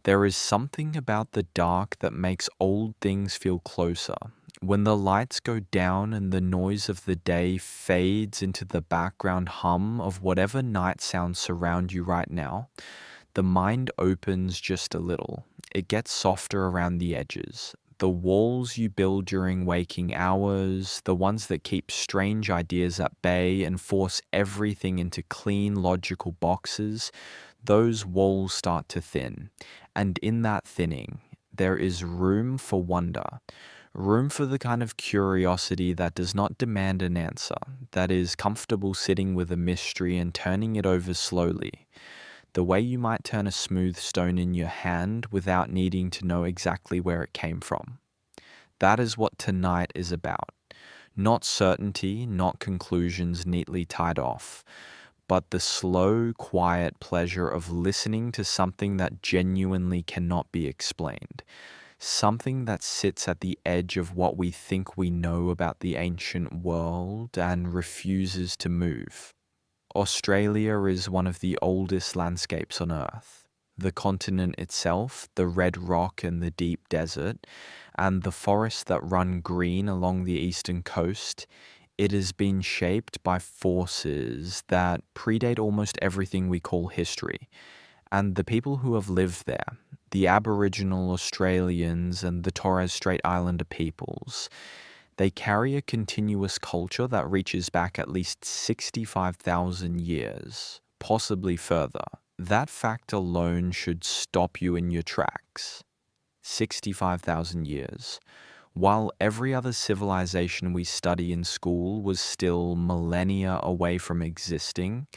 There is something about the dark that makes old things feel closer. When the lights go down and the noise of the day fades into the background hum of whatever night sounds surround you right now, the mind opens just a little. It gets softer around the edges. The walls you build during waking hours, the ones that keep strange ideas at bay and force everything into clean, logical boxes, those walls start to thin. And in that thinning, there is room for wonder. Room for the kind of curiosity that does not demand an answer, that is comfortable sitting with a mystery and turning it over slowly, the way you might turn a smooth stone in your hand without needing to know exactly where it came from. That is what tonight is about. Not certainty, not conclusions neatly tied off, but the slow, quiet pleasure of listening to something that genuinely cannot be explained. Something that sits at the edge of what we think we know about the ancient world and refuses to move. Australia is one of the oldest landscapes on Earth. The continent itself, the red rock and the deep desert, and the forests that run green along the eastern coast, it has been shaped by forces that predate almost everything we call history. And the people who have lived there, the Aboriginal Australians and the Torres Strait Islander peoples, they carry a continuous culture that reaches back at least 65,000 years, possibly further. That fact alone should stop you in your tracks. 65,000 years. While every other civilization we study in school was still millennia away from existing,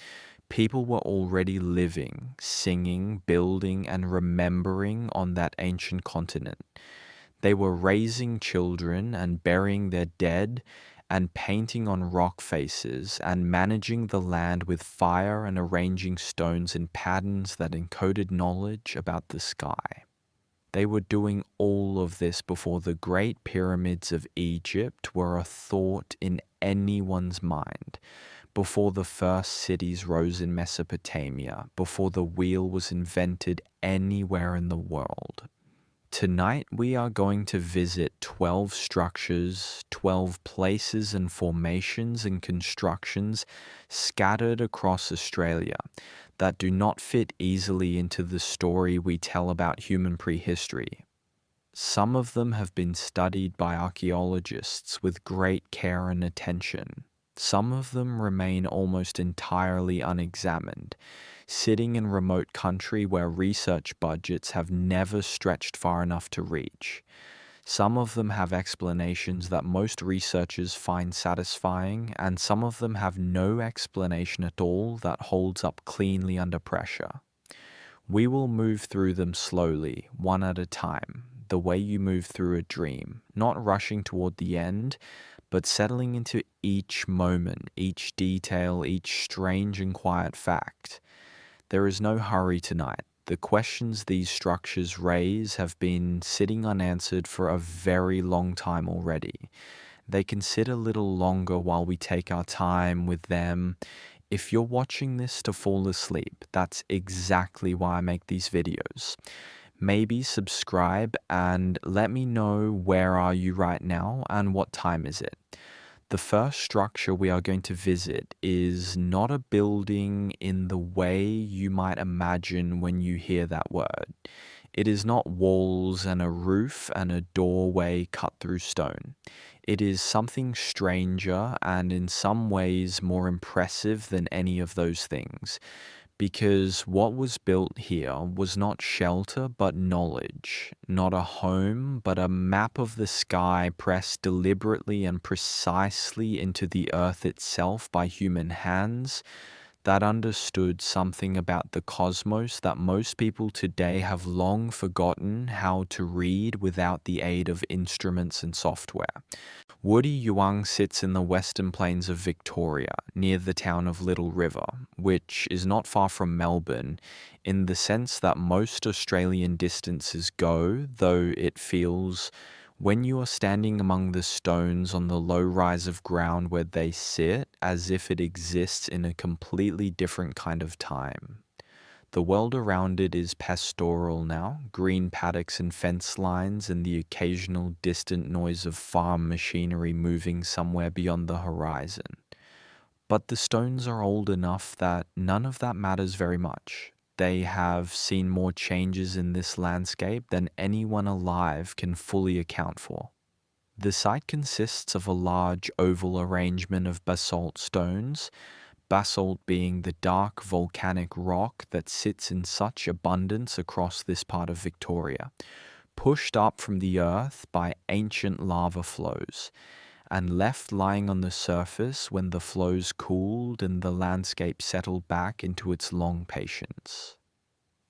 people were already living, singing, building, and remembering on that ancient continent. They were raising children and burying their dead and painting on rock faces and managing the land with fire and arranging stones in patterns that encoded knowledge about the sky. They were doing all of this before the great pyramids of Egypt were a thought in anyone's mind, before the first cities rose in Mesopotamia, before the wheel was invented anywhere in the world. Tonight, we are going to visit 12 structures, 12 places and formations and constructions scattered across Australia that do not fit easily into the story we tell about human prehistory. Some of them have been studied by archaeologists with great care and attention. Some of them remain almost entirely unexamined, sitting in remote country where research budgets have never stretched far enough to reach. Some of them have explanations that most researchers find satisfying, and some of them have no explanation at all that holds up cleanly under pressure. We will move through them slowly, one at a time, the way you move through a dream, not rushing toward the end, but settling into each moment, each detail, each strange and quiet fact. There is no hurry tonight. The questions these structures raise have been sitting unanswered for a very long time already. They can sit a little longer while we take our time with them. If you're watching this to fall asleep, that's exactly why I make these videos. Maybe subscribe and let me know where are you right now and what time is it. The first structure we are going to visit is not a building in the way you might imagine when you hear that word. It is not walls and a roof and a doorway cut through stone. It is something stranger and in some ways more impressive than any of those things. Because what was built here was not shelter but knowledge, not a home but a map of the sky pressed deliberately and precisely into the earth itself by human hands that understood something about the cosmos that most people today have long forgotten how to read without the aid of instruments and software. Woody Yuang sits in the western plains of Victoria, near the town of Little River, which is not far from Melbourne, in the sense that most Australian distances go, though it feels, when you are standing among the stones on the low rise of ground where they sit, as if it exists in a completely different kind of time. The world around it is pastoral now, green paddocks and fence lines, and the occasional distant noise of farm machinery moving somewhere beyond the horizon. But the stones are old enough that none of that matters very much. They have seen more changes in this landscape than anyone alive can fully account for. The site consists of a large oval arrangement of basalt stones, basalt being the dark volcanic rock that sits in such abundance across this part of Victoria, pushed up from the earth by ancient lava flows, and left lying on the surface when the flows cooled and the landscape settled back into its long patience.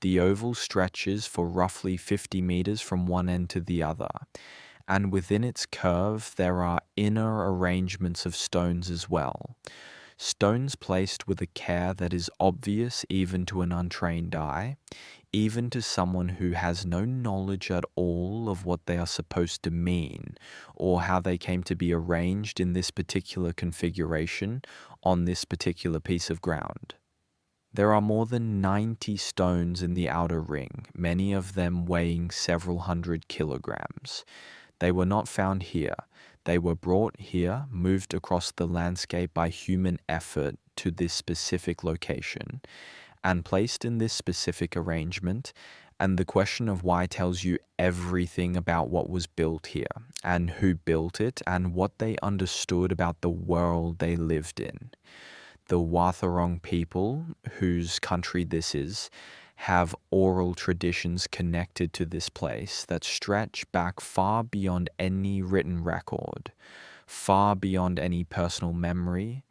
The oval stretches for roughly 50 meters from one end to the other, and within its curve there are inner arrangements of stones as well. Stones placed with a care that is obvious even to an untrained eye, even to someone who has no knowledge at all of what they are supposed to mean, or how they came to be arranged in this particular configuration on this particular piece of ground. There are more than 90 stones in the outer ring, many of them weighing several hundred kilograms. They were not found here. They were brought here, moved across the landscape by human effort to this specific location, and placed in this specific arrangement. And the question of why tells you everything about what was built here, and who built it, and what they understood about the world they lived in. The Wathaurong people, whose country this is, have oral traditions connected to this place that stretch back far beyond any written record, far beyond any personal memory,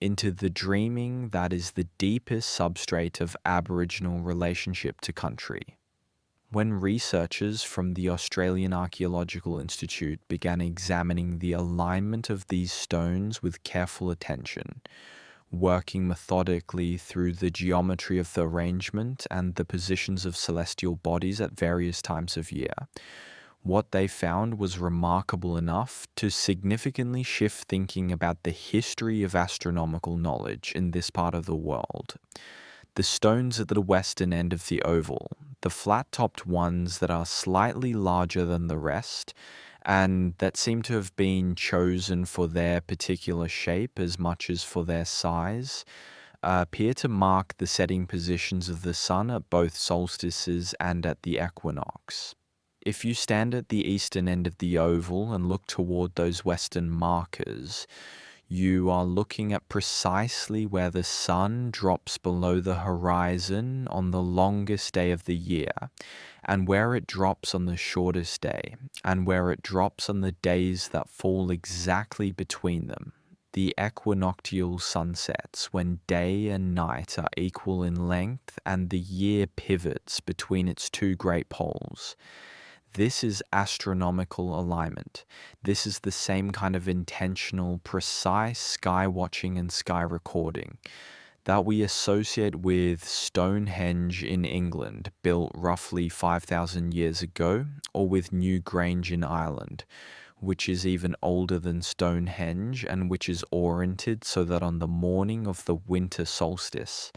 into the dreaming that is the deepest substrate of Aboriginal relationship to country. When researchers from the Australian Archaeological Institute began examining the alignment of these stones with careful attention, working methodically through the geometry of the arrangement and the positions of celestial bodies at various times of year, what they found was remarkable enough to significantly shift thinking about the history of astronomical knowledge in this part of the world. The stones at the western end of the oval, the flat-topped ones that are slightly larger than the rest, and that seem to have been chosen for their particular shape as much as for their size, appear to mark the setting positions of the sun at both solstices and at the equinox. If you stand at the eastern end of the oval and look toward those western markers, you are looking at precisely where the sun drops below the horizon on the longest day of the year, and where it drops on the shortest day, and where it drops on the days that fall exactly between them. The equinoctial sunsets, when day and night are equal in length and the year pivots between its two great poles. This is astronomical alignment. This is the same kind of intentional, precise sky watching and sky recording that we associate with Stonehenge in England, built roughly 5,000 years ago, or with Newgrange in Ireland, which is even older than Stonehenge and which is oriented so that on the morning of the winter solstice,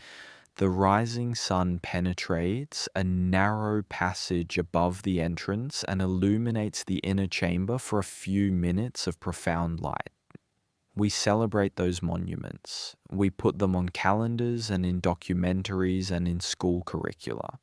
the rising sun penetrates a narrow passage above the entrance and illuminates the inner chamber for a few minutes of profound light. We celebrate those monuments. We put them on calendars and in documentaries and in school curricula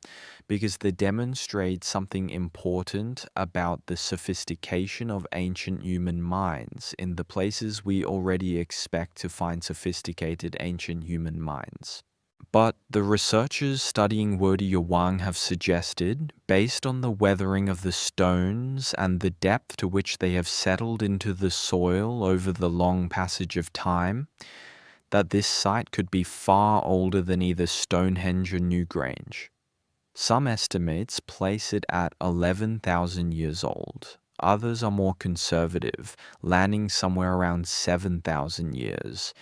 because they demonstrate something important about the sophistication of ancient human minds in the places we already expect to find sophisticated ancient human minds. But the researchers studying Wurdi have suggested, based on the weathering of the stones and the depth to which they have settled into the soil over the long passage of time, that this site could be far older than either Stonehenge or Newgrange. Some estimates place it at 11,000 years old. Others are more conservative, landing somewhere around 7,000 years.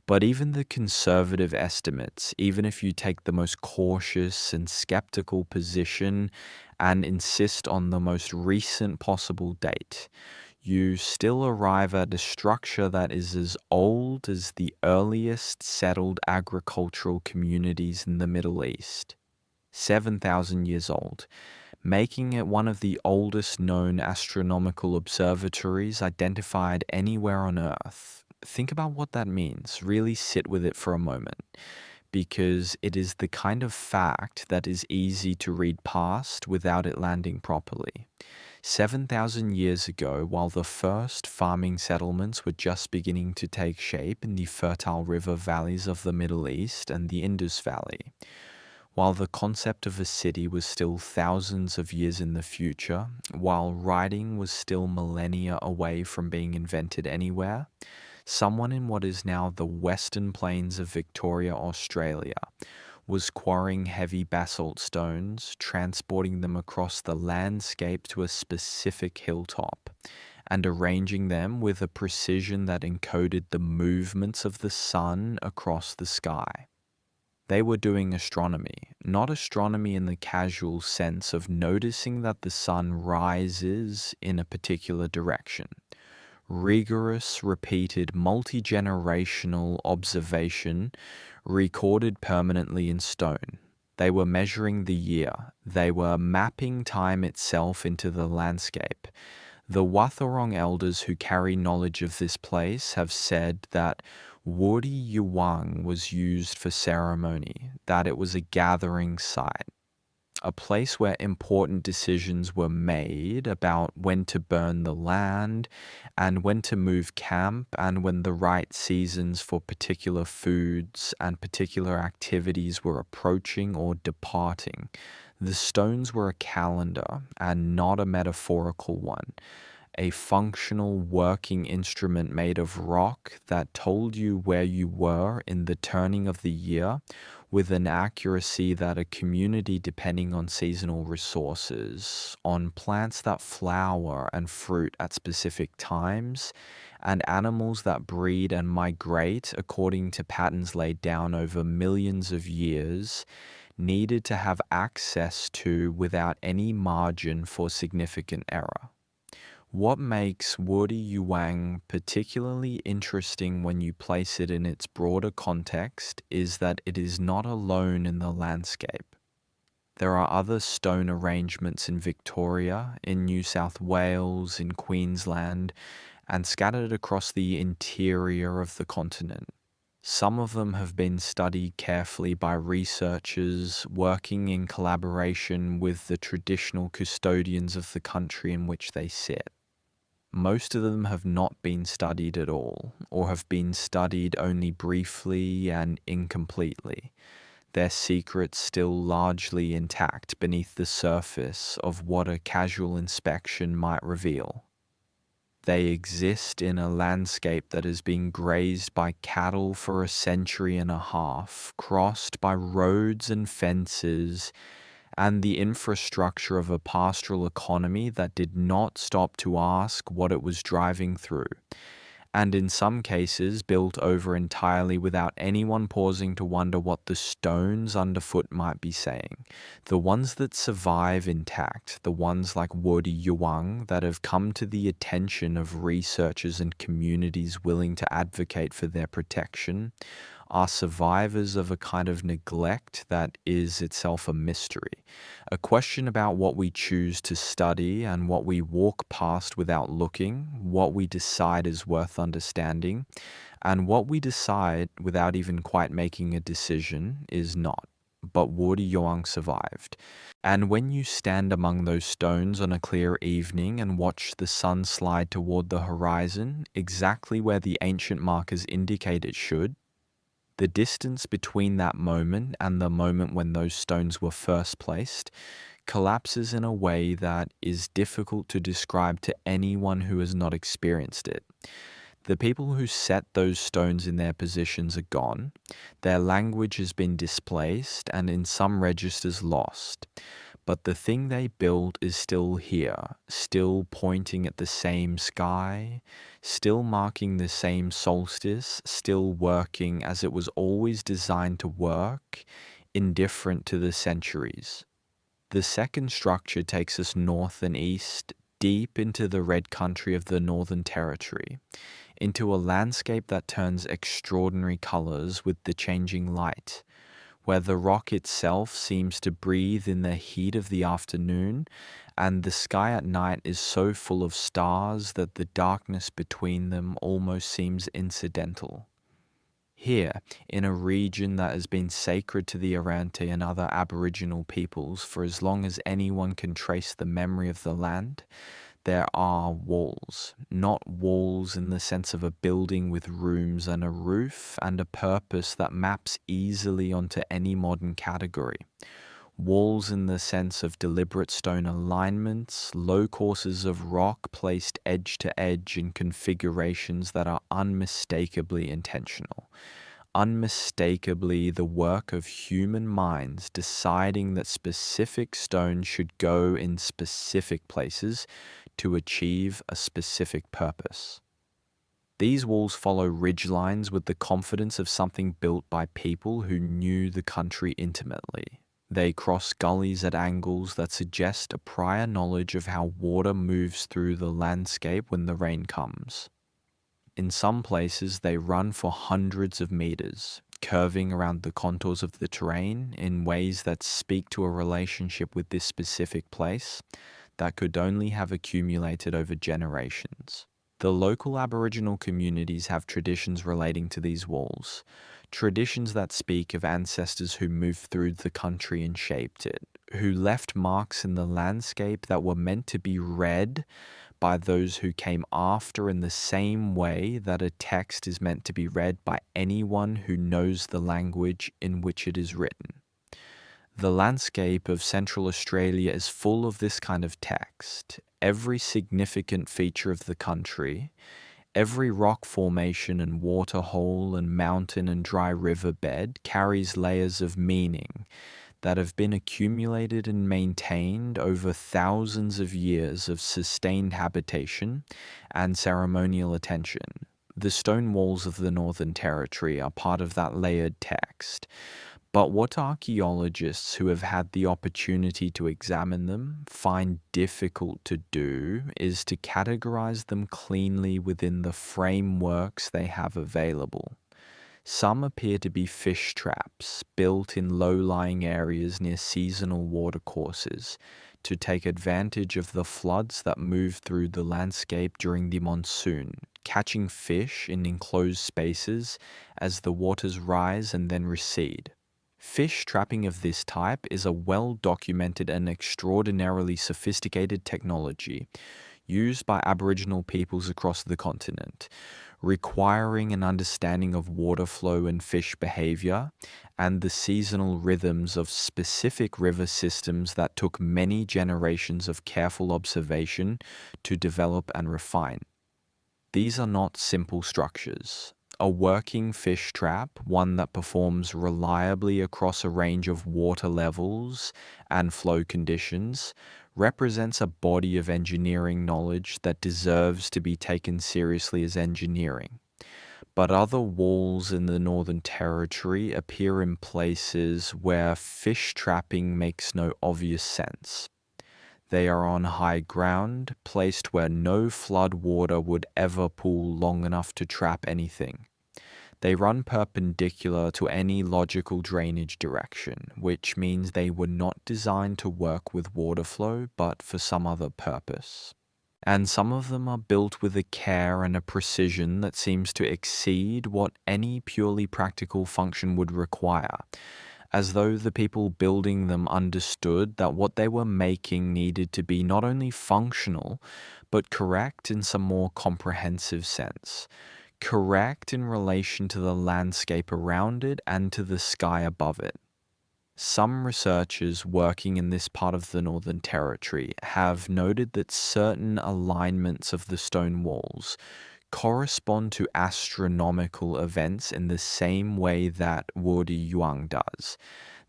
But even the conservative estimates, even if you take the most cautious and skeptical position and insist on the most recent possible date, you still arrive at a structure that is as old as the earliest settled agricultural communities in the Middle East. 7,000 years old, making it one of the oldest known astronomical observatories identified anywhere on Earth. Think about what that means. Really sit with it for a moment, because it is the kind of fact that is easy to read past without it landing properly. 7,000 years ago, while the first farming settlements were just beginning to take shape in the fertile river valleys of the Middle East and the Indus Valley, while the concept of a city was still thousands of years in the future, while writing was still millennia away from being invented anywhere, someone in what is now the Western Plains of Victoria, Australia, was quarrying heavy basalt stones, transporting them across the landscape to a specific hilltop, and arranging them with a precision that encoded the movements of the sun across the sky. They were doing astronomy, not astronomy in the casual sense of noticing that the sun rises in a particular direction. Rigorous, repeated, multi-generational observation recorded permanently in stone. They were measuring the year. They were mapping time itself into the landscape. The Wathaurong elders who carry knowledge of this place have said that Wurdi Yuwang was used for ceremony, that it was a gathering site, a place where important decisions were made about when to burn the land and when to move camp and when the right seasons for particular foods and particular activities were approaching or departing. The stones were a calendar and not a metaphorical one, a functional working instrument made of rock that told you where you were in the turning of the year with an accuracy that a community depending on seasonal resources, on plants that flower and fruit at specific times, and animals that breed and migrate according to patterns laid down over millions of years, needed to have access to without any margin for significant error. What makes Wurdi Yuwang particularly interesting when you place it in its broader context is that it is not alone in the landscape. There are other stone arrangements in Victoria, in New South Wales, in Queensland, and scattered across the interior of the continent. Some of them have been studied carefully by researchers working in collaboration with the traditional custodians of the country in which they sit. Most of them have not been studied at all, or have been studied only briefly and incompletely, their secrets still largely intact beneath the surface of what a casual inspection might reveal. They exist in a landscape that has been grazed by cattle for a century and a half, crossed by roads and fences, and the infrastructure of a pastoral economy that did not stop to ask what it was driving through, and in some cases built over entirely without anyone pausing to wonder what the stones underfoot might be saying. The ones that survive intact, the ones like Wurdi Yuwang that have come to the attention of researchers and communities willing to advocate for their protection, are survivors of a kind of neglect that is itself a mystery, a question about what we choose to study and what we walk past without looking, what we decide is worth understanding, and what we decide without even quite making a decision is not. But Wurdi Yuwang survived. And when you stand among those stones on a clear evening and watch the sun slide toward the horizon, exactly where the ancient markers indicate it should, the distance between that moment and the moment when those stones were first placed collapses in a way that is difficult to describe to anyone who has not experienced it. The people who set those stones in their positions are gone, their language has been displaced and in some registers lost. But the thing they built is still here, still pointing at the same sky, still marking the same solstice, still working as it was always designed to work, indifferent to the centuries. The second structure takes us north and east, deep into the red country of the Northern Territory, into a landscape that turns extraordinary colors with the changing light, where the rock itself seems to breathe in the heat of the afternoon, and the sky at night is so full of stars that the darkness between them almost seems incidental. Here, in a region that has been sacred to the Arante and other Aboriginal peoples for as long as anyone can trace the memory of the land, there are walls. Not walls in the sense of a building with rooms and a roof and a purpose that maps easily onto any modern category. Walls in the sense of deliberate stone alignments, low courses of rock placed edge to edge in configurations that are unmistakably intentional. Unmistakably the work of human minds deciding that specific stones should go in specific places to achieve a specific purpose. These walls follow ridgelines with the confidence of something built by people who knew the country intimately. They cross gullies at angles that suggest a prior knowledge of how water moves through the landscape when the rain comes. In some places, they run for hundreds of meters, curving around the contours of the terrain in ways that speak to a relationship with this specific place that could only have accumulated over generations. The local Aboriginal communities have traditions relating to these walls, traditions that speak of ancestors who moved through the country and shaped it, who left marks in the landscape that were meant to be read by those who came after in the same way that a text is meant to be read by anyone who knows the language in which it is written. The landscape of Central Australia is full of this kind of text. Every significant feature of the country, every rock formation and waterhole and mountain and dry riverbed carries layers of meaning that have been accumulated and maintained over thousands of years of sustained habitation and ceremonial attention. The stone walls of the Northern Territory are part of that layered text. But what archaeologists who have had the opportunity to examine them find difficult to do is to categorize them cleanly within the frameworks they have available. Some appear to be fish traps built in low-lying areas near seasonal watercourses to take advantage of the floods that move through the landscape during the monsoon, catching fish in enclosed spaces as the waters rise and then recede. Fish trapping of this type is a well-documented and extraordinarily sophisticated technology used by Aboriginal peoples across the continent, requiring an understanding of water flow and fish behavior and the seasonal rhythms of specific river systems that took many generations of careful observation to develop and refine. These are not simple structures. A working fish trap, one that performs reliably across a range of water levels and flow conditions, represents a body of engineering knowledge that deserves to be taken seriously as engineering. But other walls in the Northern Territory appear in places where fish trapping makes no obvious sense. They are on high ground, placed where no flood water would ever pool long enough to trap anything. They run perpendicular to any logical drainage direction, which means they were not designed to work with water flow, but for some other purpose. And some of them are built with a care and a precision that seems to exceed what any purely practical function would require, as though the people building them understood that what they were making needed to be not only functional, but correct in some more comprehensive sense. Correct in relation to the landscape around it and to the sky above it. Some researchers working in this part of the Northern Territory have noted that certain alignments of the stone walls correspond to astronomical events in the same way that Wadi Yuang does,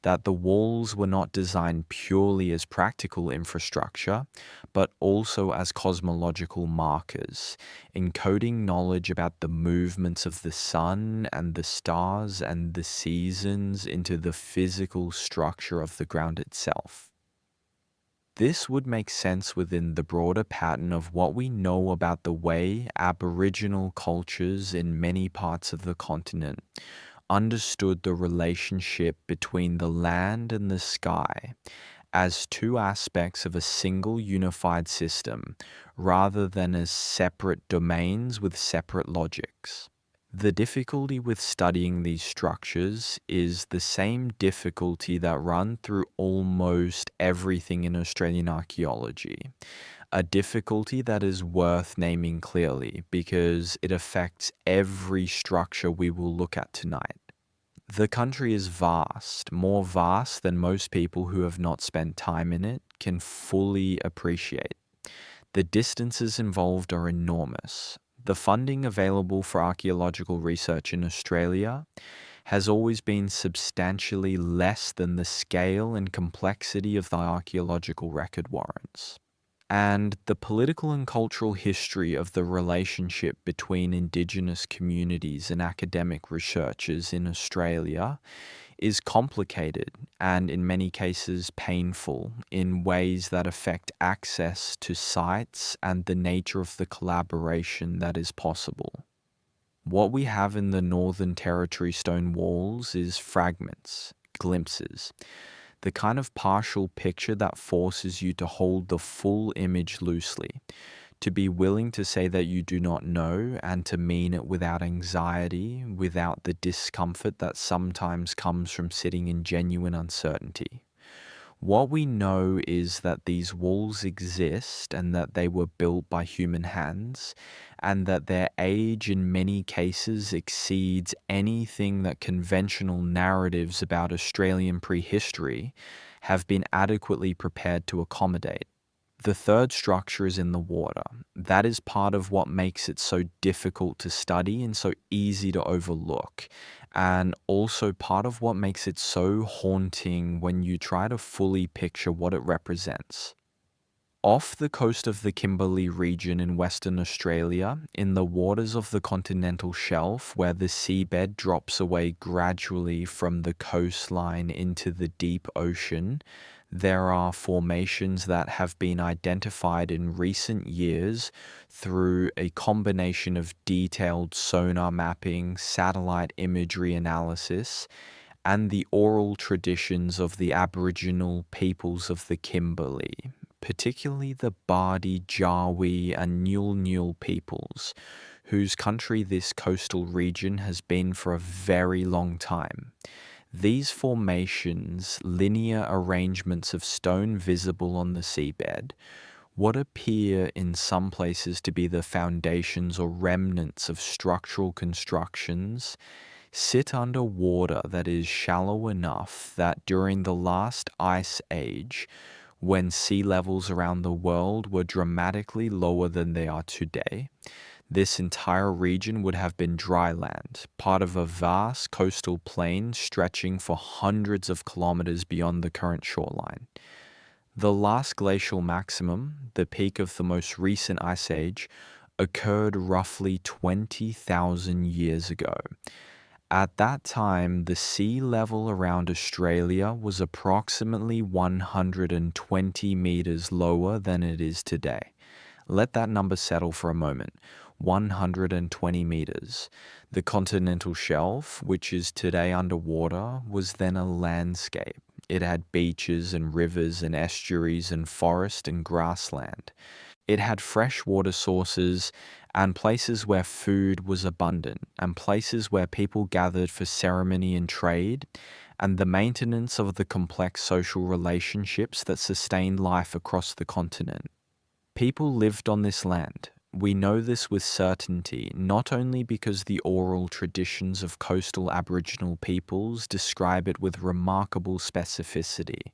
that the walls were not designed purely as practical infrastructure, but also as cosmological markers, encoding knowledge about the movements of the sun and the stars and the seasons into the physical structure of the ground itself. This would make sense within the broader pattern of what we know about the way Aboriginal cultures in many parts of the continent understood the relationship between the land and the sky as two aspects of a single unified system rather than as separate domains with separate logics. The difficulty with studying these structures is the same difficulty that run through almost everything in Australian archaeology. A difficulty that is worth naming clearly because it affects every structure we will look at tonight. The country is vast, more vast than most people who have not spent time in it can fully appreciate. The distances involved are enormous. The funding available for archaeological research in Australia has always been substantially less than the scale and complexity of the archaeological record warrants. And the political and cultural history of the relationship between Indigenous communities and academic researchers in Australia is complicated and in many cases painful in ways that affect access to sites and the nature of the collaboration that is possible. What we have in the Northern Territory stone walls is fragments, glimpses, the kind of partial picture that forces you to hold the full image loosely, to be willing to say that you do not know and to mean it without anxiety, without the discomfort that sometimes comes from sitting in genuine uncertainty. What we know is that these walls exist and that they were built by human hands, and that their age in many cases exceeds anything that conventional narratives about Australian prehistory have been adequately prepared to accommodate. The third structure is in the water. That is part of what makes it so difficult to study and so easy to overlook, and also part of what makes it so haunting when you try to fully picture what it represents. Off the coast of the Kimberley region in Western Australia, in the waters of the continental shelf where the seabed drops away gradually from the coastline into the deep ocean, there are formations that have been identified in recent years through a combination of detailed sonar mapping, satellite imagery analysis, and the oral traditions of the Aboriginal peoples of the Kimberley, particularly the Bardi, Jawi, and Nyul peoples, whose country this coastal region has been for a very long time. These formations, linear arrangements of stone visible on the seabed, what appear in some places to be the foundations or remnants of structural constructions, sit under water that is shallow enough that during the last ice age, when sea levels around the world were dramatically lower than they are today, this entire region would have been dry land, part of a vast coastal plain stretching for hundreds of kilometers beyond the current shoreline. The last glacial maximum, the peak of the most recent ice age, occurred roughly 20,000 years ago. At that time, the sea level around Australia was approximately 120 meters lower than it is today. Let that number settle for a moment. 120 meters. The continental shelf, which is today underwater, was then a landscape. It had beaches and rivers and estuaries and forest and grassland. It had fresh water sources and places where food was abundant and places where people gathered for ceremony and trade and the maintenance of the complex social relationships that sustained life across the continent. People lived on this land. We know this with certainty, not only because the oral traditions of coastal Aboriginal peoples describe it with remarkable specificity,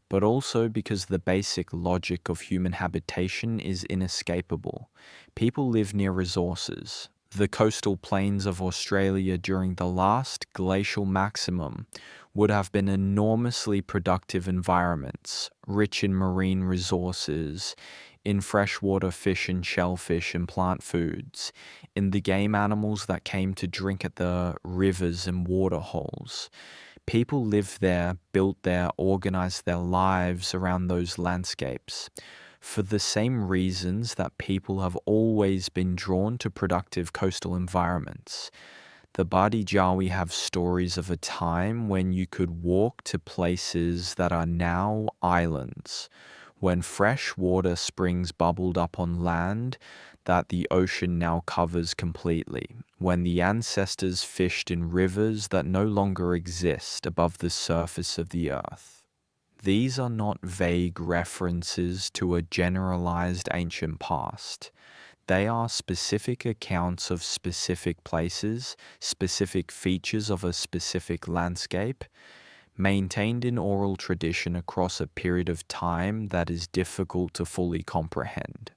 but also because the basic logic of human habitation is inescapable. People live near resources. The coastal plains of Australia during the last glacial maximum would have been enormously productive environments, rich in marine resources, in freshwater fish and shellfish and plant foods, in the game animals that came to drink at the rivers and waterholes. People lived there, built there, organized their lives around those landscapes for the same reasons that people have always been drawn to productive coastal environments. The Badi Jawi have stories of a time when you could walk to places that are now islands, when fresh water springs bubbled up on land that the ocean now covers completely, when the ancestors fished in rivers that no longer exist above the surface of the earth. These are not vague references to a generalized ancient past. They are specific accounts of specific places, specific features of a specific landscape, maintained in oral tradition across a period of time that is difficult to fully comprehend.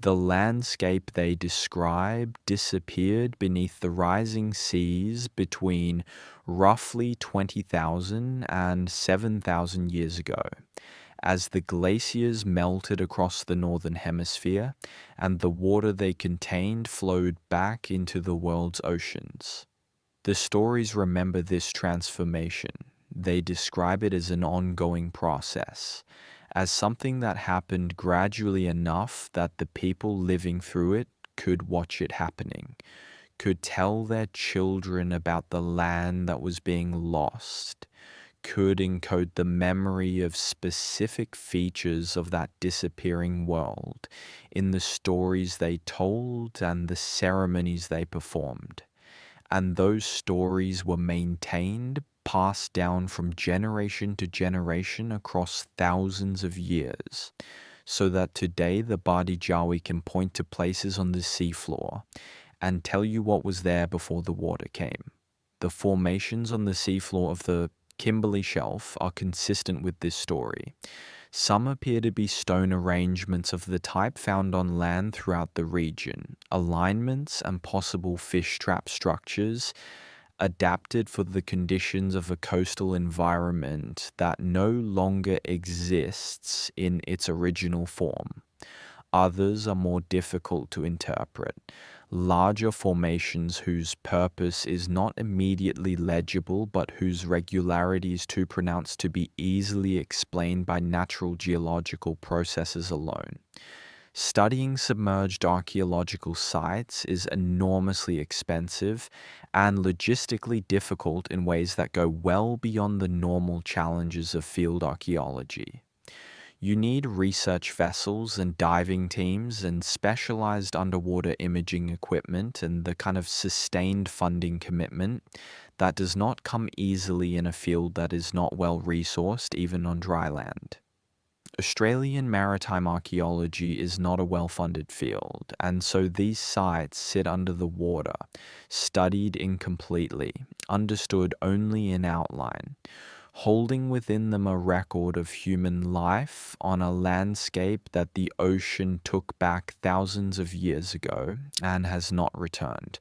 The landscape they describe disappeared beneath the rising seas between roughly 20,000 and 7,000 years ago, as the glaciers melted across the northern hemisphere and the water they contained flowed back into the world's oceans. The stories remember this transformation. They describe it as an ongoing process, as something that happened gradually enough that the people living through it could watch it happening, could tell their children about the land that was being lost, could encode the memory of specific features of that disappearing world in the stories they told and the ceremonies they performed. And those stories were maintained, passed down from generation to generation across thousands of years, so that today the Badi Jawi can point to places on the seafloor and tell you what was there before the water came. The formations on the seafloor of the Kimberley Shelf are consistent with this story. Some appear to be stone arrangements of the type found on land throughout the region, alignments and possible fish trap structures adapted for the conditions of a coastal environment that no longer exists in its original form. Others are more difficult to interpret. Larger formations whose purpose is not immediately legible but whose regularity is too pronounced to be easily explained by natural geological processes alone. Studying submerged archaeological sites is enormously expensive and logistically difficult in ways that go well beyond the normal challenges of field archaeology. You need research vessels and diving teams and specialized underwater imaging equipment and the kind of sustained funding commitment that does not come easily in a field that is not well resourced, even on dry land. Australian maritime archaeology is not a well-funded field, and so these sites sit under the water, studied incompletely, understood only in outline, holding within them a record of human life on a landscape that the ocean took back thousands of years ago and has not returned.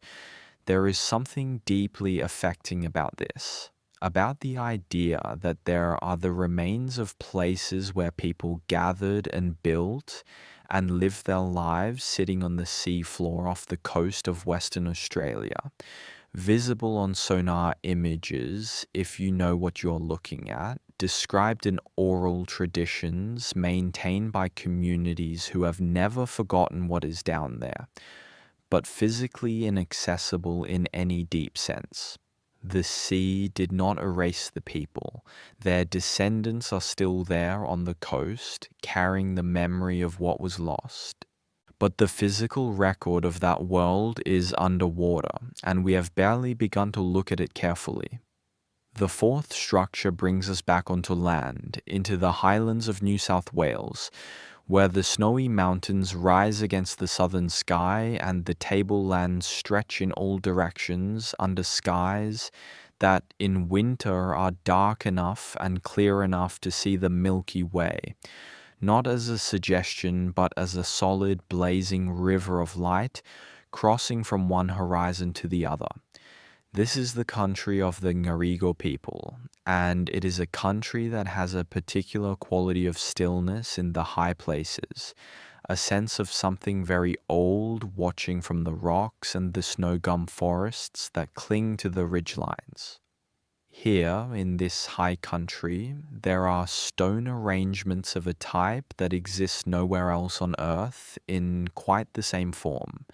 There is something deeply affecting about this, about the idea that there are the remains of places where people gathered and built and lived their lives sitting on the sea floor off the coast of Western Australia, visible on sonar images if you know what you're looking at, described in oral traditions maintained by communities who have never forgotten what is down there, but physically inaccessible in any deep sense. The sea did not erase the people. Their descendants are still there on the coast, carrying the memory of what was lost. But the physical record of that world is underwater, and we have barely begun to look at it carefully. The fourth structure brings us back onto land, into the highlands of New South Wales, where the snowy mountains rise against the southern sky and the tablelands stretch in all directions under skies that in winter are dark enough and clear enough to see the Milky Way, not as a suggestion but as a solid blazing river of light crossing from one horizon to the other. This is the country of the Ngarigo people, and it is a country that has a particular quality of stillness in the high places, a sense of something very old watching from the rocks and the snow gum forests that cling to the ridgelines. Here, in this high country, there are stone arrangements of a type that exists nowhere else on Earth in quite the same form.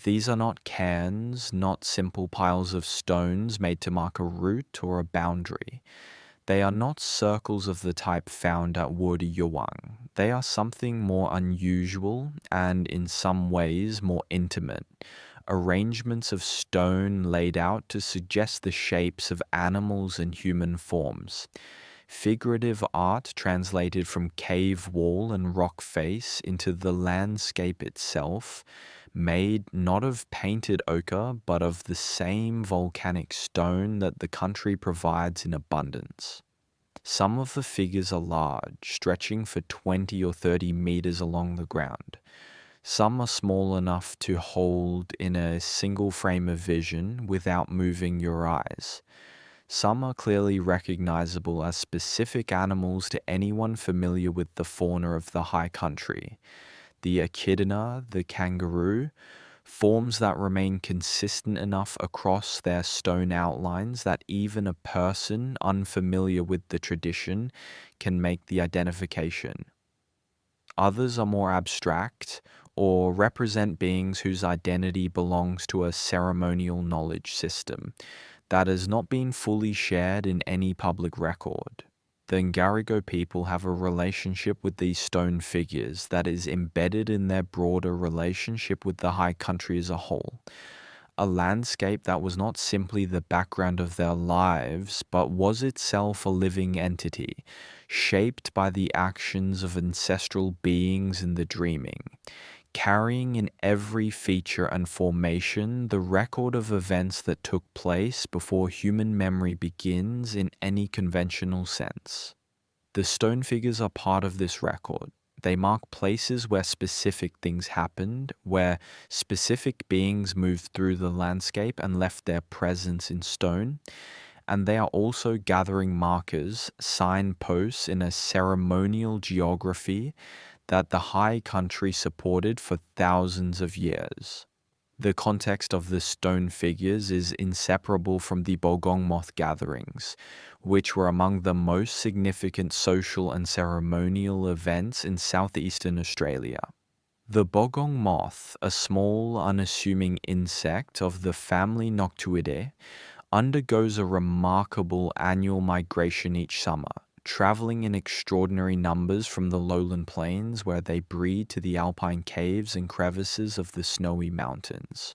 These are not cairns, not simple piles of stones made to mark a route or a boundary. They are not circles of the type found at Wurdi They are something more unusual and, in some ways, more intimate. Arrangements of stone laid out to suggest the shapes of animals and human forms. Figurative art translated from cave wall and rock face into the landscape itself, made not of painted ochre but of the same volcanic stone that the country provides in abundance. Some of the figures are large, stretching for 20 or 30 meters along the ground. Some are small enough to hold in a single frame of vision without moving your eyes. Some are clearly recognizable as specific animals to anyone familiar with the fauna of the high country. The echidna, the kangaroo, forms that remain consistent enough across their stone outlines that even a person unfamiliar with the tradition can make the identification. Others are more abstract or represent beings whose identity belongs to a ceremonial knowledge system that has not been fully shared in any public record. The Ngarigo people have a relationship with these stone figures that is embedded in their broader relationship with the high country as a whole. A landscape that was not simply the background of their lives, but was itself a living entity, shaped by the actions of ancestral beings in the dreaming, carrying in every feature and formation the record of events that took place before human memory begins in any conventional sense. The stone figures are part of this record. They mark places where specific things happened, where specific beings moved through the landscape and left their presence in stone, and they are also gathering markers, signposts in a ceremonial geography that the high country supported for thousands of years. The context of the stone figures is inseparable from the Bogong moth gatherings, which were among the most significant social and ceremonial events in southeastern Australia. The bogong moth, a small, unassuming insect of the family Noctuidae, undergoes a remarkable annual migration each summer, traveling in extraordinary numbers from the lowland plains where they breed to the alpine caves and crevices of the snowy mountains,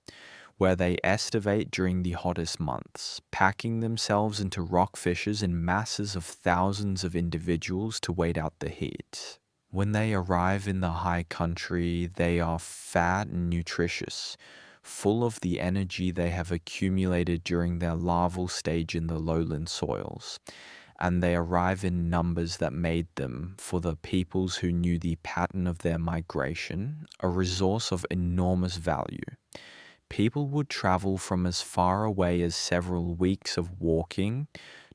where they estivate during the hottest months, packing themselves into rock fissures in masses of thousands of individuals to wait out the heat. When they arrive in the high country, they are fat and nutritious, full of the energy they have accumulated during their larval stage in the lowland soils, and they arrive in numbers that made them, for the peoples who knew the pattern of their migration, a resource of enormous value. People would travel from as far away as several weeks of walking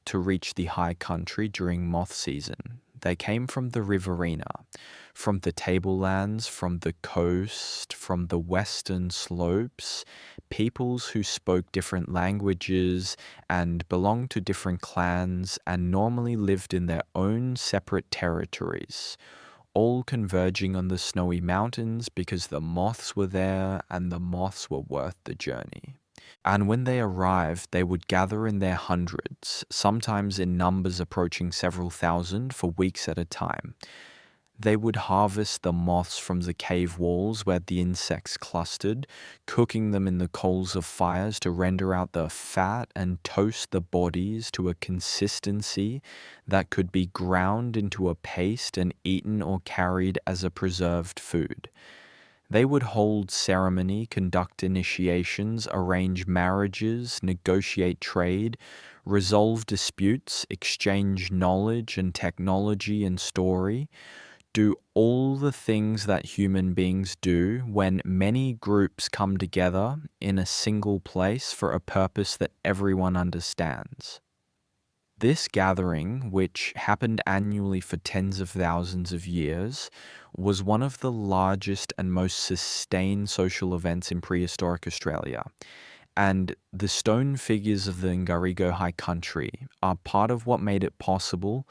to reach the high country during moth season. They came from the riverina, from the tablelands, from the coast, from the western slopes, peoples who spoke different languages and belonged to different clans and normally lived in their own separate territories, all converging on the snowy mountains because the moths were there and the moths were worth the journey. And when they arrived, they would gather in their hundreds, sometimes in numbers approaching several thousand, for weeks at a time. They would harvest the moths from the cave walls where the insects clustered, cooking them in the coals of fires to render out the fat and toast the bodies to a consistency that could be ground into a paste and eaten or carried as a preserved food. They would hold ceremony, conduct initiations, arrange marriages, negotiate trade, resolve disputes, exchange knowledge and technology and story, do all the things that human beings do when many groups come together in a single place for a purpose that everyone understands. This gathering, which happened annually for tens of thousands of years, was one of the largest and most sustained social events in prehistoric Australia, And the stone figures of the Ngarigo High Country are part of what made it possible,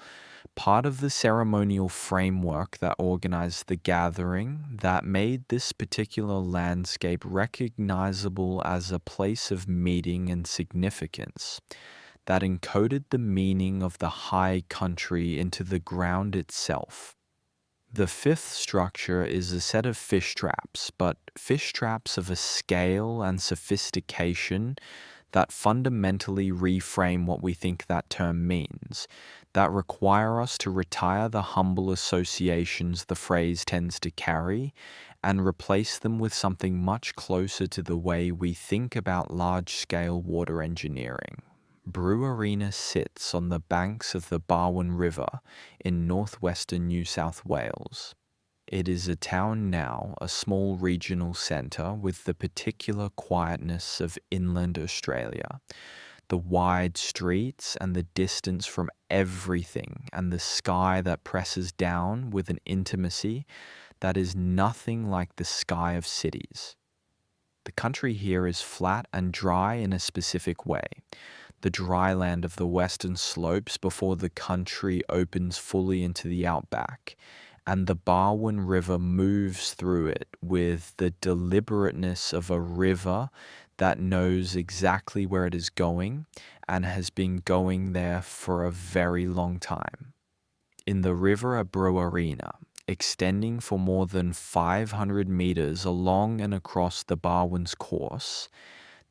part of the ceremonial framework that organized the gathering, that made this particular landscape recognizable as a place of meeting and significance, that encoded the meaning of the high country into the ground itself. The fifth structure is a set of fish traps, but fish traps of a scale and sophistication that fundamentally reframe what we think that term means, that require us to retire the humble associations the phrase tends to carry and replace them with something much closer to the way we think about large-scale water engineering. Brewarina sits on the banks of the Barwon River in northwestern New South Wales. It is a town now, a small regional centre with the particular quietness of inland Australia. The wide streets and the distance from everything, and the sky that presses down with an intimacy that is nothing like the sky of cities. The country here is flat and dry in a specific way. The dry land of the western slopes before the country opens fully into the outback, and the Barwon River moves through it with the deliberateness of a river that knows exactly where it is going and has been going there for a very long time. In the river at Brewarina, extending for more than 500 meters along and across the Barwon's course,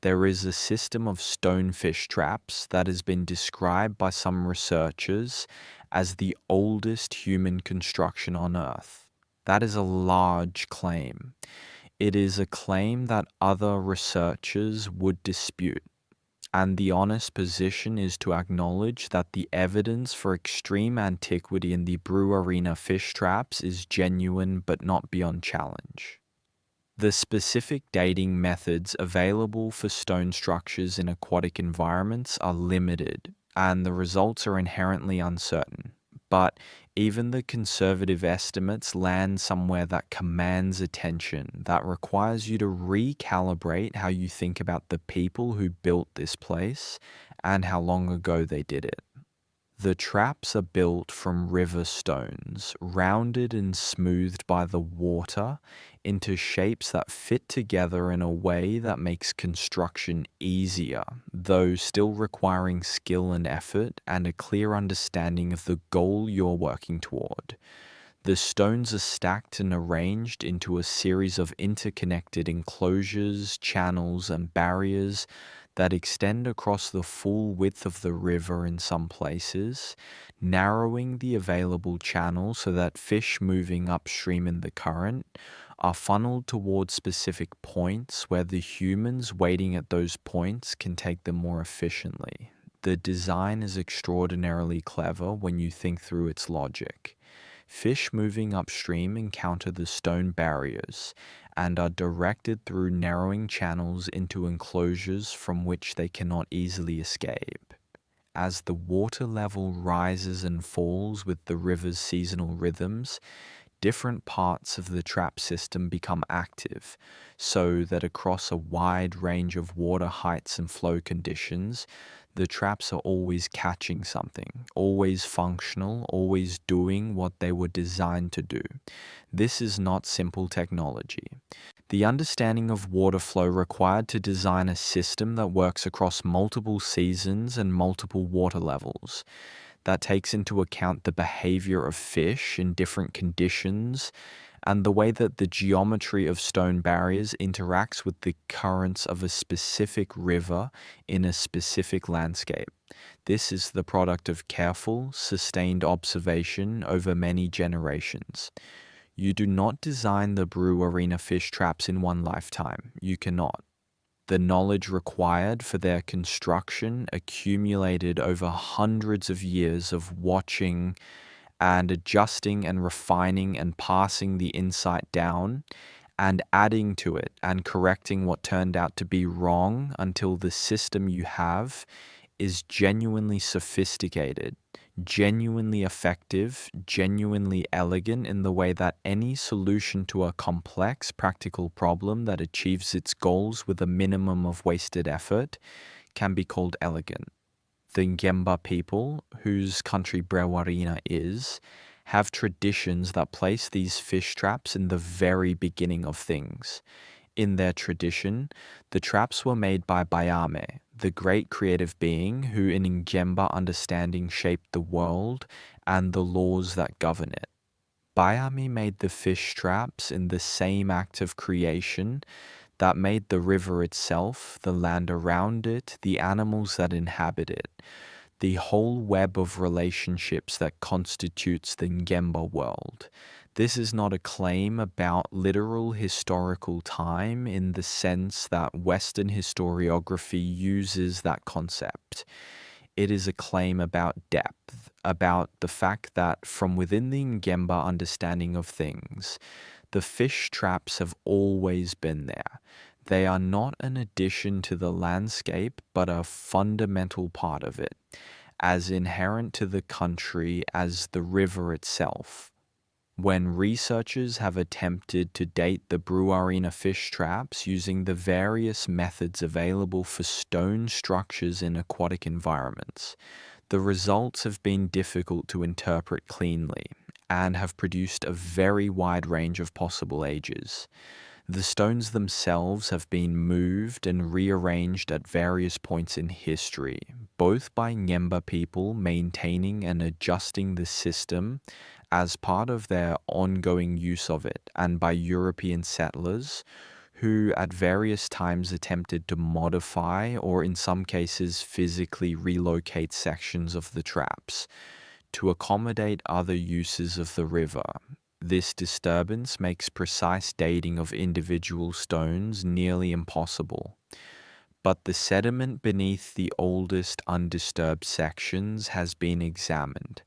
there is a system of stonefish traps that has been described by some researchers as the oldest human construction on Earth. That is a large claim. It is a claim that other researchers would dispute. And the honest position is to acknowledge that the evidence for extreme antiquity in the Brewarina fish traps is genuine but not beyond challenge. The specific dating methods available for stone structures in aquatic environments are limited, and the results are inherently uncertain. But even the conservative estimates land somewhere that commands attention, that requires you to recalibrate how you think about the people who built this place and how long ago they did it. The traps are built from river stones, rounded and smoothed by the water into shapes that fit together in a way that makes construction easier, though still requiring skill and effort and a clear understanding of the goal you're working toward. The stones are stacked and arranged into a series of interconnected enclosures, channels, and barriers that extend across the full width of the river in some places, narrowing the available channel so that fish moving upstream in the current are funneled towards specific points where the humans waiting at those points can take them more efficiently. The design is extraordinarily clever when you think through its logic. Fish moving upstream encounter the stone barriers and are directed through narrowing channels into enclosures from which they cannot easily escape. As the water level rises and falls with the river's seasonal rhythms, different parts of the trap system become active, so that across a wide range of water heights and flow conditions, the traps are always catching something, always functional, always doing what they were designed to do. This is not simple technology. The understanding of water flow required to design a system that works across multiple seasons and multiple water levels, that takes into account the behavior of fish in different conditions and the way that the geometry of stone barriers interacts with the currents of a specific river in a specific landscape. This is the product of careful, sustained observation over many generations. You do not design the Brewarina fish traps in one lifetime. You cannot. The knowledge required for their construction accumulated over hundreds of years of watching and adjusting and refining and passing the insight down and adding to it and correcting what turned out to be wrong until the system you have is genuinely sophisticated, genuinely effective, genuinely elegant in the way that any solution to a complex practical problem that achieves its goals with a minimum of wasted effort can be called elegant. The Ngemba people, whose country Brewarina is, have traditions that place these fish traps in the very beginning of things. In their tradition, the traps were made by Bayame, the great creative being who in Ngemba understanding shaped the world and the laws that govern it. Bayame made the fish traps in the same act of creation that made the river itself, the land around it, the animals that inhabit it, the whole web of relationships that constitutes the Ngemba world. This is not a claim about literal historical time in the sense that Western historiography uses that concept. It is a claim about depth, about the fact that from within the Ngemba understanding of things, the fish traps have always been there. They are not an addition to the landscape, but a fundamental part of it, as inherent to the country as the river itself. When researchers have attempted to date the Brewarina fish traps using the various methods available for stone structures in aquatic environments, the results have been difficult to interpret cleanly and have produced a very wide range of possible ages. The stones themselves have been moved and rearranged at various points in history, both by Ngemba people maintaining and adjusting the system as part of their ongoing use of it, and by European settlers who at various times attempted to modify or in some cases physically relocate sections of the traps to accommodate other uses of the river. This disturbance makes precise dating of individual stones nearly impossible. But the sediment beneath the oldest undisturbed sections has been examined,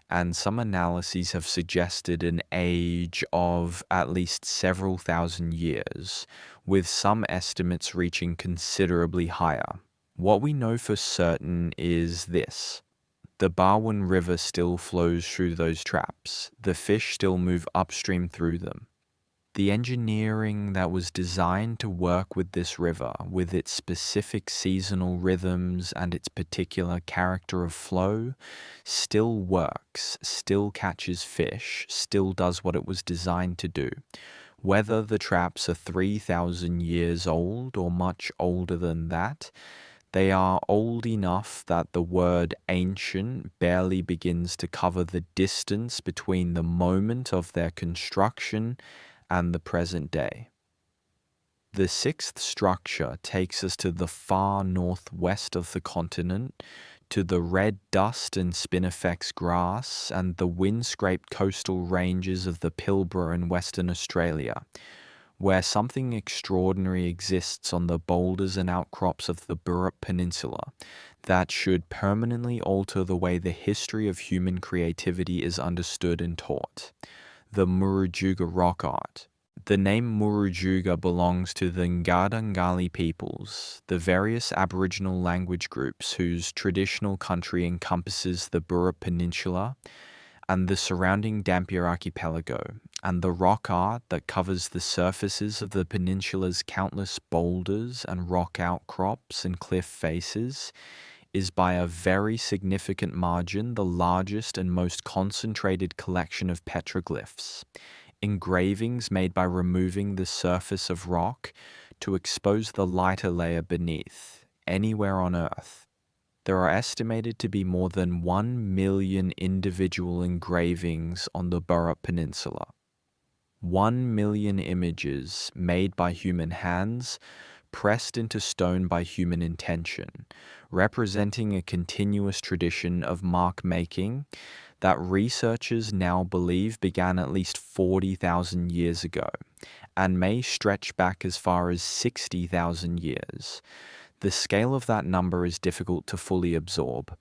and some analyses have suggested an age of at least several thousand years, with some estimates reaching considerably higher. What we know for certain is this. The Barwon River still flows through those traps. The fish still move upstream through them. The engineering that was designed to work with this river, with its specific seasonal rhythms and its particular character of flow, still works, still catches fish, still does what it was designed to do. Whether the traps are 3,000 years old or much older than that, they are old enough that the word ancient barely begins to cover the distance between the moment of their construction and the present day. The sixth structure takes us to the far northwest of the continent, to the red dust and spinifex grass and the wind-scraped coastal ranges of the Pilbara in Western Australia, where something extraordinary exists on the boulders and outcrops of the Burrup Peninsula that should permanently alter the way the history of human creativity is understood and taught. The Murujuga rock art. The name Murujuga belongs to the Ngarda peoples, the various Aboriginal language groups whose traditional country encompasses the Burrup Peninsula and the surrounding Dampier archipelago, and the rock art that covers the surfaces of the peninsula's countless boulders and rock outcrops and cliff faces is by a very significant margin the largest and most concentrated collection of petroglyphs, engravings made by removing the surface of rock to expose the lighter layer beneath, anywhere on Earth. There are estimated to be more than 1 million individual engravings on the Burrup Peninsula. 1 million images made by human hands, pressed into stone by human intention, representing a continuous tradition of mark-making that researchers now believe began at least 40,000 years ago, and may stretch back as far as 60,000 years. The scale of that number is difficult to fully absorb.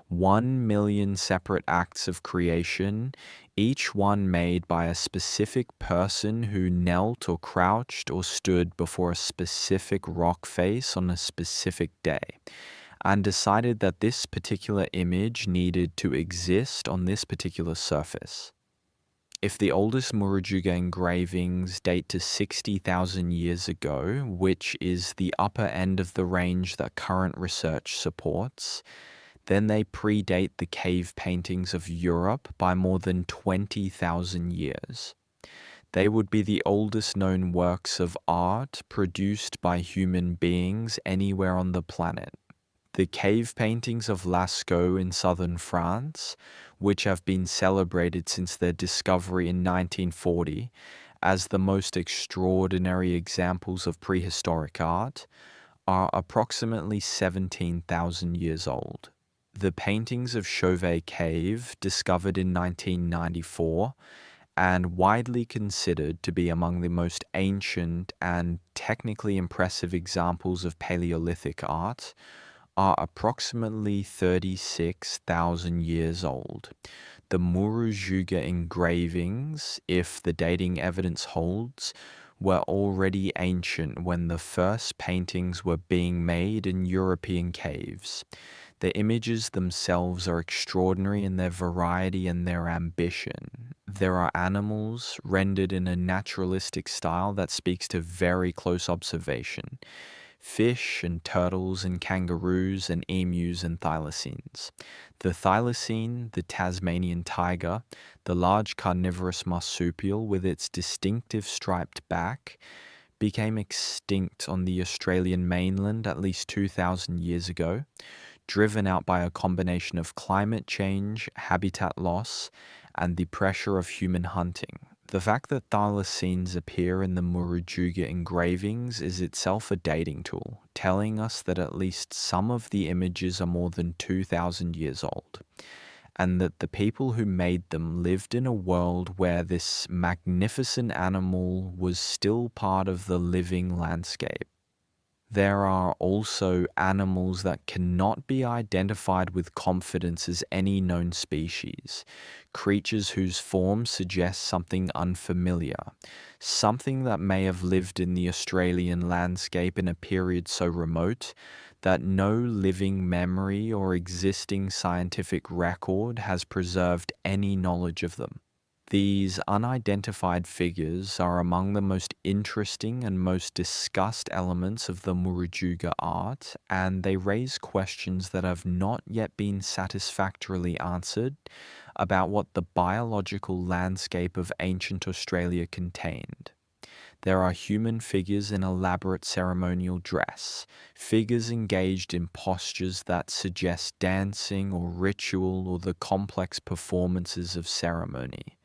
1 million separate acts of creation, each one made by a specific person who knelt or crouched or stood before a specific rock face on a specific day. and decided that this particular image needed to exist on this particular surface. If the oldest Murujuga engravings date to 60,000 years ago, which is the upper end of the range that current research supports, then they predate the cave paintings of Europe by more than 20,000 years. They would be the oldest known works of art produced by human beings anywhere on the planet. The cave paintings of Lascaux in southern France, which have been celebrated since their discovery in 1940 as the most extraordinary examples of prehistoric art, are approximately 17,000 years old. The paintings of Chauvet Cave, discovered in 1994, and widely considered to be among the most ancient and technically impressive examples of Paleolithic art, are approximately 36,000 years old. The Murujuga engravings, if the dating evidence holds, were already ancient when the first paintings were being made in European caves. The images themselves are extraordinary in their variety and their ambition. There are animals rendered in a naturalistic style that speaks to very close observation. Fish and turtles and kangaroos and emus and thylacines. The thylacine, the Tasmanian tiger, the large carnivorous marsupial with its distinctive striped back, became extinct on the Australian mainland at least 2,000 years ago, driven out by a combination of climate change, habitat loss, and the pressure of human hunting. The fact that thylacines appear in the Murujuga engravings is itself a dating tool, telling us that at least some of the images are more than 2,000 years old, and that the people who made them lived in a world where this magnificent animal was still part of the living landscape. There are also animals that cannot be identified with confidence as any known species, creatures whose form suggests something unfamiliar, something that may have lived in the Australian landscape in a period so remote that no living memory or existing scientific record has preserved any knowledge of them. These unidentified figures are among the most interesting and most discussed elements of the Murujuga art, and they raise questions that have not yet been satisfactorily answered about what the biological landscape of ancient Australia contained. There are human figures in elaborate ceremonial dress, figures engaged in postures that suggest dancing or ritual or the complex performances of ceremony.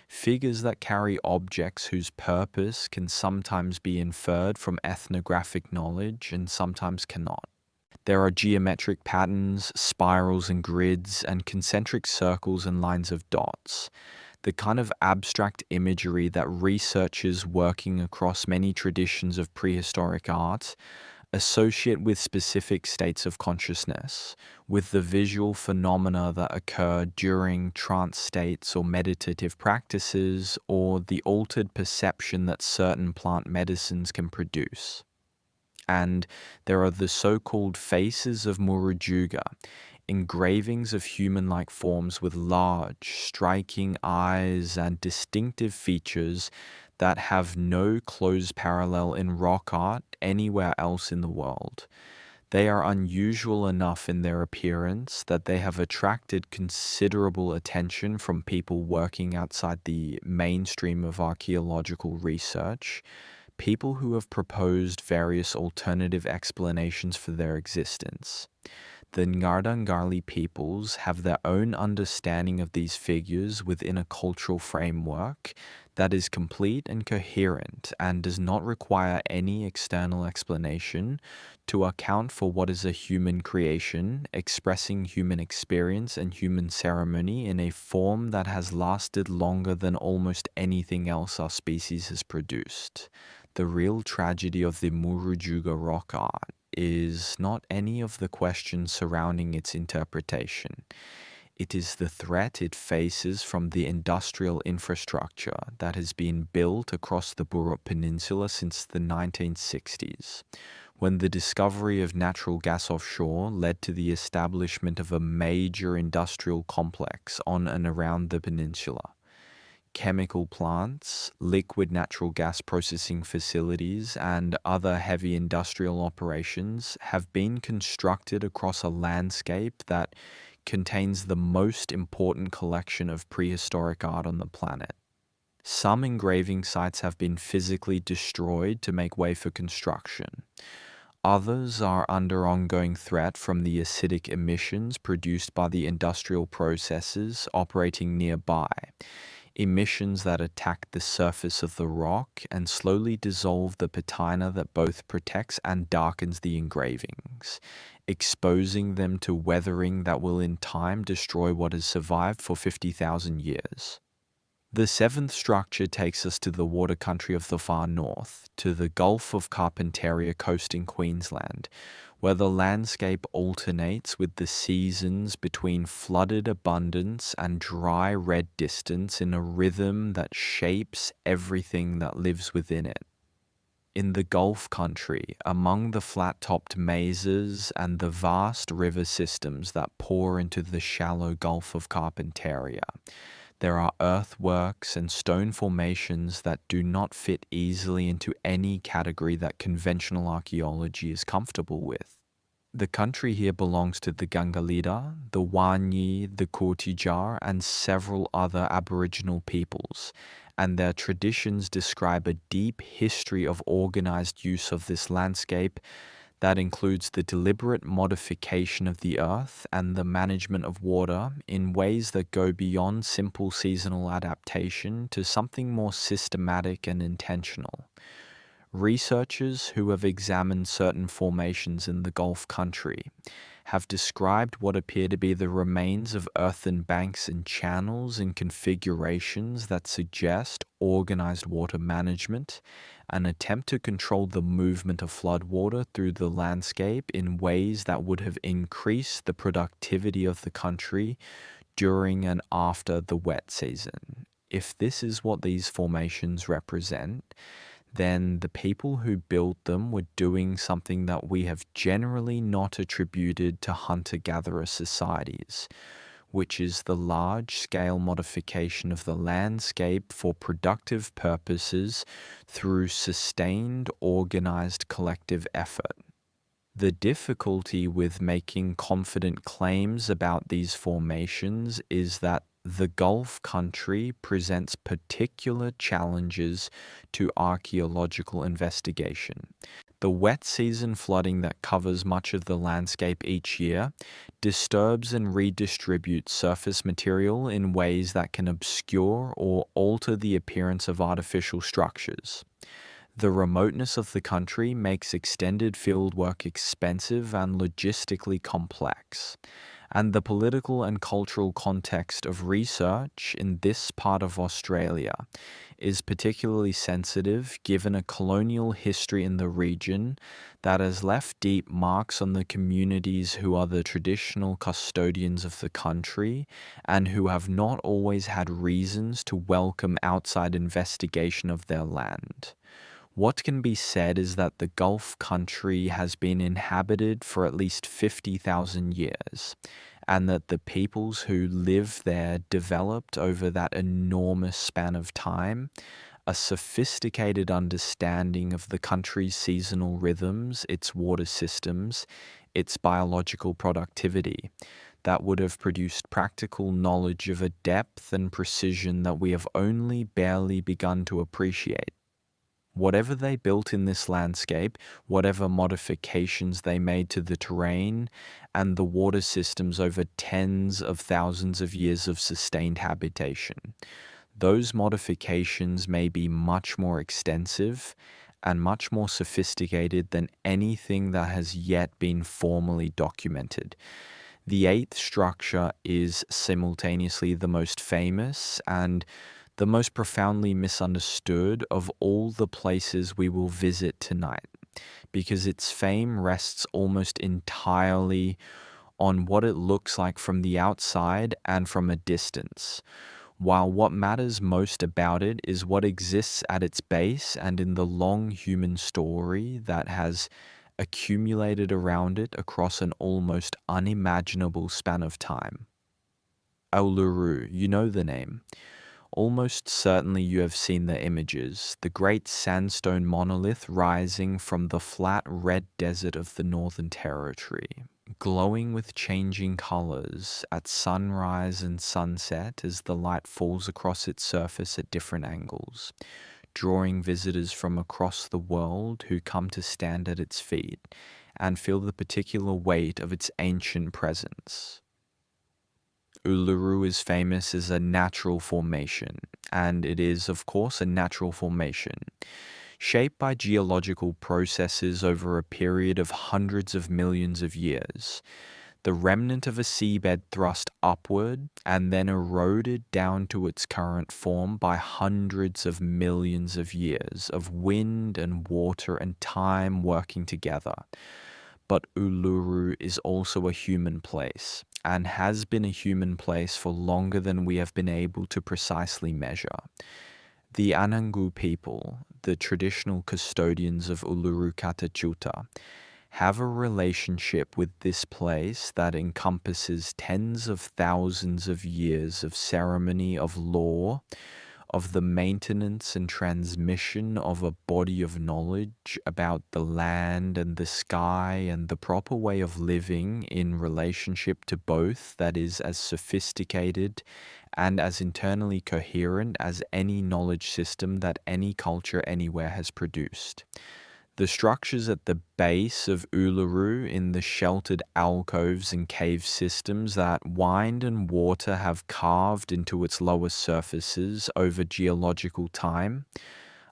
Figures that carry objects whose purpose can sometimes be inferred from ethnographic knowledge and sometimes cannot. There are geometric patterns, spirals and grids, and concentric circles and lines of dots. The kind of abstract imagery that researchers working across many traditions of prehistoric art associate with specific states of consciousness, with the visual phenomena that occur during trance states or meditative practices, or the altered perception that certain plant medicines can produce. And there are the so-called faces of Murujuga, engravings of human-like forms with large, striking eyes and distinctive features that have no close parallel in rock art anywhere else in the world. They are unusual enough in their appearance that they have attracted considerable attention from people working outside the mainstream of archaeological research, people who have proposed various alternative explanations for their existence. The Ngarda-Ngarli peoples have their own understanding of these figures within a cultural framework that is complete and coherent and does not require any external explanation to account for what is a human creation, expressing human experience and human ceremony in a form that has lasted longer than almost anything else our species has produced. The real tragedy of the Murujuga rock art is not any of the questions surrounding its interpretation. It is the threat it faces from the industrial infrastructure that has been built across the Burrup Peninsula since the 1960s, when the discovery of natural gas offshore led to the establishment of a major industrial complex on and around the peninsula. Chemical plants, liquid natural gas processing facilities, and other heavy industrial operations have been constructed across a landscape that contains the most important collection of prehistoric art on the planet. Some engraving sites have been physically destroyed to make way for construction. Others are under ongoing threat from the acidic emissions produced by the industrial processes operating nearby, emissions that attack the surface of the rock and slowly dissolve the patina that both protects and darkens the engravings, exposing them to weathering that will in time destroy what has survived for 50,000 years. The seventh structure takes us to the water country of the far north, to the Gulf of Carpentaria coast in Queensland, where the landscape alternates with the seasons between flooded abundance and dry red distance in a rhythm that shapes everything that lives within it. In the Gulf country, among the flat-topped mesas and the vast river systems that pour into the shallow Gulf of Carpentaria, there are earthworks and stone formations that do not fit easily into any category that conventional archaeology is comfortable with. The country here belongs to the Gangalida, the Wanyi, the Kurtijar, and several other Aboriginal peoples, and their traditions describe a deep history of organized use of this landscape that includes the deliberate modification of the earth and the management of water in ways that go beyond simple seasonal adaptation to something more systematic and intentional. Researchers who have examined certain formations in the Gulf country have described what appear to be the remains of earthen banks and channels in configurations that suggest organized water management, an attempt to control the movement of floodwater through the landscape in ways that would have increased the productivity of the country during and after the wet season. If this is what these formations represent, then the people who built them were doing something that we have generally not attributed to hunter-gatherer societies, which is the large-scale modification of the landscape for productive purposes through sustained, organized collective effort. The difficulty with making confident claims about these formations is that the Gulf country presents particular challenges to archaeological investigation. The wet season flooding that covers much of the landscape each year disturbs and redistributes surface material in ways that can obscure or alter the appearance of artificial structures. The remoteness of the country makes extended fieldwork expensive and logistically complex, and the political and cultural context of research in this part of Australia is particularly sensitive given a colonial history in the region that has left deep marks on the communities who are the traditional custodians of the country and who have not always had reasons to welcome outside investigation of their land. What can be said is that the Gulf country has been inhabited for at least 50,000 years, and that the peoples who live there developed over that enormous span of time a sophisticated understanding of the country's seasonal rhythms, its water systems, its biological productivity, that would have produced practical knowledge of a depth and precision that we have only barely begun to appreciate. Whatever they built in this landscape, whatever modifications they made to the terrain and the water systems over tens of thousands of years of sustained habitation, those modifications may be much more extensive and much more sophisticated than anything that has yet been formally documented. The eighth structure is simultaneously the most famous and the most profoundly misunderstood of all the places we will visit tonight, because its fame rests almost entirely on what it looks like from the outside and from a distance, while what matters most about it is what exists at its base and in the long human story that has accumulated around it across an almost unimaginable span of time. Uluru, you know the name. Almost certainly you have seen the images, the great sandstone monolith rising from the flat red desert of the Northern Territory, glowing with changing colors at sunrise and sunset as the light falls across its surface at different angles, drawing visitors from across the world who come to stand at its feet and feel the particular weight of its ancient presence. Uluru is famous as a natural formation, and it is, of course, a natural formation, shaped by geological processes over a period of hundreds of millions of years. The remnant of a seabed thrust upward and then eroded down to its current form by hundreds of millions of years of wind and water and time working together. But Uluru is also a human place, and has been a human place for longer than we have been able to precisely measure. The Anangu people, the traditional custodians of Uluru Kata Tjuta, have a relationship with this place that encompasses tens of thousands of years of ceremony, of law, of the maintenance and transmission of a body of knowledge about the land and the sky and the proper way of living in relationship to both that is as sophisticated and as internally coherent as any knowledge system that any culture anywhere has produced. The structures at the base of Uluru in the sheltered alcoves and cave systems that wind and water have carved into its lower surfaces over geological time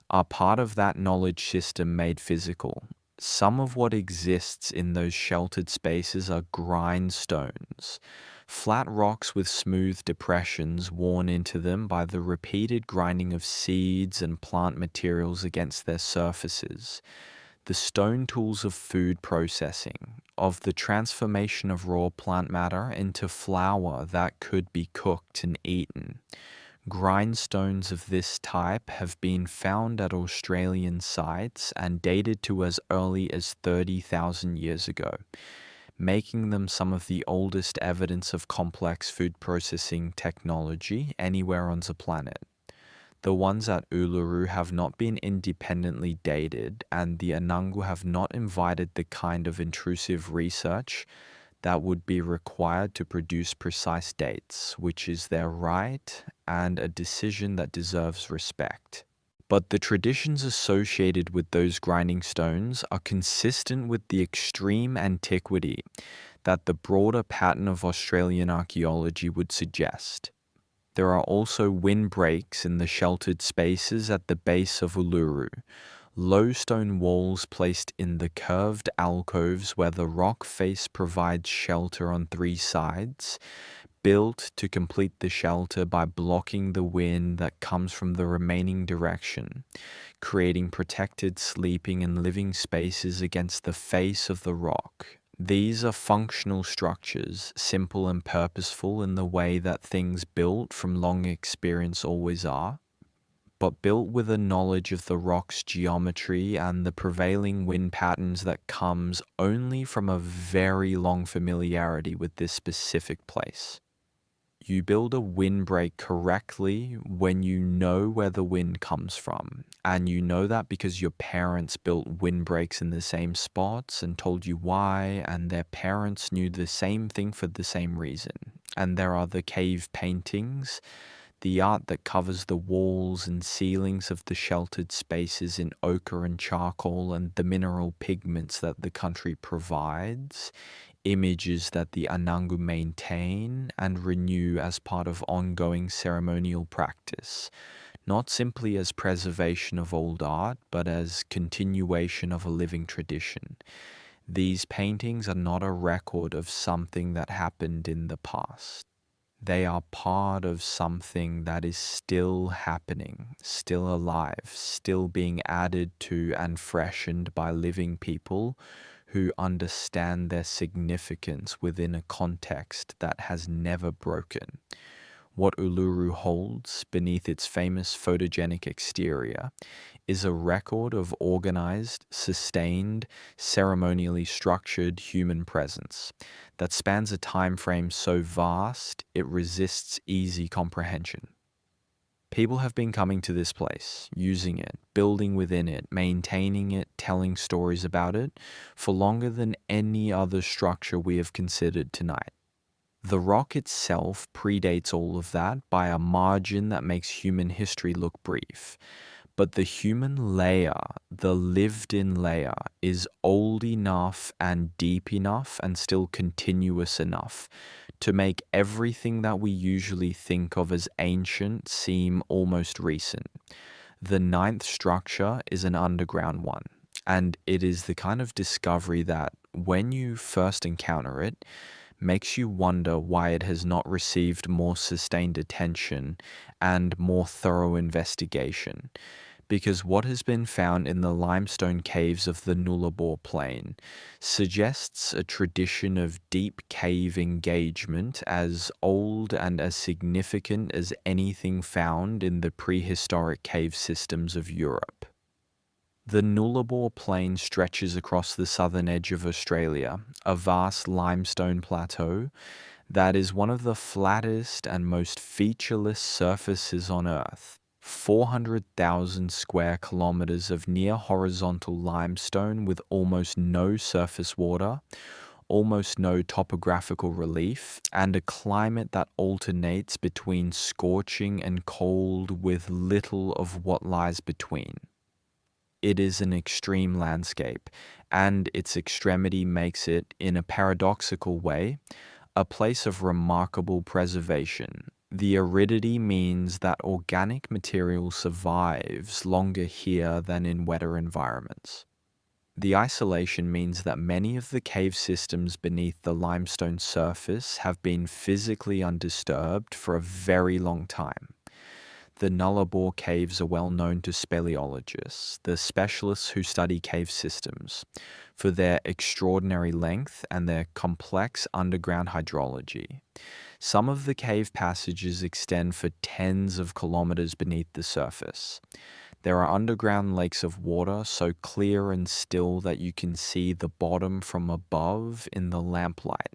are part of that knowledge system made physical. Some of what exists in those sheltered spaces are grindstones, flat rocks with smooth depressions worn into them by the repeated grinding of seeds and plant materials against their surfaces. The stone tools of food processing, of the transformation of raw plant matter into flour that could be cooked and eaten. Grindstones of this type have been found at Australian sites and dated to as early as 30,000 years ago, making them some of the oldest evidence of complex food processing technology anywhere on the planet. The ones at Uluru have not been independently dated, and the Anangu have not invited the kind of intrusive research that would be required to produce precise dates, which is their right and a decision that deserves respect. But the traditions associated with those grinding stones are consistent with the extreme antiquity that the broader pattern of Australian archaeology would suggest. There are also windbreaks in the sheltered spaces at the base of Uluru, low stone walls placed in the curved alcoves where the rock face provides shelter on three sides, built to complete the shelter by blocking the wind that comes from the remaining direction, creating protected sleeping and living spaces against the face of the rock. These are functional structures, simple and purposeful in the way that things built from long experience always are, but built with a knowledge of the rock's geometry and the prevailing wind patterns that comes only from a very long familiarity with this specific place. You build a windbreak correctly when you know where the wind comes from. And you know that because your parents built windbreaks in the same spots and told you why, and their parents knew the same thing for the same reason. And there are the cave paintings, the art that covers the walls and ceilings of the sheltered spaces in ochre and charcoal, and the mineral pigments that the country provides, images that the Anangu maintain and renew as part of ongoing ceremonial practice, not simply as preservation of old art, but as continuation of a living tradition. These paintings are not a record of something that happened in the past. They are part of something that is still happening, still alive, still being added to and freshened by living people who understand their significance within a context that has never broken. What Uluru holds beneath its famous photogenic exterior is a record of organized, sustained, ceremonially structured human presence that spans a time frame so vast it resists easy comprehension. People have been coming to this place, using it, building within it, maintaining it, telling stories about it, for longer than any other structure we have considered tonight. The rock itself predates all of that by a margin that makes human history look brief. But the human layer, the lived-in layer, is old enough and deep enough and still continuous enough to make everything that we usually think of as ancient seem almost recent. The ninth structure is an underground one, and it is the kind of discovery that, when you first encounter it, makes you wonder why it has not received more sustained attention and more thorough investigation. Because what has been found in the limestone caves of the Nullarbor Plain suggests a tradition of deep cave engagement as old and as significant as anything found in the prehistoric cave systems of Europe. The Nullarbor Plain stretches across the southern edge of Australia, a vast limestone plateau that is one of the flattest and most featureless surfaces on Earth. 400,000 square kilometers of near horizontal limestone with almost no surface water, almost no topographical relief, and a climate that alternates between scorching and cold with little of what lies between. It is an extreme landscape, and its extremity makes it, in a paradoxical way, a place of remarkable preservation. The aridity means that organic material survives longer here than in wetter environments. The isolation means that many of the cave systems beneath the limestone surface have been physically undisturbed for a very long time. The Nullarbor caves are well known to speleologists, the specialists who study cave systems, for their extraordinary length and their complex underground hydrology. Some of the cave passages extend for tens of kilometers beneath the surface. There are underground lakes of water so clear and still that you can see the bottom from above in the lamplight,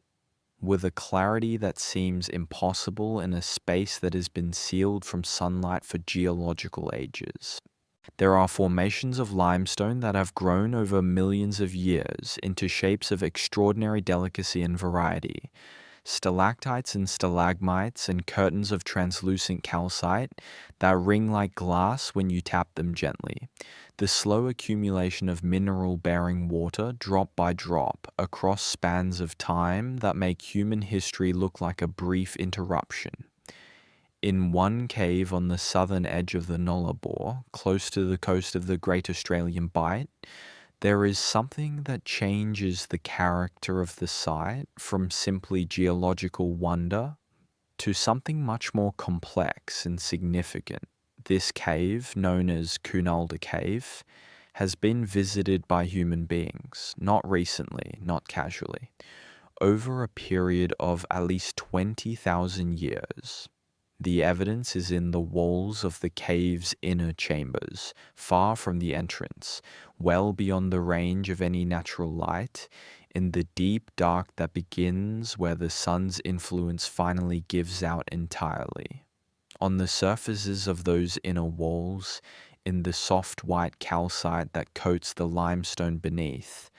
with a clarity that seems impossible in a space that has been sealed from sunlight for geological ages. There are formations of limestone that have grown over millions of years into shapes of extraordinary delicacy and variety. Stalactites and stalagmites and curtains of translucent calcite that ring like glass when you tap them gently. The slow accumulation of mineral-bearing water drop by drop across spans of time that make human history look like a brief interruption. In one cave on the southern edge of the Nullarbor, close to the coast of the Great Australian Bight, there is something that changes the character of the site from simply geological wonder to something much more complex and significant. This cave, known as Cunalda Cave, has been visited by human beings, not recently, not casually, over a period of at least 20,000 years. The evidence is in the walls of the cave's inner chambers, far from the entrance, well beyond the range of any natural light, in the deep dark that begins where the sun's influence finally gives out entirely. On the surfaces of those inner walls, in the soft white calcite that coats the limestone beneath,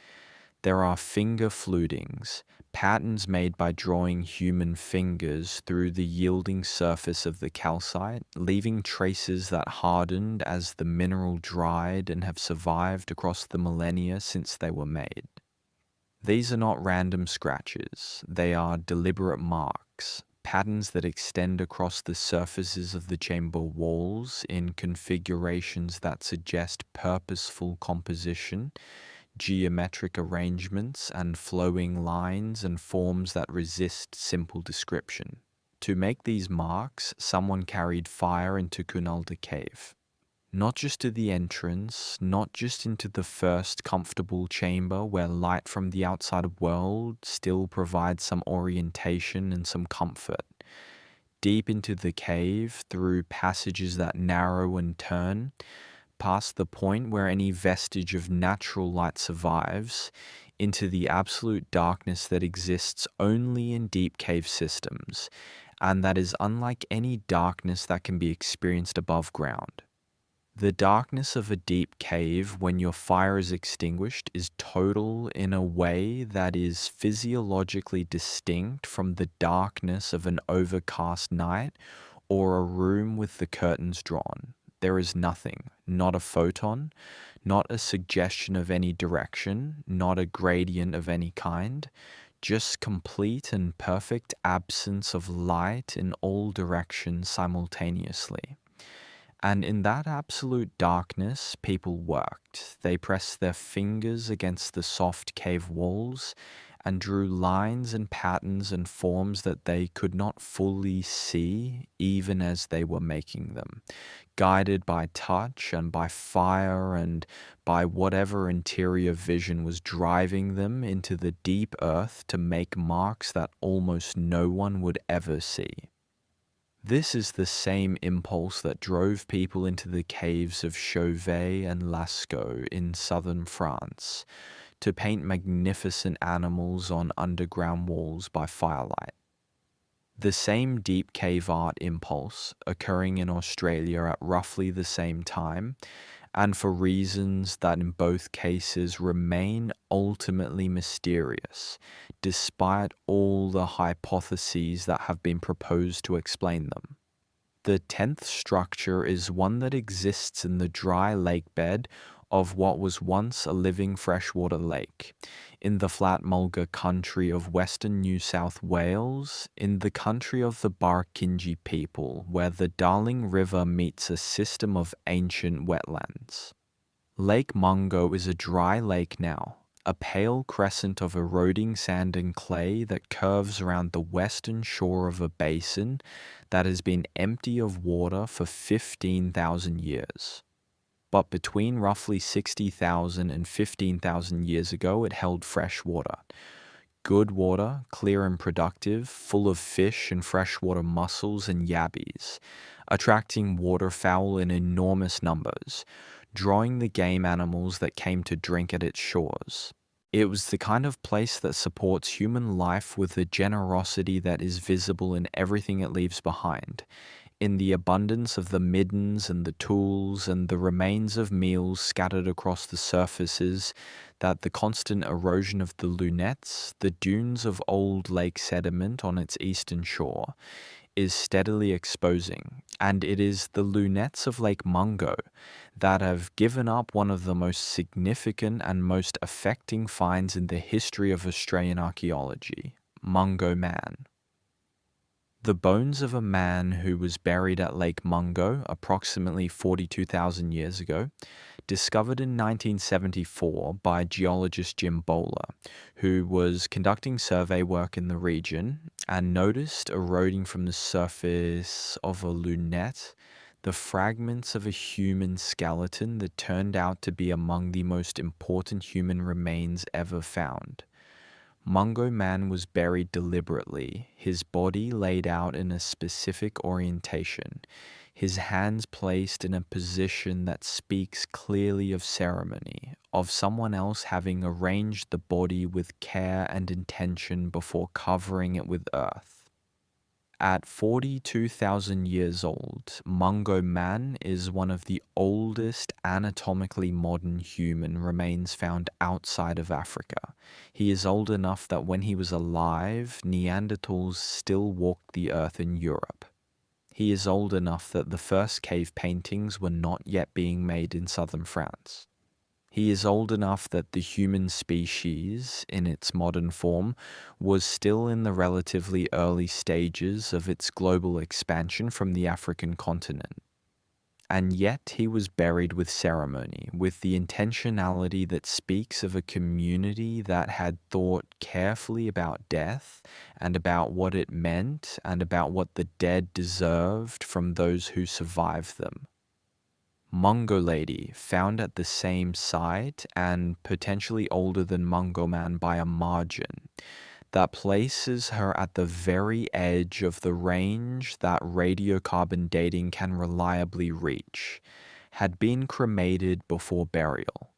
there are finger flutings, patterns made by drawing human fingers through the yielding surface of the calcite, leaving traces that hardened as the mineral dried and have survived across the millennia since they were made. These are not random scratches, they are deliberate marks, patterns that extend across the surfaces of the chamber walls in configurations that suggest purposeful composition, geometric arrangements, and flowing lines and forms that resist simple description. To make these marks, someone carried fire into Cunalda Cave. Not just to the entrance, not just into the first comfortable chamber where light from the outside world still provides some orientation and some comfort. Deep into the cave, through passages that narrow and turn, past the point where any vestige of natural light survives, into the absolute darkness that exists only in deep cave systems, and that is unlike any darkness that can be experienced above ground. The darkness of a deep cave when your fire is extinguished is total in a way that is physiologically distinct from the darkness of an overcast night or a room with the curtains drawn. There is nothing, not a photon, not a suggestion of any direction, not a gradient of any kind, just complete and perfect absence of light in all directions simultaneously. And in that absolute darkness, people worked. They pressed their fingers against the soft cave walls and drew lines and patterns and forms that they could not fully see even as they were making them, guided by touch and by fire and by whatever interior vision was driving them into the deep earth to make marks that almost no one would ever see. This is the same impulse that drove people into the caves of Chauvet and Lascaux in southern France to paint magnificent animals on underground walls by firelight. The same deep cave art impulse, occurring in Australia at roughly the same time, and for reasons that in both cases remain ultimately mysterious, despite all the hypotheses that have been proposed to explain them. The 10th structure is one that exists in the dry lake bed of what was once a living freshwater lake, in the flat mulga country of western New South Wales, in the country of the Barkindji people, where the Darling River meets a system of ancient wetlands. Lake Mungo is a dry lake now, a pale crescent of eroding sand and clay that curves around the western shore of a basin that has been empty of water for 15,000 years. But between roughly 60,000 and 15,000 years ago, it held fresh water. Good water, clear and productive, full of fish and freshwater mussels and yabbies, attracting waterfowl in enormous numbers, drawing the game animals that came to drink at its shores. It was the kind of place that supports human life with a generosity that is visible in everything it leaves behind, in the abundance of the middens and the tools and the remains of meals scattered across the surfaces that the constant erosion of the lunettes, the dunes of old lake sediment on its eastern shore, is steadily exposing. And it is the lunettes of Lake Mungo that have given up one of the most significant and most affecting finds in the history of Australian archaeology, Mungo Man. The bones of a man who was buried at Lake Mungo approximately 42,000 years ago, discovered in 1974 by geologist Jim Bowler, who was conducting survey work in the region and noticed eroding from the surface of a lunette the fragments of a human skeleton that turned out to be among the most important human remains ever found. Mungo Man was buried deliberately, his body laid out in a specific orientation, his hands placed in a position that speaks clearly of ceremony, of someone else having arranged the body with care and intention before covering it with earth. At 42,000 years old, Mungo Man is one of the oldest anatomically modern human remains found outside of Africa. He is old enough that when he was alive, Neanderthals still walked the earth in Europe. He is old enough that the first cave paintings were not yet being made in southern France. He is old enough that the human species, in its modern form, was still in the relatively early stages of its global expansion from the African continent. And yet he was buried with ceremony, with the intentionality that speaks of a community that had thought carefully about death and about what it meant and about what the dead deserved from those who survived them. Mungo Lady, found at the same site and potentially older than Mungo Man by a margin, that places her at the very edge of the range that radiocarbon dating can reliably reach. had been cremated before burial.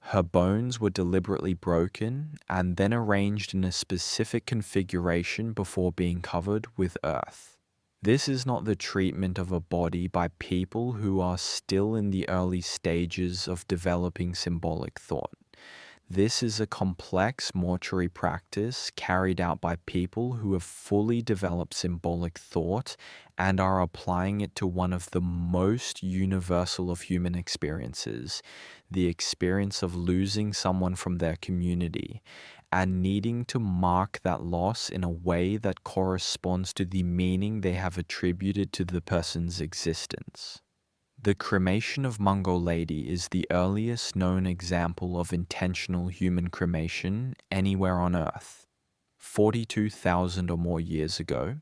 Her bones were deliberately broken and then arranged in a specific configuration before being covered with earth. This is not the treatment of a body by people who are still in the early stages of developing symbolic thought. This is a complex mortuary practice carried out by people who have fully developed symbolic thought and are applying it to one of the most universal of human experiences, the experience of losing someone from their community, and needing to mark that loss in a way that corresponds to the meaning they have attributed to the person's existence. The cremation of Mungo Lady is the earliest known example of intentional human cremation anywhere on Earth. 42,000 or more years ago,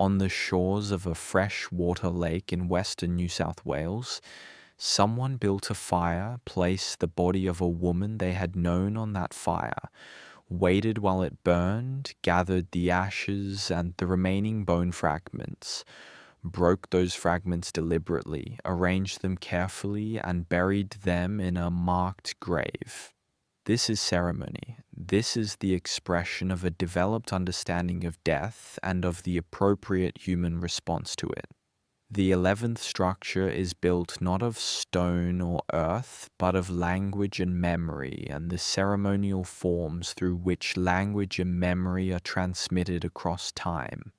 on the shores of a freshwater lake in western New South Wales, someone built a fire, placed the body of a woman they had known on that fire, waited while it burned, gathered the ashes and the remaining bone fragments, broke those fragments deliberately, arranged them carefully, and buried them in a marked grave. This is ceremony. This is the expression of a developed understanding of death and of the appropriate human response to it. The 11th structure is built not of stone or earth, but of language and memory, and the ceremonial forms through which language and memory are transmitted across time.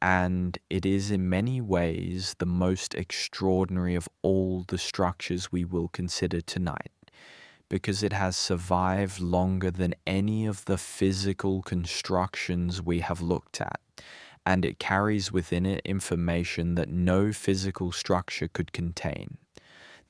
And it is in many ways the most extraordinary of all the structures we will consider tonight, because it has survived longer than any of the physical constructions we have looked at, and it carries within it information that no physical structure could contain.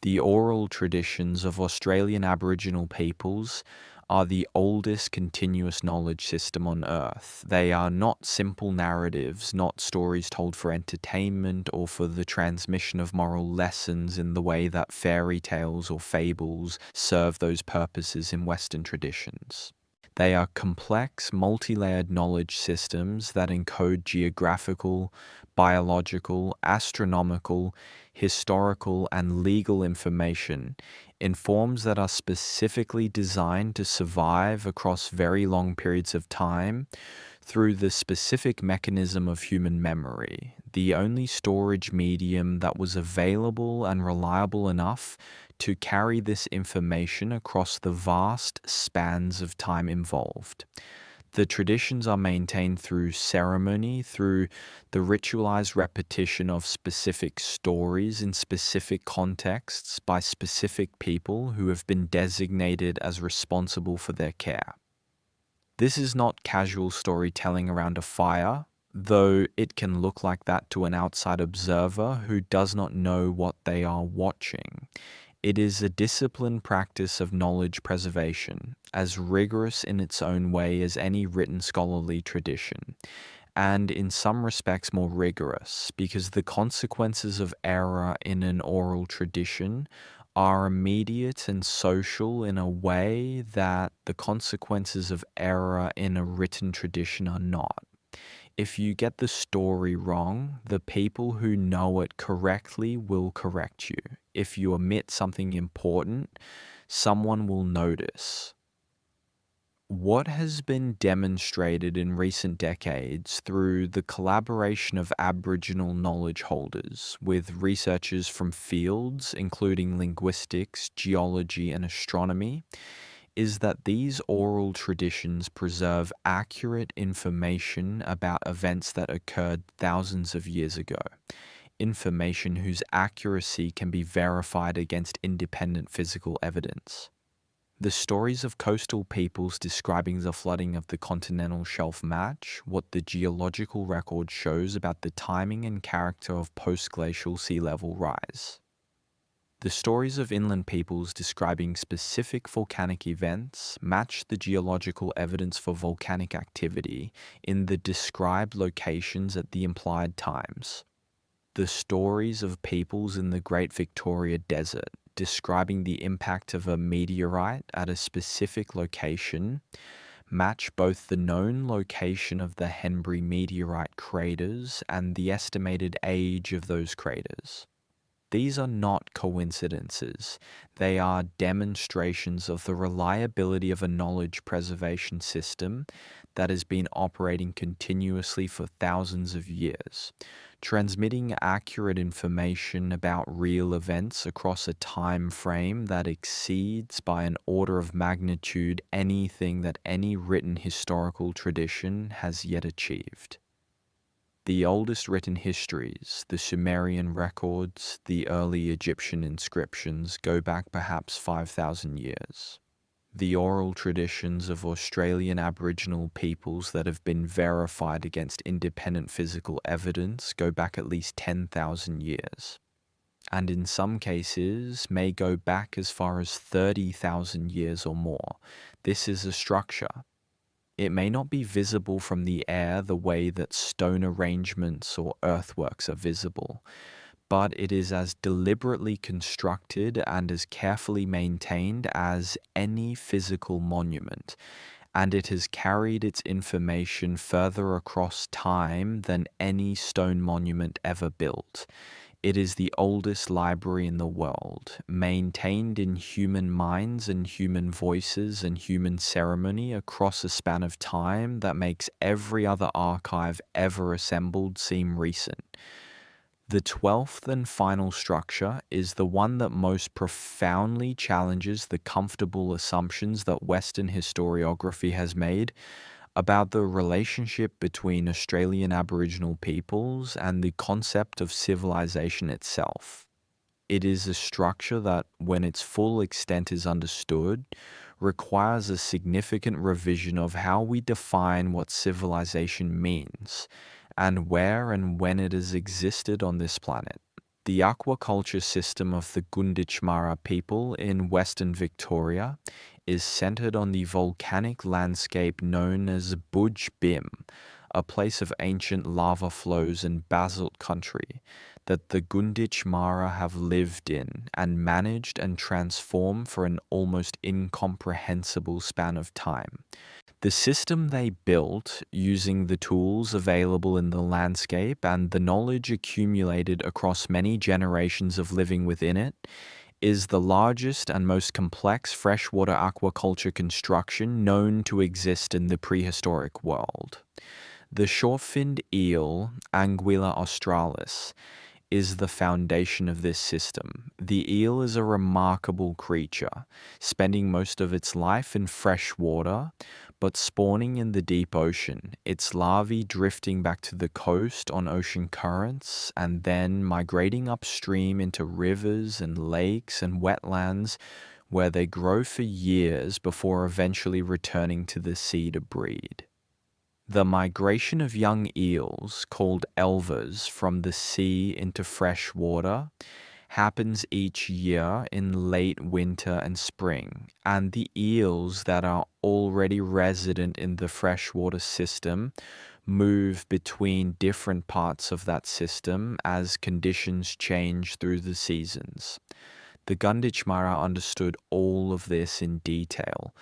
The oral traditions of Australian Aboriginal peoples are the oldest continuous knowledge system on Earth. They are not simple narratives, not stories told for entertainment or for the transmission of moral lessons in the way that fairy tales or fables serve those purposes in Western traditions. They are complex, multi-layered knowledge systems that encode geographical, biological, astronomical, historical, and legal information in forms that are specifically designed to survive across very long periods of time through the specific mechanism of human memory, the only storage medium that was available and reliable enough to carry this information across the vast spans of time involved. The traditions are maintained through ceremony, through the ritualized repetition of specific stories in specific contexts by specific people who have been designated as responsible for their care. This is not casual storytelling around a fire, though it can look like that to an outside observer who does not know what they are watching. It is a disciplined practice of knowledge preservation, as rigorous in its own way as any written scholarly tradition, and in some respects more rigorous, because the consequences of error in an oral tradition are immediate and social in a way that the consequences of error in a written tradition are not. If you get the story wrong, the people who know it correctly will correct you. If you omit something important, someone will notice. What has been demonstrated in recent decades through the collaboration of Aboriginal knowledge holders with researchers from fields including linguistics, geology, and astronomy is that these oral traditions preserve accurate information about events that occurred thousands of years ago, information whose accuracy can be verified against independent physical evidence. The stories of coastal peoples describing the flooding of the continental shelf match what the geological record shows about the timing and character of post-glacial sea level rise. The stories of inland peoples describing specific volcanic events match the geological evidence for volcanic activity in the described locations at the implied times. The stories of peoples in the Great Victoria Desert describing the impact of a meteorite at a specific location match both the known location of the Henbury meteorite craters and the estimated age of those craters. These are not coincidences. They are demonstrations of the reliability of a knowledge preservation system that has been operating continuously for thousands of years, transmitting accurate information about real events across a time frame that exceeds by an order of magnitude anything that any written historical tradition has yet achieved. The oldest written histories, the Sumerian records, the early Egyptian inscriptions, go back perhaps 5,000 years. The oral traditions of Australian Aboriginal peoples that have been verified against independent physical evidence go back at least 10,000 years, and in some cases may go back as far as 30,000 years or more. This is a structure. It may not be visible from the air the way that stone arrangements or earthworks are visible, but it is as deliberately constructed and as carefully maintained as any physical monument, and it has carried its information further across time than any stone monument ever built. It is the oldest library in the world, maintained in human minds and human voices and human ceremony across a span of time that makes every other archive ever assembled seem recent. The 12th and final structure is the one that most profoundly challenges the comfortable assumptions that Western historiography has made about the relationship between Australian Aboriginal peoples and the concept of civilization itself. It is a structure that, when its full extent is understood, requires a significant revision of how we define what civilization means and where and when it has existed on this planet. The aquaculture system of the Gunditjmara people in Western Victoria is centered on the volcanic landscape known as Budj Bim, a place of ancient lava flows and basalt country that the Gunditjmara have lived in and managed and transformed for an almost incomprehensible span of time. The system they built, using the tools available in the landscape and the knowledge accumulated across many generations of living within it, is the largest and most complex freshwater aquaculture construction known to exist in the prehistoric world. The short-finned eel, Anguilla australis, is the foundation of this system. The eel is a remarkable creature, spending most of its life in fresh water, but spawning in the deep ocean, its larvae drifting back to the coast on ocean currents, and then migrating upstream into rivers and lakes and wetlands where they grow for years before eventually returning to the sea to breed. The migration of young eels, called elvers, from the sea into fresh water happens each year in late winter and spring, and the eels that are already resident in the freshwater system move between different parts of that system as conditions change through the seasons. The Gunditjmara understood all of this in detail.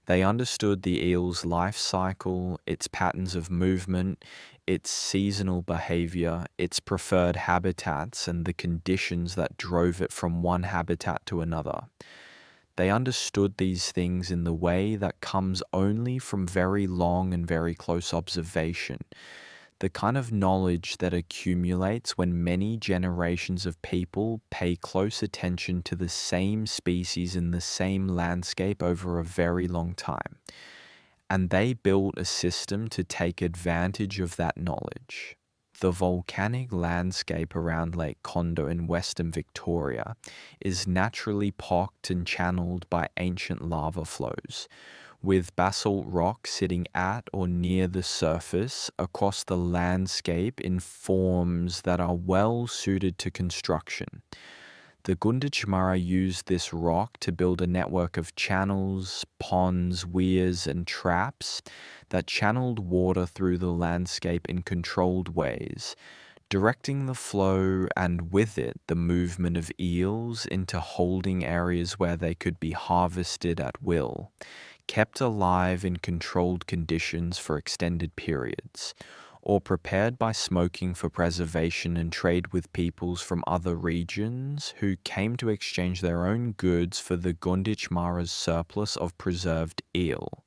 They understood the eel's life cycle, its patterns of movement, its seasonal behavior, its preferred habitats, and the conditions that drove it from one habitat to another. They understood these things in the way that comes only from very long and very close observation, the kind of knowledge that accumulates when many generations of people pay close attention to the same species in the same landscape over a very long time. And they built a system to take advantage of that knowledge. The volcanic landscape around Lake Condo in Western Victoria is naturally pocked and channeled by ancient lava flows, with basalt rock sitting at or near the surface across the landscape in forms that are well suited to construction. The Gunditjmara used this rock to build a network of channels, ponds, weirs, and traps that channeled water through the landscape in controlled ways, directing the flow and with it the movement of eels into holding areas where they could be harvested at will, kept alive in controlled conditions for extended periods, or prepared by smoking for preservation and trade with peoples from other regions who came to exchange their own goods for the Gunditj Mara's surplus of preserved eel.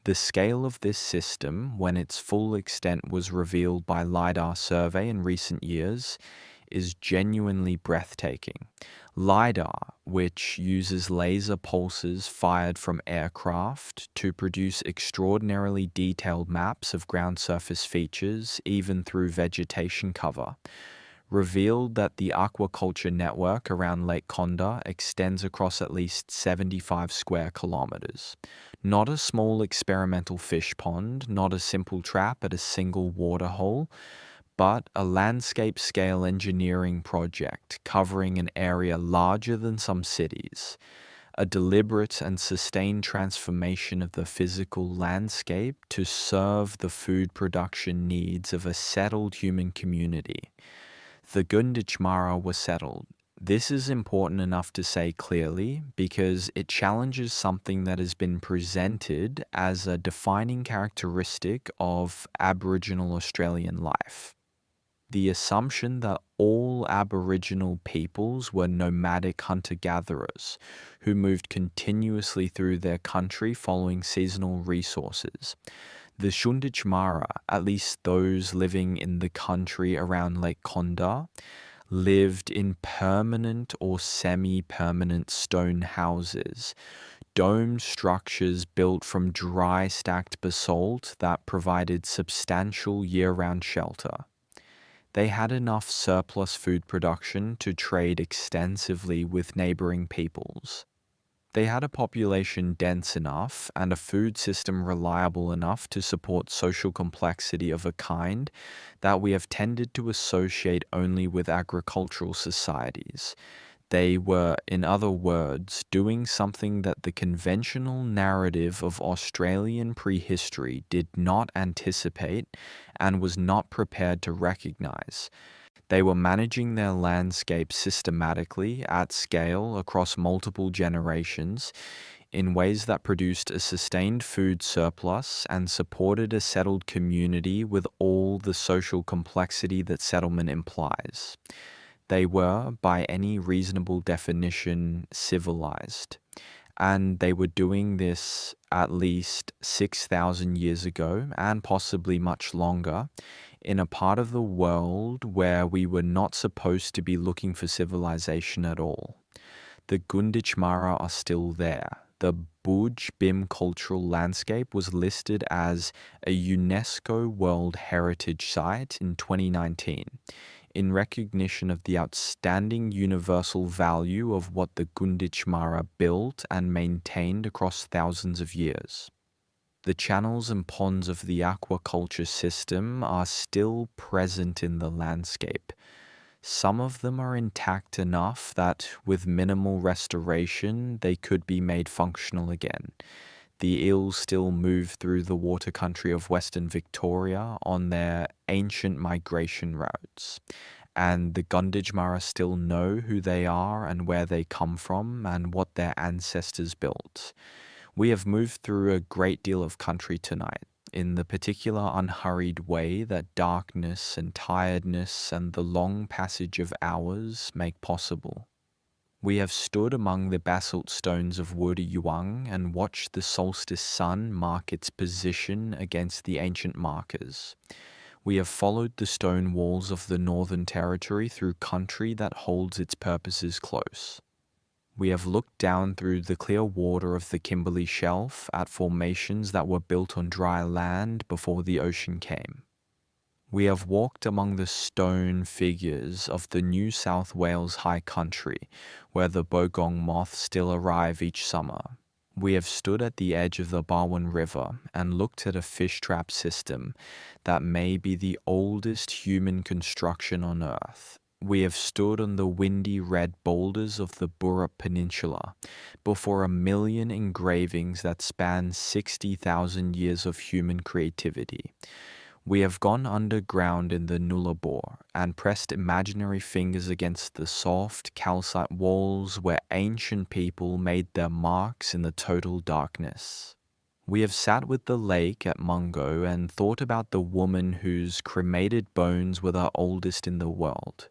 The scale of this system, when its full extent was revealed by LiDAR survey in recent years, is genuinely breathtaking. LiDAR, which uses laser pulses fired from aircraft to produce extraordinarily detailed maps of ground surface features, even through vegetation cover, revealed that the aquaculture network around Lake Condah extends across at least 75 square kilometers. Not a small experimental fish pond, not a simple trap at a single water hole, but a landscape-scale engineering project covering an area larger than some cities, a deliberate and sustained transformation of the physical landscape to serve the food production needs of a settled human community. The Gunditj Mara were settled. This is important enough to say clearly because it challenges something that has been presented as a defining characteristic of Aboriginal Australian life. The assumption that all Aboriginal peoples were nomadic hunter-gatherers who moved continuously through their country following seasonal resources. The Gunditj Mara, at least those living in the country around Lake Condah, lived in permanent or semi-permanent stone houses, domed structures built from dry stacked basalt that provided substantial year-round shelter. They had enough surplus food production to trade extensively with neighboring peoples. They had a population dense enough and a food system reliable enough to support social complexity of a kind that we have tended to associate only with agricultural societies. They were, in other words, doing something that the conventional narrative of Australian prehistory did not anticipate and was not prepared to recognize. They were managing their landscape systematically, at scale, across multiple generations, in ways that produced a sustained food surplus and supported a settled community with all the social complexity that settlement implies. They were, by any reasonable definition, civilized. And they were doing this at least 6,000 years ago, and possibly much longer, in a part of the world where we were not supposed to be looking for civilization at all. The Gunditj Mara are still there. The Buj Bim cultural landscape was listed as a UNESCO World Heritage Site in 2019, in recognition of the outstanding universal value of what the Gunditj Mara built and maintained across thousands of years. The channels and ponds of the aquaculture system are still present in the landscape. Some of them are intact enough that, with minimal restoration, they could be made functional again. The eels still move through the water country of Western Victoria on their ancient migration routes. And the Gunditj Mara still know who they are and where they come from and what their ancestors built. We have moved through a great deal of country tonight, in the particular unhurried way that darkness and tiredness and the long passage of hours make possible. We have stood among the basalt stones of Wurdi and watched the solstice sun mark its position against the ancient markers. We have followed the stone walls of the Northern Territory through country that holds its purposes close. We have looked down through the clear water of the Kimberley Shelf at formations that were built on dry land before the ocean came. We have walked among the stone figures of the New South Wales high country, where the bogong moths still arrive each summer. We have stood at the edge of the Barwon River and looked at a fish trap system that may be the oldest human construction on Earth. We have stood on the windy red boulders of the Burrup Peninsula before 1 million engravings that span 60,000 years of human creativity. We have gone underground in the Nullarbor and pressed imaginary fingers against the soft calcite walls where ancient people made their marks in the total darkness. We have sat with the lake at Mungo and thought about the woman whose cremated bones were the oldest in the world,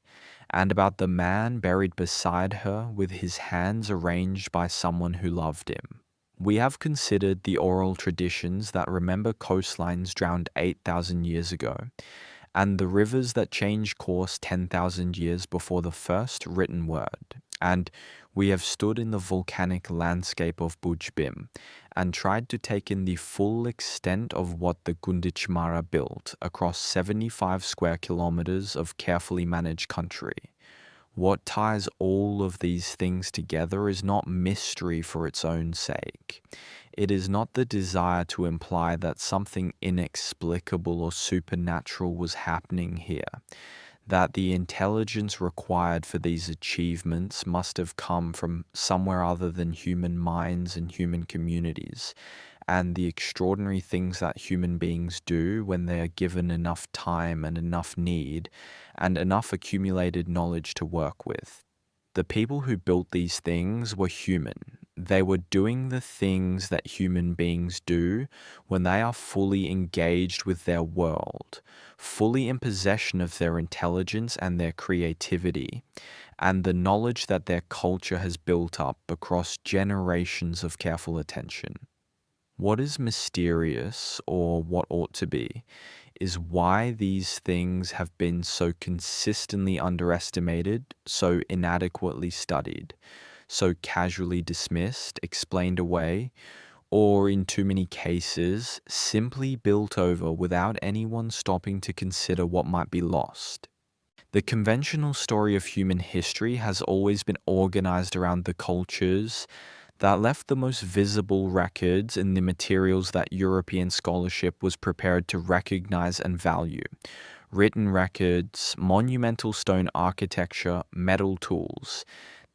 and about the man buried beside her with his hands arranged by someone who loved him. We have considered the oral traditions that remember coastlines drowned 8,000 years ago, and the rivers that change course 10,000 years before the first written word. And we have stood in the volcanic landscape of Bujbim and tried to take in the full extent of what the Gunditjmara built across 75 square kilometers of carefully managed country. What ties all of these things together is not mystery for its own sake. It is not the desire to imply that something inexplicable or supernatural was happening here, that the intelligence required for these achievements must have come from somewhere other than human minds and human communities, and the extraordinary things that human beings do when they are given enough time and enough need and enough accumulated knowledge to work with. The people who built these things were human. They were doing the things that human beings do when they are fully engaged with their world, fully in possession of their intelligence and their creativity, and the knowledge that their culture has built up across generations of careful attention. What is mysterious, or what ought to be, is why these things have been so consistently underestimated, so inadequately studied, so casually dismissed, explained away, or in too many cases, simply built over without anyone stopping to consider what might be lost. The conventional story of human history has always been organized around the cultures that left the most visible records in the materials that European scholarship was prepared to recognize and value. Written records, monumental stone architecture, metal tools,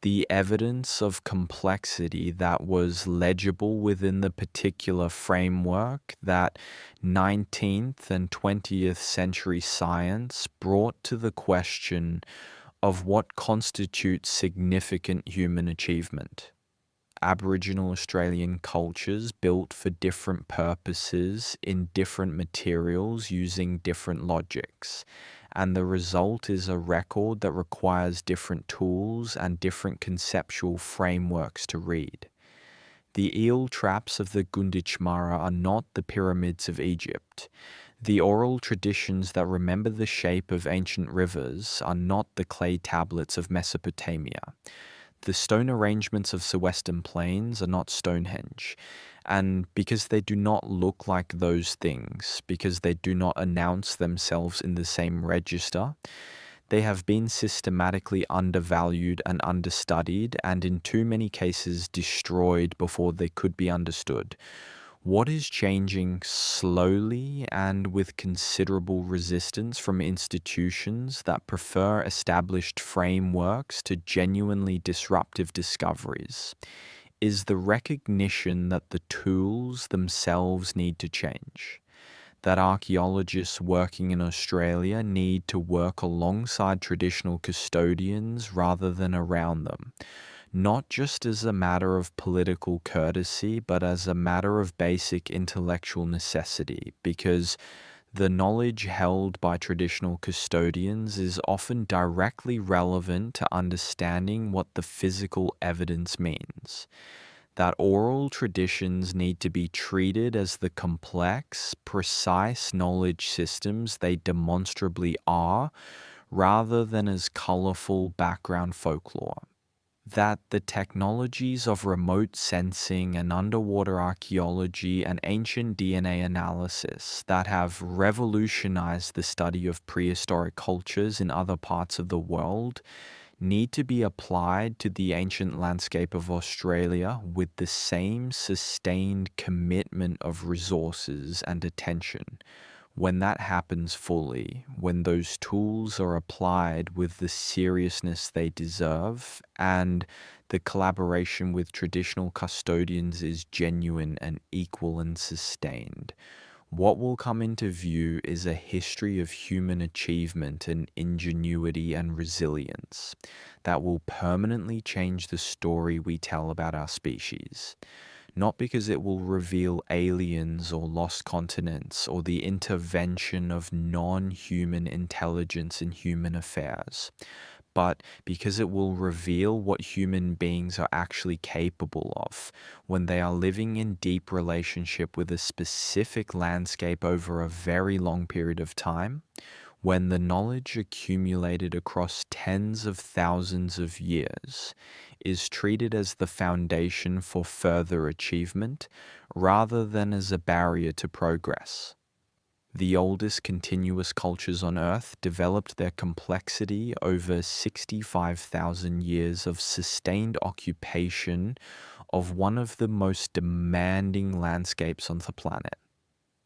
the evidence of complexity that was legible within the particular framework that 19th and 20th century science brought to the question of what constitutes significant human achievement. Aboriginal Australian cultures built for different purposes in different materials using different logics. And the result is a record that requires different tools and different conceptual frameworks to read. The eel traps of the Gunditjmara are not the pyramids of Egypt. The oral traditions that remember the shape of ancient rivers are not the clay tablets of Mesopotamia. The stone arrangements of the Western Plains are not Stonehenge, and because they do not look like those things, because they do not announce themselves in the same register, they have been systematically undervalued and understudied, and in too many cases destroyed before they could be understood. What is changing slowly and with considerable resistance from institutions that prefer established frameworks to genuinely disruptive discoveries is the recognition that the tools themselves need to change. That archaeologists working in Australia need to work alongside traditional custodians rather than around them, not just as a matter of political courtesy, but as a matter of basic intellectual necessity, because the knowledge held by traditional custodians is often directly relevant to understanding what the physical evidence means. That oral traditions need to be treated as the complex, precise knowledge systems they demonstrably are, rather than as colorful background folklore. That the technologies of remote sensing and underwater archaeology and ancient DNA analysis that have revolutionized the study of prehistoric cultures in other parts of the world need to be applied to the ancient landscape of Australia with the same sustained commitment of resources and attention. When that happens fully, when those tools are applied with the seriousness they deserve, and the collaboration with traditional custodians is genuine and equal and sustained, what will come into view is a history of human achievement and ingenuity and resilience that will permanently change the story we tell about our species. not because it will reveal aliens or lost continents or the intervention of non-human intelligence in human affairs, but because it will reveal what human beings are actually capable of when they are living in deep relationship with a specific landscape over a very long period of time, when the knowledge accumulated across tens of thousands of years is treated as the foundation for further achievement rather than as a barrier to progress. The oldest continuous cultures on Earth developed their complexity over 65,000 years of sustained occupation of one of the most demanding landscapes on the planet.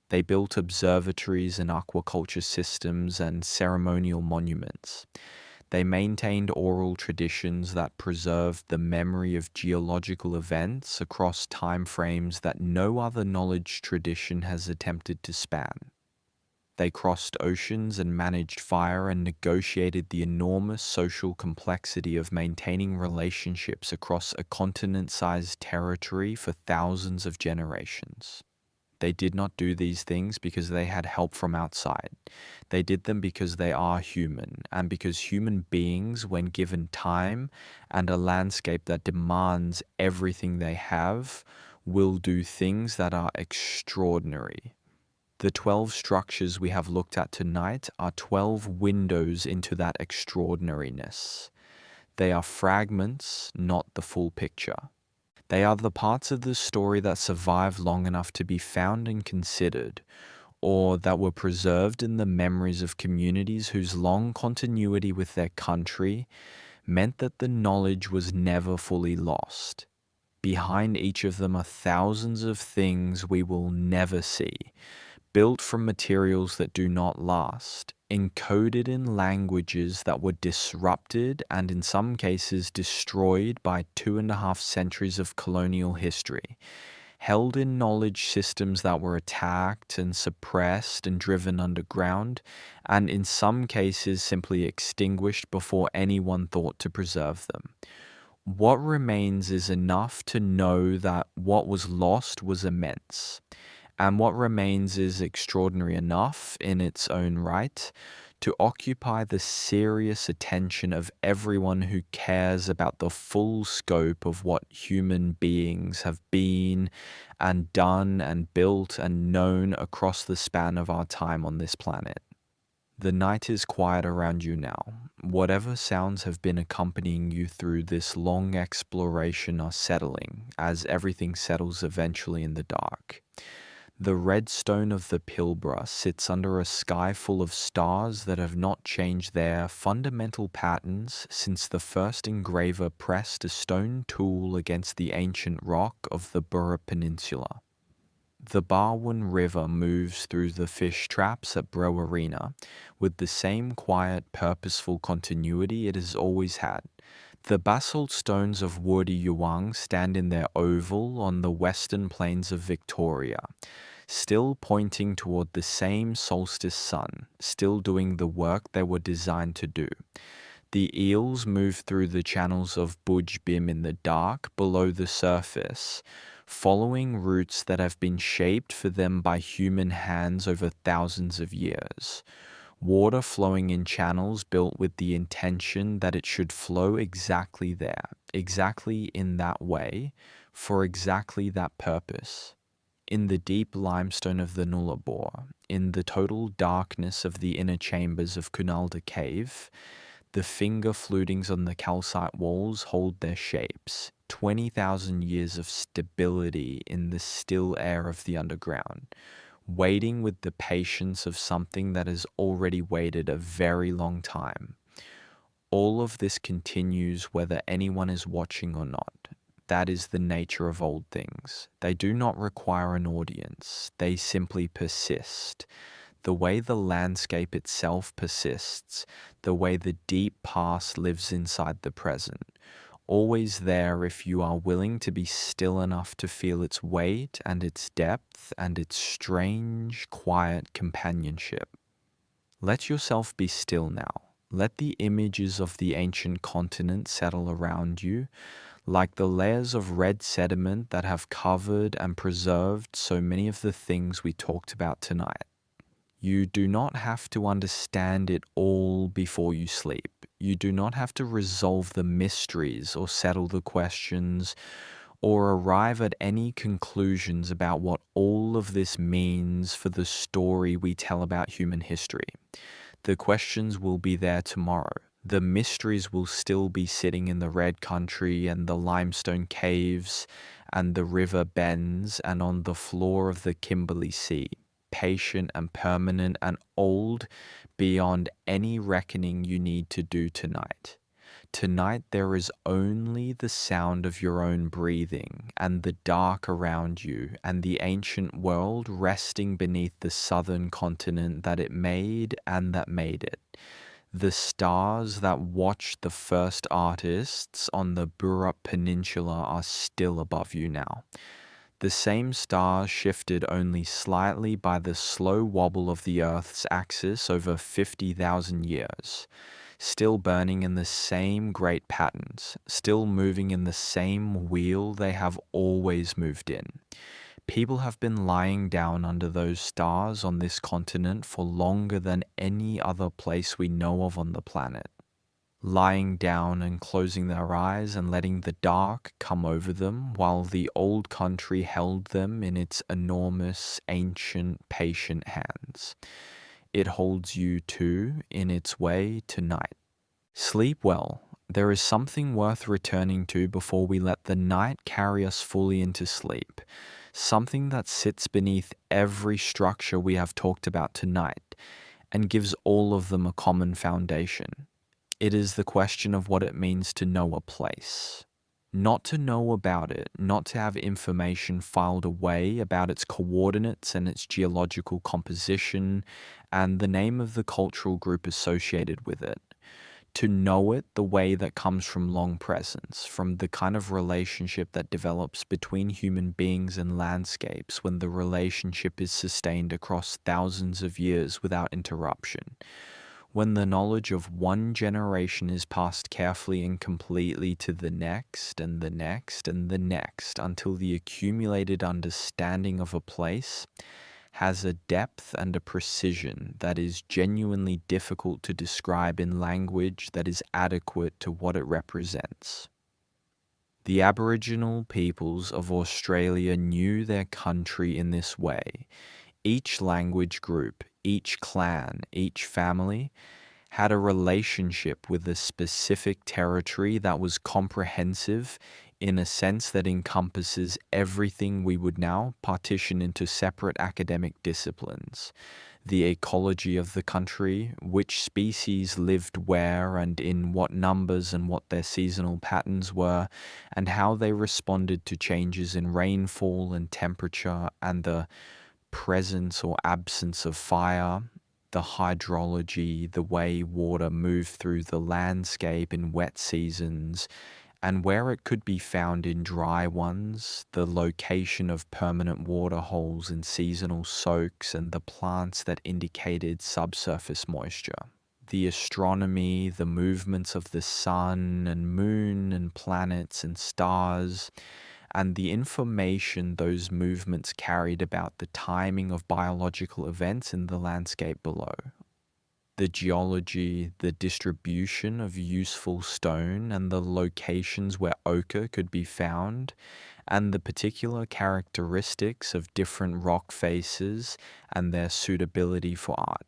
They built observatories and aquaculture systems and ceremonial monuments. They maintained oral traditions that preserved the memory of geological events across time frames that no other knowledge tradition has attempted to span. They crossed oceans and managed fire and negotiated the enormous social complexity of maintaining relationships across a continent-sized territory for thousands of generations. They did not do these things because they had help from outside. They did them because they are human, and because human beings, when given time and a landscape that demands everything they have, will do things that are extraordinary. The 12 structures we have looked at tonight are 12 windows into that extraordinariness. They are fragments, not the full picture. They are the parts of the story that survive long enough to be found and considered, or that were preserved in the memories of communities whose long continuity with their country meant that the knowledge was never fully lost. Behind each of them are thousands of things we will never see, built from materials that do not last, encoded in languages that were disrupted and in some cases destroyed by 2.5 centuries of colonial history, held in knowledge systems that were attacked and suppressed and driven underground, and in some cases simply extinguished before anyone thought to preserve them. What remains is enough to know that what was lost was immense. And what remains is extraordinary enough in its own right to occupy the serious attention of everyone who cares about the full scope of what human beings have been and done and built and known across the span of our time on this planet. The night is quiet around you now. Whatever sounds have been accompanying you through this long exploration are settling, as everything settles eventually in the dark. The red stone of the Pilbara sits under a sky full of stars that have not changed their fundamental patterns since the first engraver pressed a stone tool against the ancient rock of the Burra Peninsula. The Barwon River moves through the fish traps at Brewarina with the same quiet, purposeful continuity it has always had. The basalt stones of Wurdi Yuwang stand in their oval on the western plains of Victoria, still pointing toward the same solstice sun, still doing the work they were designed to do. The eels move through the channels of Budj Bim in the dark below the surface, following routes that have been shaped for them by human hands over thousands of years. Water flowing in channels built with the intention that it should flow exactly there, exactly in that way, for exactly that purpose. In the deep limestone of the Nullarbor, in the total darkness of the inner chambers of Cunalda Cave, the finger flutings on the calcite walls hold their shapes, 20,000 years of stability in the still air of the underground, waiting with the patience of something that has already waited a very long time. All of this continues whether anyone is watching or not. That is the nature of old things. They do not require an audience. They simply persist. The way the landscape itself persists, the way the deep past lives inside the present, always there if you are willing to be still enough to feel its weight and its depth and its strange, quiet companionship. Let yourself be still now. Let the images of the ancient continent settle around you. like the layers of red sediment that have covered and preserved so many of the things we talked about tonight. You do not have to understand it all before you sleep. You do not have to resolve the mysteries or settle the questions or arrive at any conclusions about what all of this means for the story we tell about human history. The questions will be there tomorrow. The mysteries will still be sitting in the red country and the limestone caves and the river bends and on the floor of the Kimberley Sea, patient and permanent and old beyond any reckoning you need to do tonight. Tonight there is only the sound of your own breathing and the dark around you and the ancient world resting beneath the southern continent that it made and that made it. The stars that watched the first artists on the Burrup Peninsula are still above you now. The same stars shifted only slightly by the slow wobble of the Earth's axis over 50,000 years. Still burning in the same great patterns, still moving in the same wheel they have always moved in. People have been lying down under those stars on this continent for longer than any other place we know of on the planet. Lying down and closing their eyes and letting the dark come over them while the old country held them in its enormous, ancient, patient hands. It holds you too, in its way, tonight. Sleep well. There is something worth returning to before we let the night carry us fully into sleep. Something that sits beneath every structure we have talked about tonight and gives all of them a common foundation. It is the question of what it means to know a place. Not to know about it, not to have information filed away about its coordinates and its geological composition and the name of the cultural group associated with it. To know it the way that comes from long presence, from the kind of relationship that develops between human beings and landscapes when the relationship is sustained across thousands of years without interruption. When the knowledge of one generation is passed carefully and completely to the next and the next and the next until the accumulated understanding of a place has a depth and a precision that is genuinely difficult to describe in language that is adequate to what it represents. The Aboriginal peoples of Australia knew their country in this way. Each language group, each clan, each family had a relationship with a specific territory that was comprehensive in a sense that encompasses everything we would now partition into separate academic disciplines. The ecology of the country, which species lived where and in what numbers and what their seasonal patterns were, and how they responded to changes in rainfall and temperature and the presence or absence of fire, the hydrology, the way water moved through the landscape in wet seasons, and where it could be found in dry ones, the location of permanent water holes in seasonal soaks, and the plants that indicated subsurface moisture. The astronomy, the movements of the sun and moon and planets and stars, and the information those movements carried about the timing of biological events in the landscape below. The geology, the distribution of useful stone and the locations where ochre could be found, and the particular characteristics of different rock faces and their suitability for art.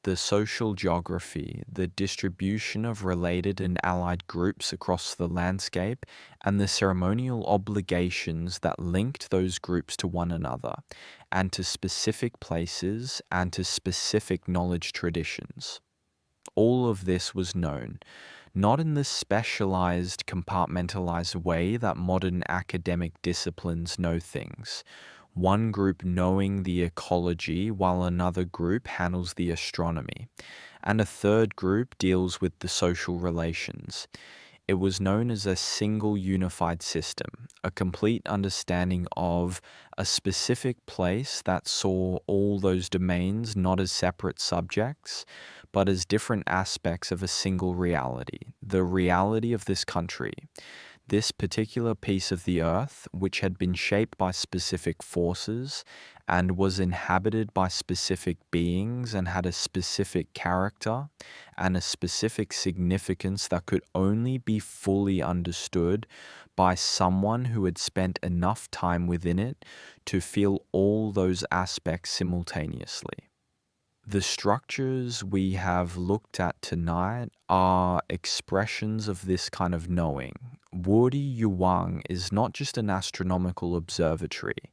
The social geography, the distribution of related and allied groups across the landscape, and the ceremonial obligations that linked those groups to one another, and to specific places, and to specific knowledge traditions. All of this was known, not in the specialized, compartmentalized way that modern academic disciplines know things. One group knowing the ecology while another group handles the astronomy, and a third group deals with the social relations. It was known as a single unified system, a complete understanding of a specific place that saw all those domains not as separate subjects, but as different aspects of a single reality, the reality of this country. This particular piece of the earth, which had been shaped by specific forces and was inhabited by specific beings and had a specific character and a specific significance that could only be fully understood by someone who had spent enough time within it to feel all those aspects simultaneously. The structures we have looked at tonight are expressions of this kind of knowing. Wuri Yuwang is not just an astronomical observatory.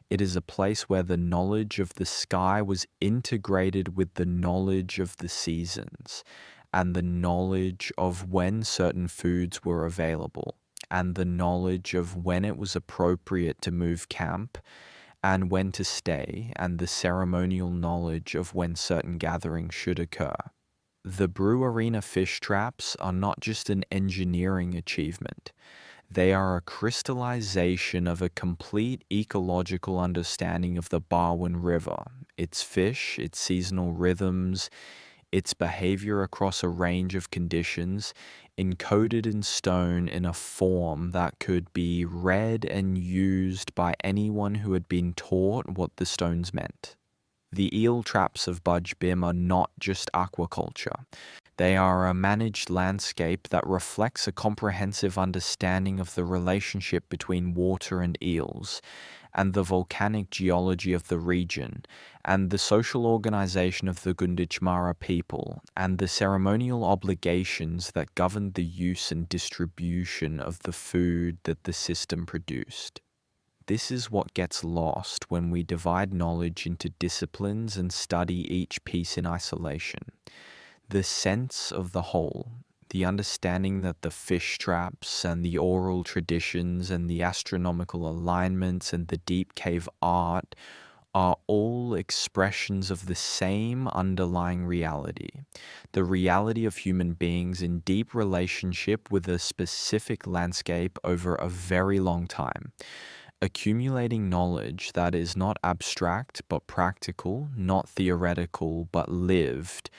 It is a place where the knowledge of the sky was integrated with the knowledge of the seasons and the knowledge of when certain foods were available and the knowledge of when it was appropriate to move camp and when to stay, and the ceremonial knowledge of when certain gatherings should occur. The Brew Arena fish traps are not just an engineering achievement. They are a crystallization of a complete ecological understanding of the Barwon River, its fish, its seasonal rhythms, its behavior across a range of conditions, encoded in stone in a form that could be read and used by anyone who had been taught what the stones meant. The eel traps of Budge Bim are not just aquaculture. They are a managed landscape that reflects a comprehensive understanding of the relationship between water and eels, and the volcanic geology of the region, and the social organization of the Gunditjmara people, and the ceremonial obligations that govern the use and distribution of the food that the system produced. This is what gets lost when we divide knowledge into disciplines and study each piece in isolation. The sense of the whole, the understanding that the fish traps and the oral traditions and the astronomical alignments and the deep cave art are all expressions of the same underlying reality, the reality of human beings in deep relationship with a specific landscape over a very long time, accumulating knowledge that is not abstract but practical, not theoretical but lived,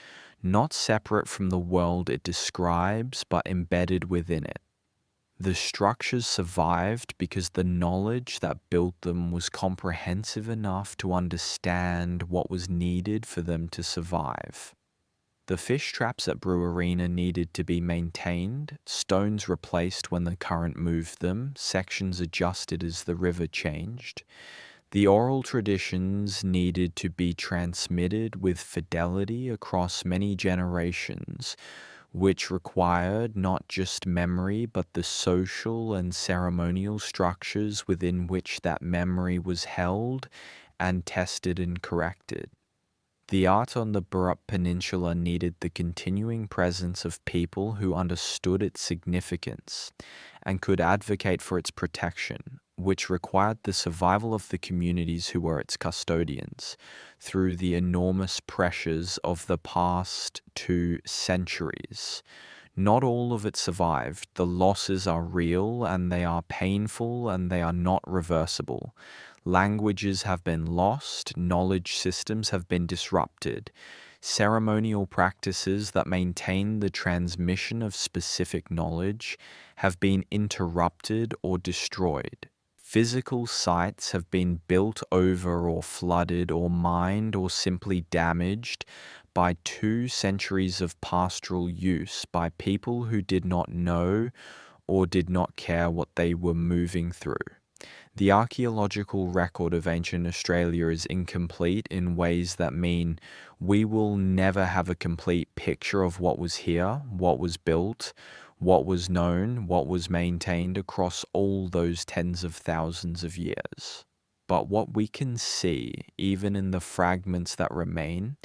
not separate from the world it describes, but embedded within it. The structures survived because the knowledge that built them was comprehensive enough to understand what was needed for them to survive. The fish traps at Brew Arena needed to be maintained, stones replaced when the current moved them, sections adjusted as the river changed. The oral traditions needed to be transmitted with fidelity across many generations, which required not just memory but the social and ceremonial structures within which that memory was held and tested and corrected. The art on the Burrup Peninsula needed the continuing presence of people who understood its significance and could advocate for its protection, which required the survival of the communities who were its custodians through the enormous pressures of the past 2 centuries. Not all of it survived. The losses are real and they are painful and they are not reversible. Languages have been lost, knowledge systems have been disrupted. Ceremonial practices that maintain the transmission of specific knowledge have been interrupted or destroyed. Physical sites have been built over or flooded or mined or simply damaged by 2 centuries of pastoral use by people who did not know or did not care what they were moving through. The archaeological record of ancient Australia is incomplete in ways that mean we will never have a complete picture of what was here, what was built, what was known, what was maintained across all those tens of thousands of years. But what we can see, even in the fragments that remain,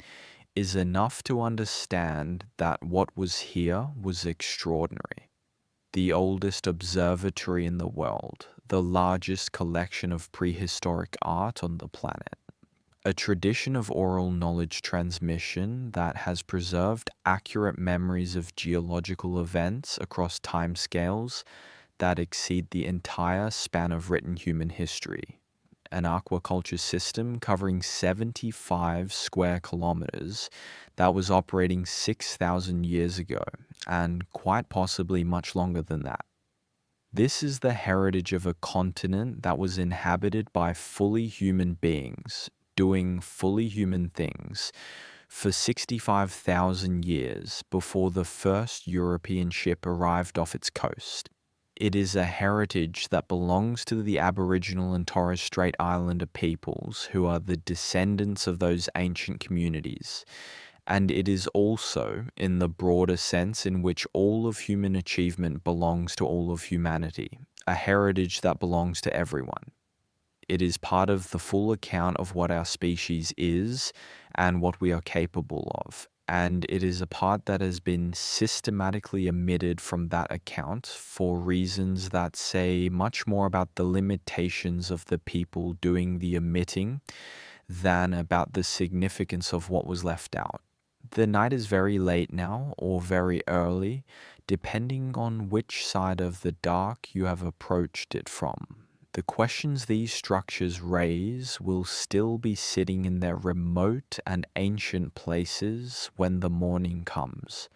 is enough to understand that what was here was extraordinary. The oldest observatory in the world, the largest collection of prehistoric art on the planet, a tradition of oral knowledge transmission that has preserved accurate memories of geological events across timescales that exceed the entire span of written human history. An aquaculture system covering 75 square kilometers that was operating 6,000 years ago, and quite possibly much longer than that. This is the heritage of a continent that was inhabited by fully human beings, doing fully human things, for 65,000 years before the first European ship arrived off its coast. It is a heritage that belongs to the Aboriginal and Torres Strait Islander peoples, who are the descendants of those ancient communities. And it is also, in the broader sense in which all of human achievement belongs to all of humanity, a heritage that belongs to everyone. It is part of the full account of what our species is and what we are capable of. And it is a part that has been systematically omitted from that account for reasons that say much more about the limitations of the people doing the omitting than about the significance of what was left out. The night is very late now, or very early, depending on which side of the dark you have approached it from. The questions these structures raise will still be sitting in their remote and ancient places when the morning comes.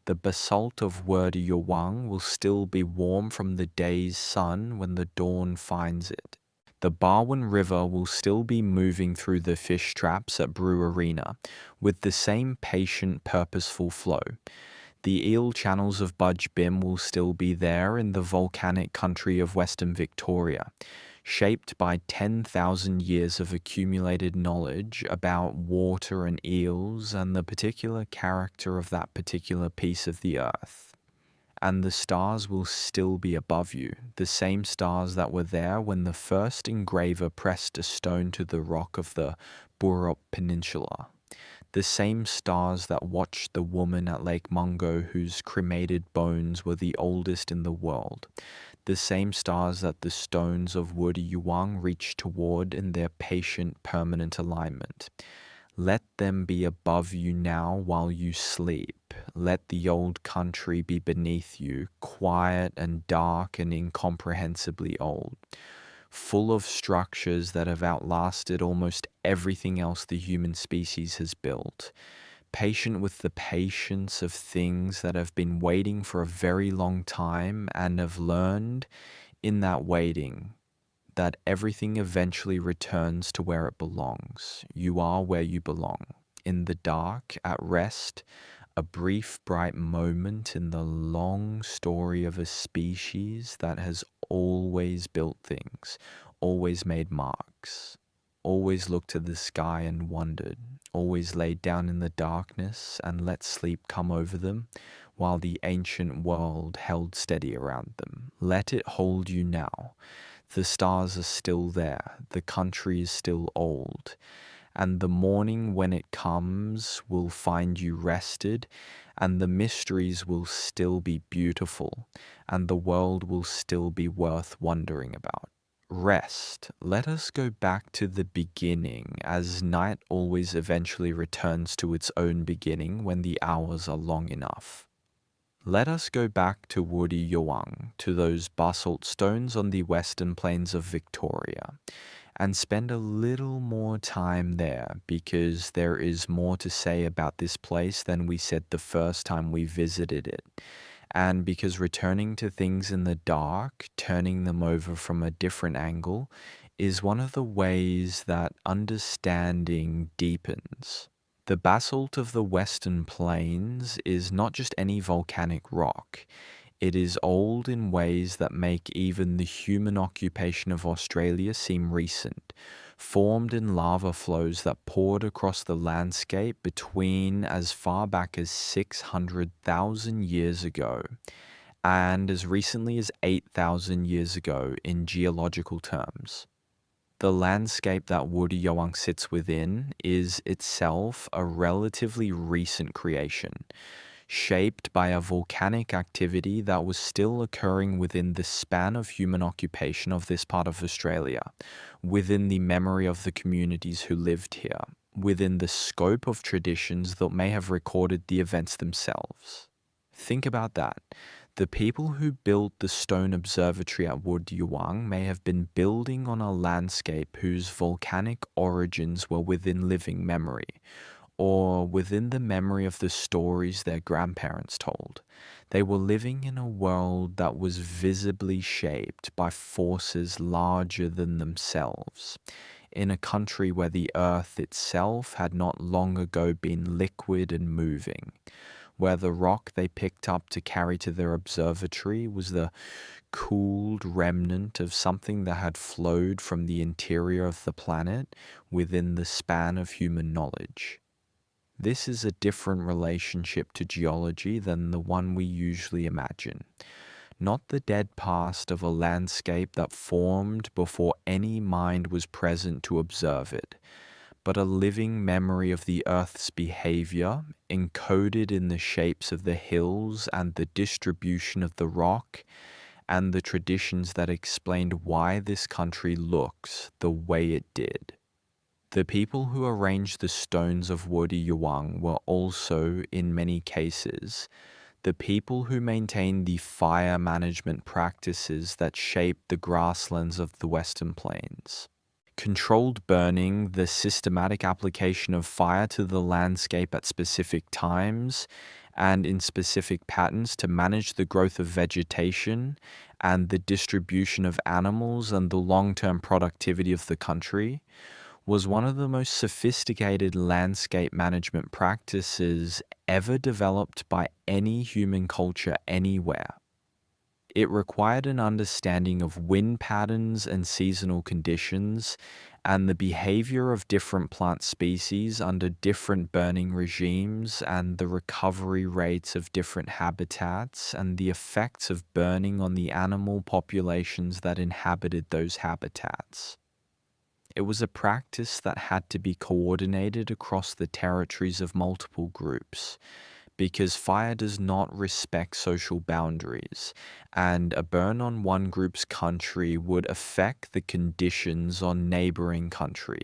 The basalt of Wurdi will still be warm from the day's sun when the dawn finds it. The Barwon River will still be moving through the fish traps at Brew Arena with the same patient, purposeful flow. The eel channels of Budge Bim will still be there in the volcanic country of Western Victoria, shaped by 10,000 years of accumulated knowledge about water and eels and the particular character of that particular piece of the earth. And the stars will still be above you, the same stars that were there when the first engraver pressed a stone to the rock of the Burrup Peninsula. The same stars that watched the woman at Lake Mungo whose cremated bones were the oldest in the world. The same stars that the stones of Wurdi reached toward in their patient, permanent alignment. Let them be above you now while you sleep. Let the old country be beneath you, quiet and dark and incomprehensibly old, full of structures that have outlasted almost everything else the human species has built, patient with the patience of things that have been waiting for a very long time and have learned in that waiting that everything eventually returns to where it belongs. You are where you belong. In the dark, at rest, a brief, bright moment in the long story of a species that has always built things, always made marks, always looked to the sky and wondered, always laid down in the darkness and let sleep come over them, while the ancient world held steady around them. Let it hold you now. The stars are still there, the country is still old, and the morning when it comes will find you rested, and the mysteries will still be beautiful, and the world will still be worth wondering about. Rest. Let us go back to the beginning, as night always eventually returns to its own beginning when the hours are long enough. Let us go back to Wurdi to those basalt stones on the western plains of Victoria, and spend a little more time there, because there is more to say about this place than we said the first time we visited it, and because returning to things in the dark, turning them over from a different angle, is one of the ways that understanding deepens. The basalt of the Western Plains is not just any volcanic rock. It is old in ways that make even the human occupation of Australia seem recent, formed in lava flows that poured across the landscape between as far back as 600,000 years ago and as recently as 8,000 years ago in geological terms. The landscape that Wurdi sits within is itself a relatively recent creation, shaped by a volcanic activity that was still occurring within the span of human occupation of this part of Australia, within the memory of the communities who lived here, within the scope of traditions that may have recorded the events themselves. Think about that. The people who built the stone observatory at Wurdi may have been building on a landscape whose volcanic origins were within living memory, or within the memory of the stories their grandparents told. They were living in a world that was visibly shaped by forces larger than themselves, in a country where the earth itself had not long ago been liquid and moving, where the rock they picked up to carry to their observatory was the cooled remnant of something that had flowed from the interior of the planet within the span of human knowledge. This is a different relationship to geology than the one we usually imagine. Not the dead past of a landscape that formed before any mind was present to observe it, but a living memory of the Earth's behavior, encoded in the shapes of the hills and the distribution of the rock, and the traditions that explained why this country looks the way it did. The people who arranged the stones of Wadi Yuang were also, in many cases, the people who maintained the fire management practices that shaped the grasslands of the Western Plains. Controlled burning, the systematic application of fire to the landscape at specific times and in specific patterns to manage the growth of vegetation and the distribution of animals and the long-term productivity of the country, was one of the most sophisticated landscape management practices ever developed by any human culture anywhere. It required an understanding of wind patterns and seasonal conditions and the behavior of different plant species under different burning regimes and the recovery rates of different habitats and the effects of burning on the animal populations that inhabited those habitats. It was a practice that had to be coordinated across the territories of multiple groups, because fire does not respect social boundaries, and a burn on one group's country would affect the conditions on neighboring country.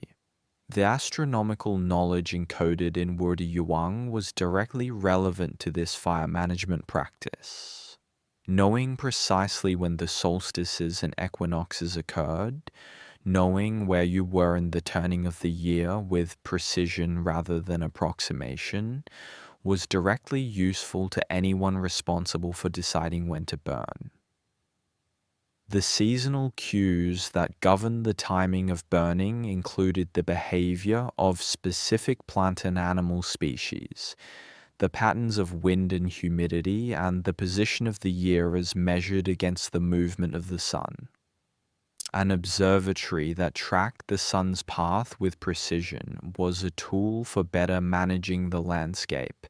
The astronomical knowledge encoded in Wadi Yuang was directly relevant to this fire management practice. Knowing precisely when the solstices and equinoxes occurred, knowing where you were in the turning of the year with precision rather than approximation, was directly useful to anyone responsible for deciding when to burn. The seasonal cues that governed the timing of burning included the behavior of specific plant and animal species, the patterns of wind and humidity, and the position of the year as measured against the movement of the sun. An observatory that tracked the sun's path with precision was a tool for better managing the landscape,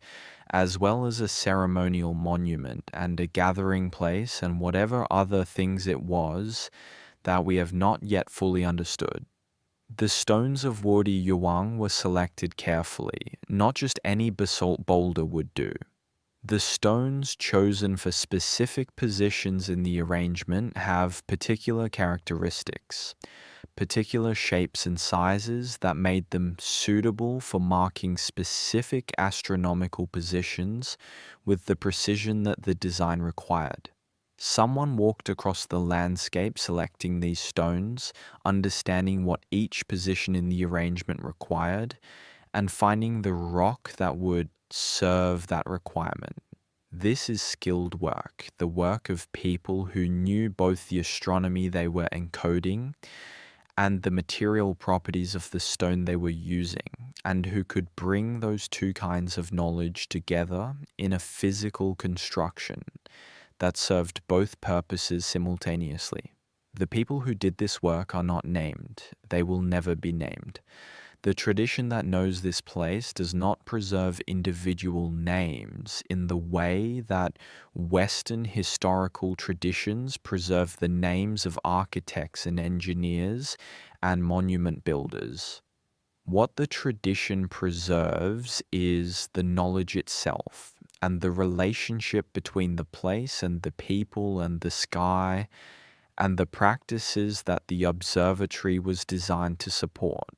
as well as a ceremonial monument and a gathering place and whatever other things it was that we have not yet fully understood. The stones of Wadi Yuang were selected carefully, not just any basalt boulder would do. The stones chosen for specific positions in the arrangement have particular characteristics, particular shapes and sizes that made them suitable for marking specific astronomical positions with the precision that the design required. Someone walked across the landscape selecting these stones, understanding what each position in the arrangement required, and finding the rock that would serve that requirement. This is skilled work, the work of people who knew both the astronomy they were encoding and the material properties of the stone they were using, and who could bring those two kinds of knowledge together in a physical construction that served both purposes simultaneously. The people who did this work are not named. They will never be named. The tradition that knows this place does not preserve individual names in the way that Western historical traditions preserve the names of architects and engineers and monument builders. What the tradition preserves is the knowledge itself and the relationship between the place and the people and the sky and the practices that the observatory was designed to support.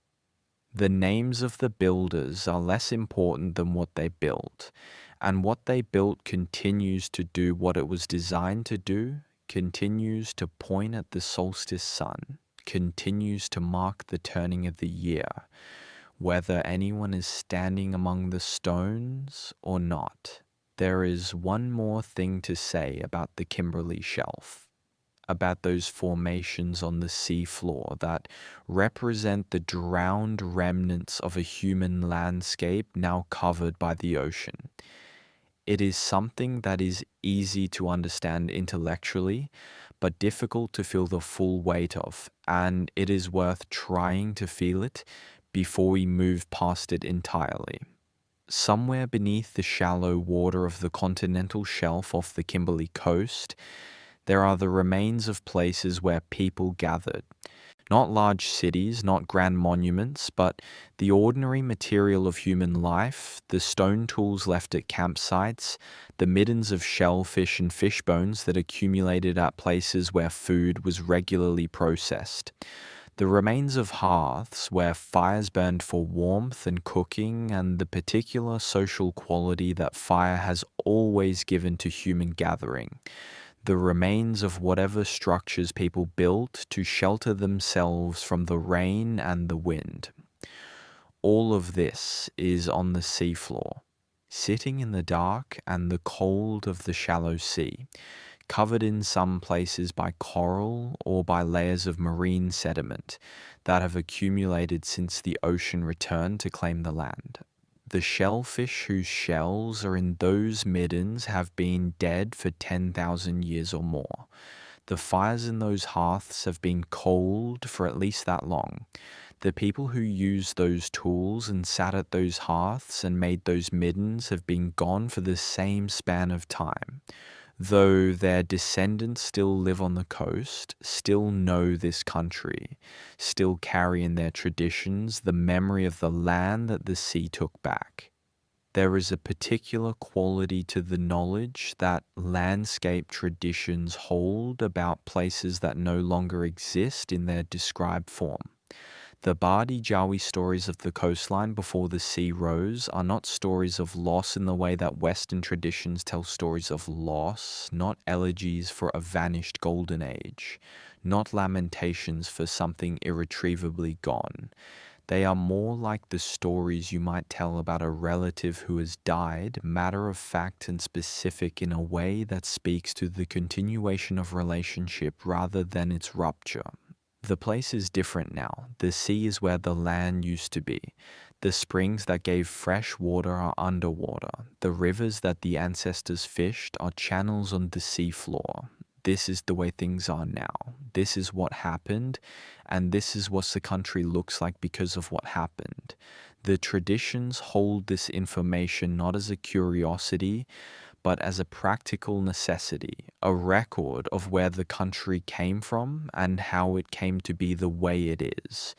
The names of the builders are less important than what they built, and what they built continues to do what it was designed to do, continues to point at the solstice sun, continues to mark the turning of the year, whether anyone is standing among the stones or not. There is one more thing to say about the Kimberley Shelf, about those formations on the seafloor that represent the drowned remnants of a human landscape now covered by the ocean. It is something that is easy to understand intellectually, but difficult to feel the full weight of, and it is worth trying to feel it before we move past it entirely. Somewhere beneath the shallow water of the continental shelf off the Kimberley coast, there are the remains of places where people gathered. Not large cities, not grand monuments, but the ordinary material of human life, the stone tools left at campsites, the middens of shellfish and fish bones that accumulated at places where food was regularly processed. The remains of hearths where fires burned for warmth and cooking, and the particular social quality that fire has always given to human gathering. The remains of whatever structures people built to shelter themselves from the rain and the wind. All of this is on the seafloor, sitting in the dark and the cold of the shallow sea, covered in some places by coral or by layers of marine sediment that have accumulated since the ocean returned to claim the land. The shellfish whose shells are in those middens have been dead for 10,000 years or more. The fires in those hearths have been cold for at least that long. The people who used those tools and sat at those hearths and made those middens have been gone for the same span of time. Though their descendants still live on the coast, still know this country, still carry in their traditions the memory of the land that the sea took back. There is a particular quality to the knowledge that landscape traditions hold about places that no longer exist in their described form. The Bardi Jawi stories of the coastline before the sea rose are not stories of loss in the way that Western traditions tell stories of loss, not elegies for a vanished golden age, not lamentations for something irretrievably gone. They are more like the stories you might tell about a relative who has died, matter of fact and specific in a way that speaks to the continuation of relationship rather than its rupture. The place is different now. The sea is where the land used to be. The springs that gave fresh water are underwater. The rivers that the ancestors fished are channels on the seafloor. This is the way things are now. This is what happened, and this is what the country looks like because of what happened. The traditions hold this information not as a curiosity, but as a practical necessity, a record of where the country came from and how it came to be the way it is.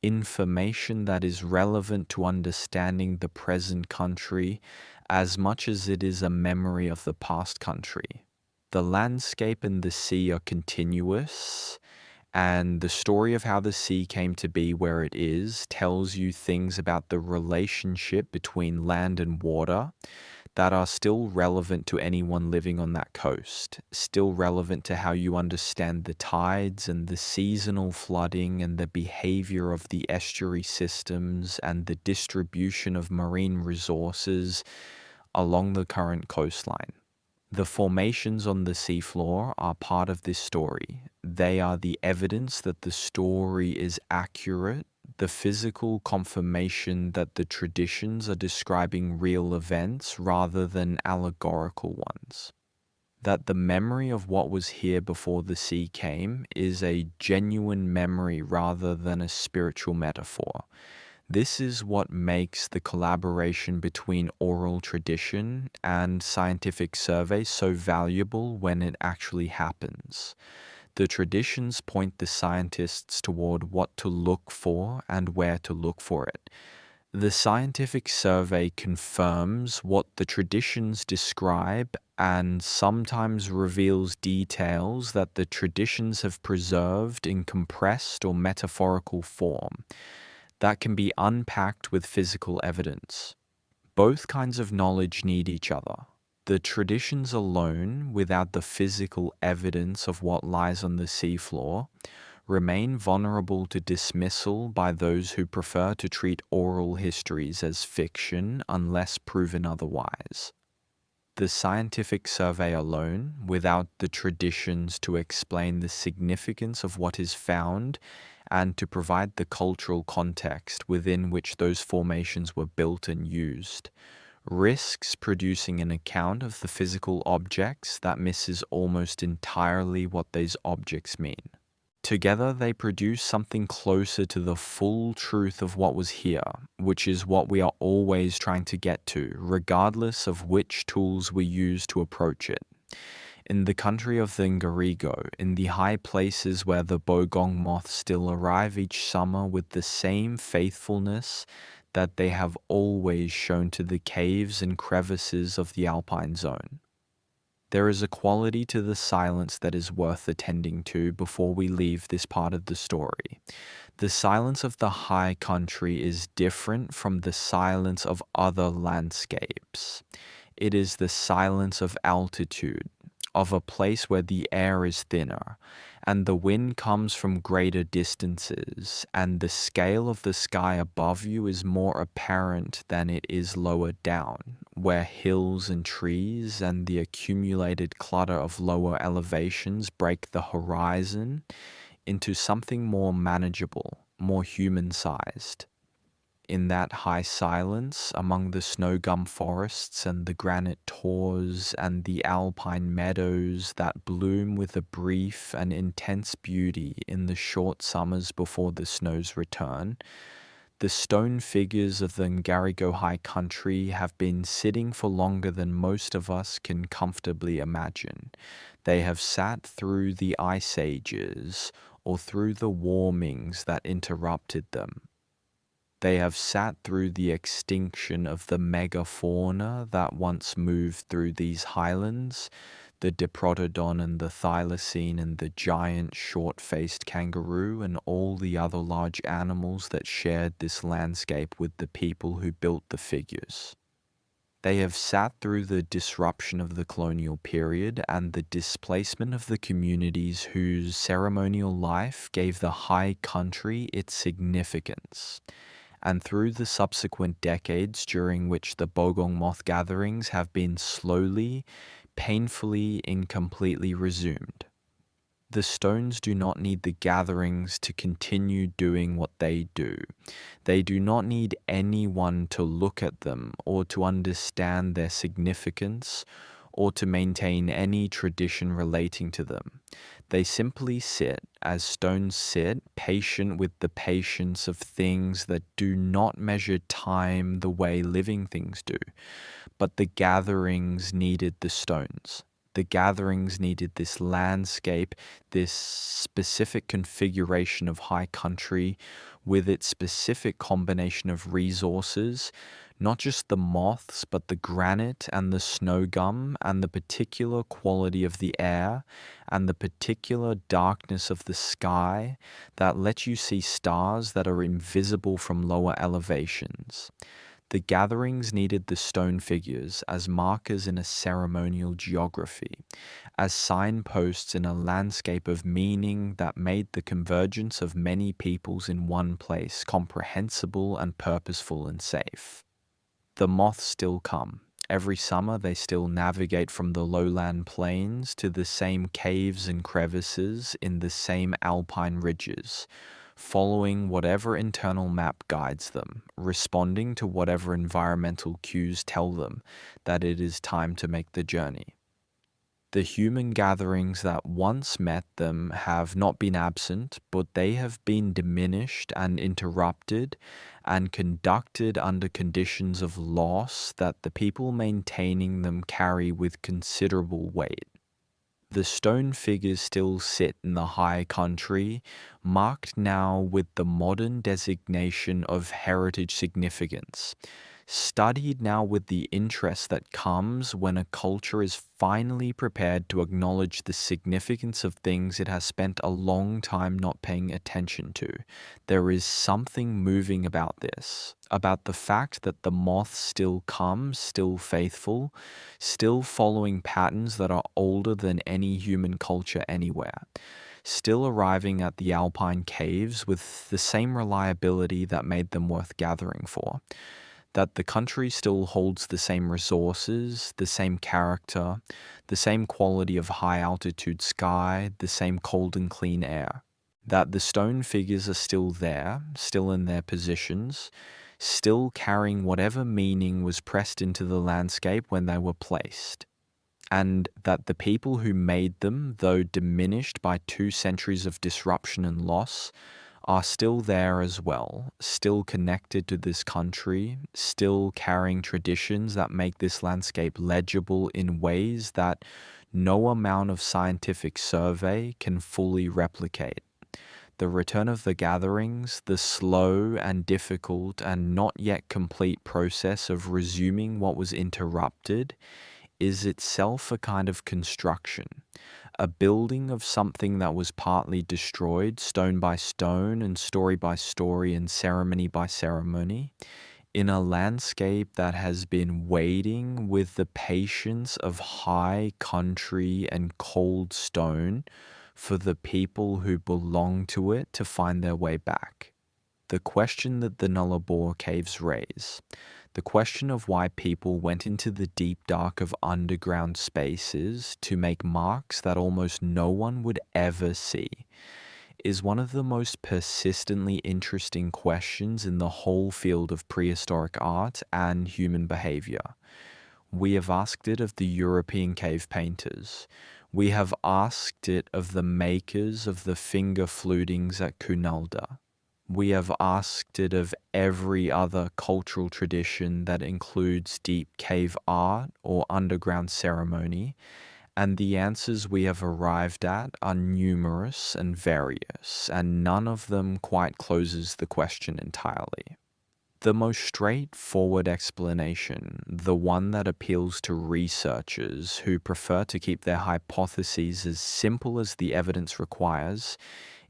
Information that is relevant to understanding the present country as much as it is a memory of the past country. The landscape and the sea are continuous, and the story of how the sea came to be where it is tells you things about the relationship between land and water that are still relevant to anyone living on that coast, still relevant to how you understand the tides and the seasonal flooding and the behavior of the estuary systems and the distribution of marine resources along the current coastline. The formations on the seafloor are part of this story. They are the evidence that the story is accurate, the physical confirmation that the traditions are describing real events rather than allegorical ones. That the memory of what was here before the sea came is a genuine memory rather than a spiritual metaphor. This is what makes the collaboration between oral tradition and scientific survey so valuable when it actually happens. The traditions point the scientists toward what to look for and where to look for it. The scientific survey confirms what the traditions describe and sometimes reveals details that the traditions have preserved in compressed or metaphorical form that can be unpacked with physical evidence. Both kinds of knowledge need each other. The traditions alone, without the physical evidence of what lies on the seafloor, remain vulnerable to dismissal by those who prefer to treat oral histories as fiction unless proven otherwise. The scientific survey alone, without the traditions to explain the significance of what is found and to provide the cultural context within which those formations were built and used, risks producing an account of the physical objects that misses almost entirely what these objects mean. Together, they produce something closer to the full truth of what was here, which is what we are always trying to get to, regardless of which tools we use to approach it. In the country of the Ngarigo, in the high places where the bogong moths still arrive each summer with the same faithfulness that they have always shown to the caves and crevices of the alpine zone. There is a quality to the silence that is worth attending to before we leave this part of the story. The silence of the high country is different from the silence of other landscapes. It is the silence of altitude, of a place where the air is thinner, and the wind comes from greater distances, and the scale of the sky above you is more apparent than it is lower down, where hills and trees and the accumulated clutter of lower elevations break the horizon into something more manageable, more human-sized. In that high silence, among the snow gum forests and the granite tors and the alpine meadows that bloom with a brief and intense beauty in the short summers before the snows return, the stone figures of the Ngarigo High Country have been sitting for longer than most of us can comfortably imagine. They have sat through the ice ages or through the warmings that interrupted them. They have sat through the extinction of the megafauna that once moved through these highlands, the diprotodon and the thylacine and the giant short-faced kangaroo and all the other large animals that shared this landscape with the people who built the figures. They have sat through the disruption of the colonial period and the displacement of the communities whose ceremonial life gave the high country its significance, and through the subsequent decades during which the bogong moth gatherings have been slowly, painfully, incompletely resumed. The stones do not need the gatherings to continue doing what they do. They do not need anyone to look at them or to understand their significance or to maintain any tradition relating to them. They simply sit, as stones sit, patient with the patience of things that do not measure time the way living things do. But the gatherings needed the stones. The gatherings needed this landscape, this specific configuration of high country with its specific combination of resources, not just the moths, but the granite and the snow gum and the particular quality of the air and the particular darkness of the sky that let you see stars that are invisible from lower elevations. The gatherings needed the stone figures as markers in a ceremonial geography, as signposts in a landscape of meaning that made the convergence of many peoples in one place comprehensible and purposeful and safe. The moths still come. Every summer they still navigate from the lowland plains to the same caves and crevices in the same alpine ridges, following whatever internal map guides them, responding to whatever environmental cues tell them that it is time to make the journey. The human gatherings that once met them have not been absent, but they have been diminished and interrupted and conducted under conditions of loss that the people maintaining them carry with considerable weight. The stone figures still sit in the high country, marked now with the modern designation of heritage significance, studied now with the interest that comes when a culture is finally prepared to acknowledge the significance of things it has spent a long time not paying attention to. There is something moving about this, about the fact that the moths still come, still faithful, still following patterns that are older than any human culture anywhere. still arriving at the alpine caves with the same reliability that made them worth gathering for. That the country still holds the same resources, the same character, the same quality of high altitude sky, the same cold and clean air. That the stone figures are still there, still in their positions, still carrying whatever meaning was pressed into the landscape when they were placed. And that the people who made them, though diminished by 2 centuries of disruption and loss, are still there as well, still connected to this country, still carrying traditions that make this landscape legible in ways that no amount of scientific survey can fully replicate. The return of the gatherings, the slow and difficult and not yet complete process of resuming what was interrupted, is itself a kind of construction, a building of something that was partly destroyed, stone by stone and story by story and ceremony by ceremony, in a landscape that has been waiting with the patience of high country and cold stone for the people who belong to it to find their way back. The question that the Nullarbor caves raise, the question of why people went into the deep dark of underground spaces to make marks that almost no one would ever see, is one of the most persistently interesting questions in the whole field of prehistoric art and human behavior. We have asked it of the European cave painters. We have asked it of the makers of the finger flutings at Cunalda. We have asked it of every other cultural tradition that includes deep cave art or underground ceremony, and the answers we have arrived at are numerous and various, and none of them quite closes the question entirely. The most straightforward explanation, the one that appeals to researchers who prefer to keep their hypotheses as simple as the evidence requires,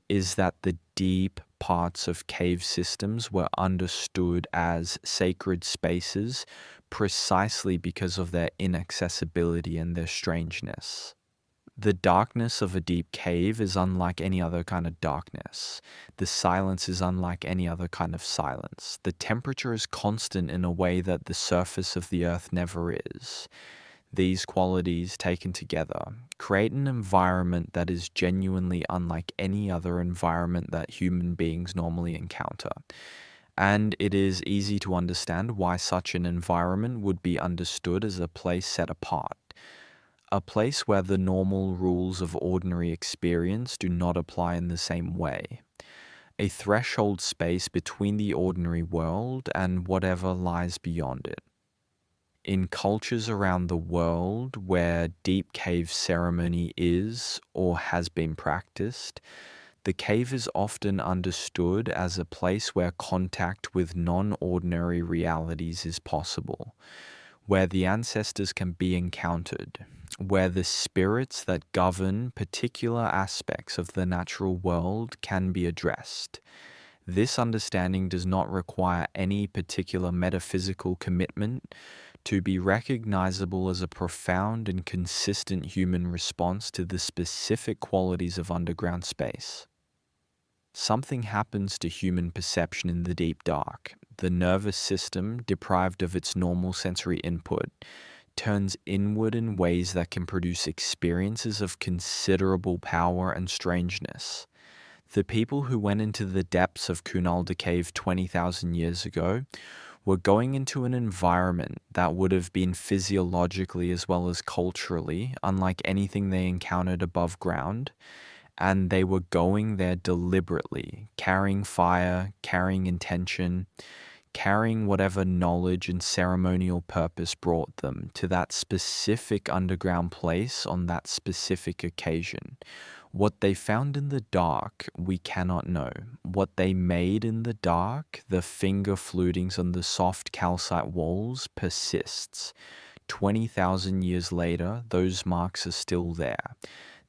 is that the deep parts of cave systems were understood as sacred spaces precisely because of their inaccessibility and their strangeness. The darkness of a deep cave is unlike any other kind of darkness. The silence is unlike any other kind of silence. The temperature is constant in a way that the surface of the earth never is. These qualities taken together create an environment that is genuinely unlike any other environment that human beings normally encounter. And it is easy to understand why such an environment would be understood as a place set apart. A place where the normal rules of ordinary experience do not apply in the same way. A threshold space between the ordinary world and whatever lies beyond it. In cultures around the world where deep cave ceremony is or has been practiced, the cave is often understood as a place where contact with non-ordinary realities is possible, where the ancestors can be encountered, where the spirits that govern particular aspects of the natural world can be addressed. This understanding does not require any particular metaphysical commitment to be recognizable as a profound and consistent human response to the specific qualities of underground space. Something happens to human perception in the deep dark. The nervous system, deprived of its normal sensory input, turns inward in ways that can produce experiences of considerable power and strangeness. The people who went into the depths of Cunalda Cave 20,000 years ago were going into an environment that would have been physiologically as well as culturally unlike anything they encountered above ground, and they were going there deliberately, carrying fire, carrying intention, carrying whatever knowledge and ceremonial purpose brought them to that specific underground place on that specific occasion. What they found in the dark, we cannot know. What they made in the dark, the finger flutings on the soft calcite walls, persists. 20,000 years later, those marks are still there.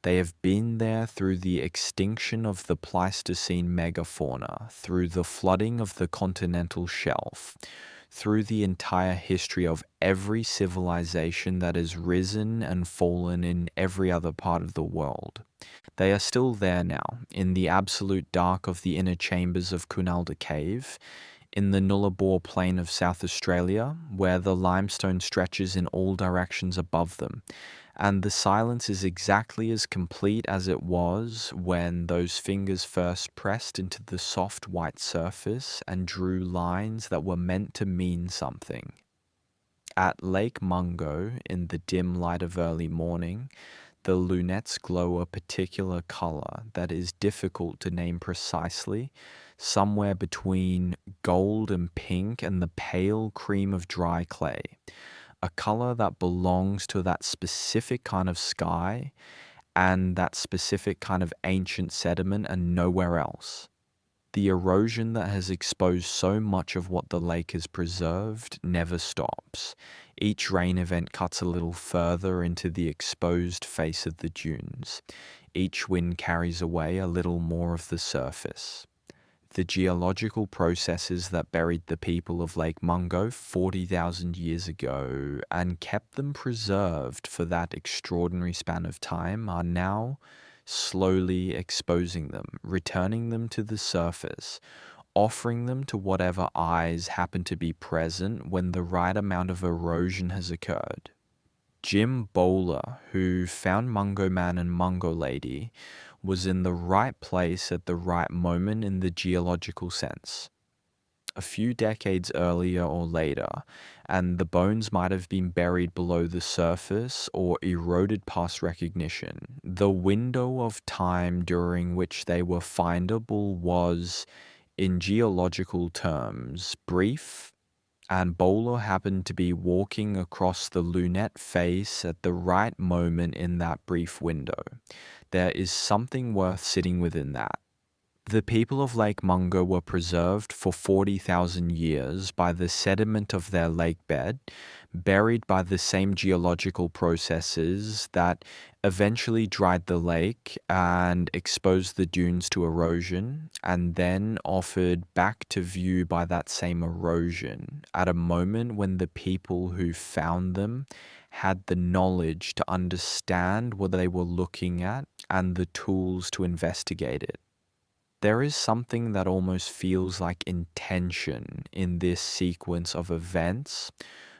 They have been there through the extinction of the Pleistocene megafauna, through the flooding of the continental shelf, through the entire history of every civilization that has risen and fallen in every other part of the world. They are still there now, in the absolute dark of the inner chambers of Cunalda Cave, in the Nullarbor Plain of South Australia, where the limestone stretches in all directions above them, and the silence is exactly as complete as it was when those fingers first pressed into the soft white surface and drew lines that were meant to mean something. At Lake Mungo, in the dim light of early morning, the lunettes glow a particular color that is difficult to name precisely, somewhere between gold and pink and the pale cream of dry clay, a color that belongs to that specific kind of sky and that specific kind of ancient sediment and nowhere else. The erosion that has exposed so much of what the lake has preserved never stops. Each rain event cuts a little further into the exposed face of the dunes. Each wind carries away a little more of the surface. The geological processes that buried the people of Lake Mungo 40,000 years ago and kept them preserved for that extraordinary span of time are now slowly exposing them, returning them to the surface, offering them to whatever eyes happen to be present when the right amount of erosion has occurred. Jim Bowler, who found Mungo Man and Mungo Lady, was in the right place at the right moment in the geological sense. A few decades earlier or later, and the bones might have been buried below the surface or eroded past recognition. The window of time during which they were findable was, in geological terms, brief, and Bowler happened to be walking across the lunette face at the right moment in that brief window. There is something worth sitting within that. The people of Lake Mungo were preserved for 40,000 years by the sediment of their lake bed, buried by the same geological processes that eventually dried the lake and exposed the dunes to erosion, and then offered back to view by that same erosion at a moment when the people who found them had the knowledge to understand what they were looking at and the tools to investigate it. There is something that almost feels like intention in this sequence of events,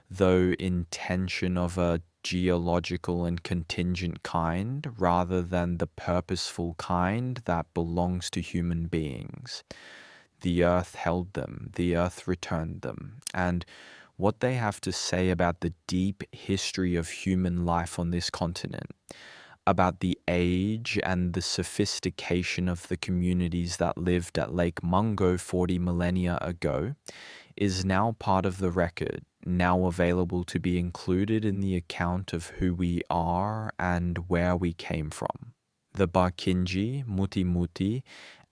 though intention of a geological and contingent kind rather than the purposeful kind that belongs to human beings. The earth held them, the earth returned them, and what they have to say about the deep history of human life on this continent, about the age and the sophistication of the communities that lived at Lake Mungo 40 millennia ago, is now part of the record, now available to be included in the account of who we are and where we came from. The Barkinji, Muti Muti,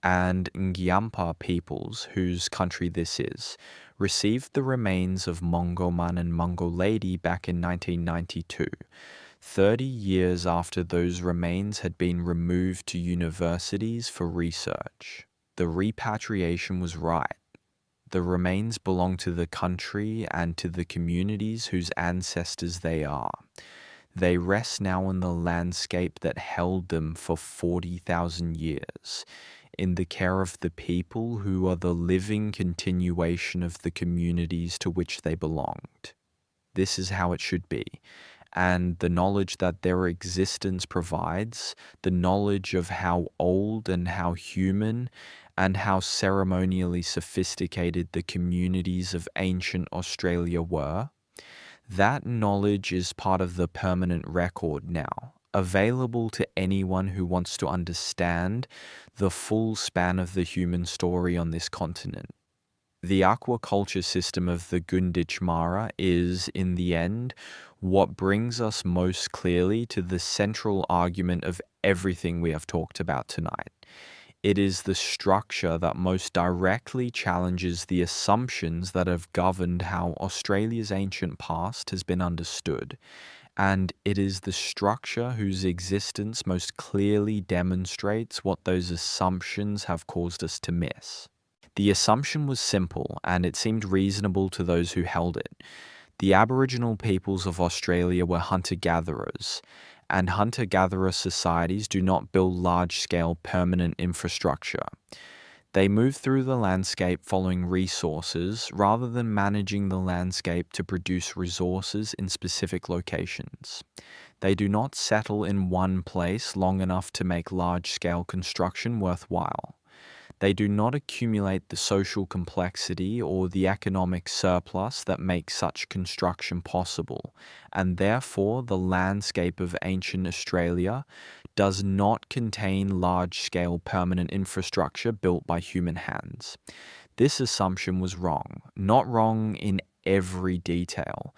and Ngyampa peoples, whose country this is, received the remains of Mungo Man and Mungo Lady back in 1992. 30 years after those remains had been removed to universities for research. The repatriation was right. The remains belong to the country and to the communities whose ancestors they are. They rest now in the landscape that held them for 40,000 years, in the care of the people who are the living continuation of the communities to which they belonged. This is how it should be. And the knowledge that their existence provides, the knowledge of how old and how human and how ceremonially sophisticated the communities of ancient Australia were, that knowledge is part of the permanent record now, available to anyone who wants to understand the full span of the human story on this continent. The aquaculture system of the Gunditj Mara is, in the end, what brings us most clearly to the central argument of everything we have talked about tonight. It is the structure that most directly challenges the assumptions that have governed how Australia's ancient past has been understood, and it is the structure whose existence most clearly demonstrates what those assumptions have caused us to miss. The assumption was simple, and it seemed reasonable to those who held it. The Aboriginal peoples of Australia were hunter-gatherers, and hunter-gatherer societies do not build large-scale permanent infrastructure. They move through the landscape following resources rather than managing the landscape to produce resources in specific locations. They do not settle in one place long enough to make large-scale construction worthwhile. They do not accumulate the social complexity or the economic surplus that makes such construction possible, and therefore the landscape of ancient Australia does not contain large-scale permanent infrastructure built by human hands. This assumption was wrong, not wrong in every detail,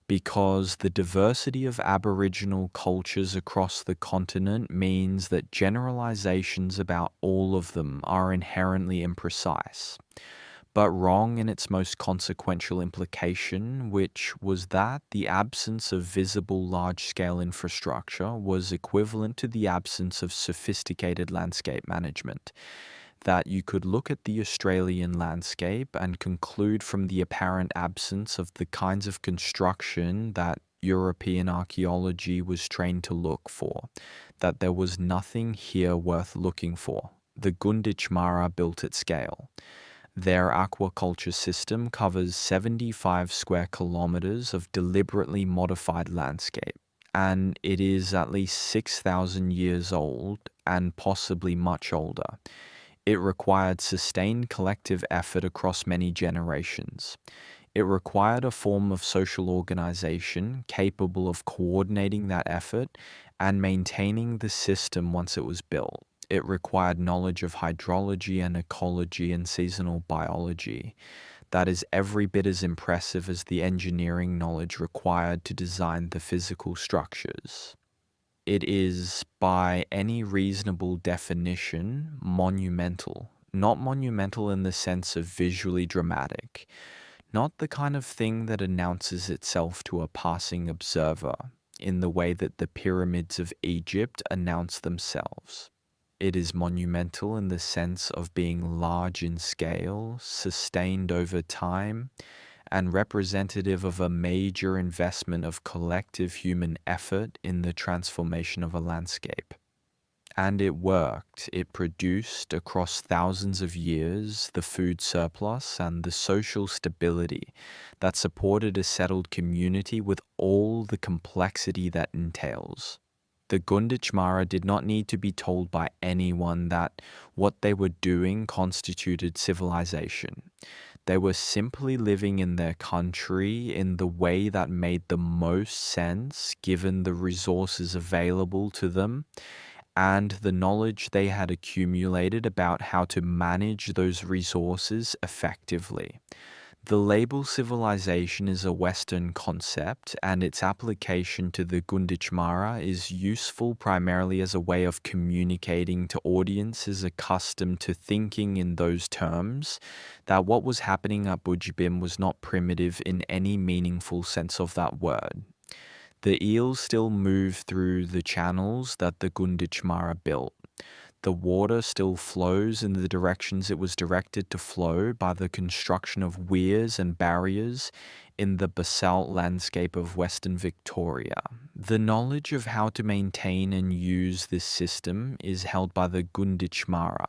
because the diversity of Aboriginal cultures across the continent means that generalizations about all of them are inherently imprecise, but wrong in its most consequential implication, which was that the absence of visible large-scale infrastructure was equivalent to the absence of sophisticated landscape management. That you could look at the Australian landscape and conclude from the apparent absence of the kinds of construction that European archaeology was trained to look for, that there was nothing here worth looking for. The Gunditjmara built at scale. Their aquaculture system covers 75 square kilometers of deliberately modified landscape, and it is at least 6,000 years old and possibly much older. It required sustained collective effort across many generations. It required a form of social organization capable of coordinating that effort and maintaining the system once it was built. It required knowledge of hydrology and ecology and seasonal biology. That is every bit as impressive as the engineering knowledge required to design the physical structures. It is, by any reasonable definition, monumental. Not monumental in the sense of visually dramatic. Not the kind of thing that announces itself to a passing observer, in the way that the pyramids of Egypt announce themselves. It is monumental in the sense of being large in scale, sustained over time, and representative of a major investment of collective human effort in the transformation of a landscape. And it worked. It produced, across thousands of years, the food surplus and the social stability that supported a settled community with all the complexity that entails. The Gunditjmara did not need to be told by anyone that what they were doing constituted civilization. They were simply living in their country in the way that made the most sense given the resources available to them and the knowledge they had accumulated about how to manage those resources effectively. The label civilization is a Western concept, and its application to the Gunditjmara is useful primarily as a way of communicating to audiences accustomed to thinking in those terms, that what was happening at Bujibim was not primitive in any meaningful sense of that word. The eels still move through the channels that the Gunditjmara built. The water still flows in the directions it was directed to flow by the construction of weirs and barriers in the basalt landscape of Western Victoria. The knowledge of how to maintain and use this system is held by the Gunditjmara,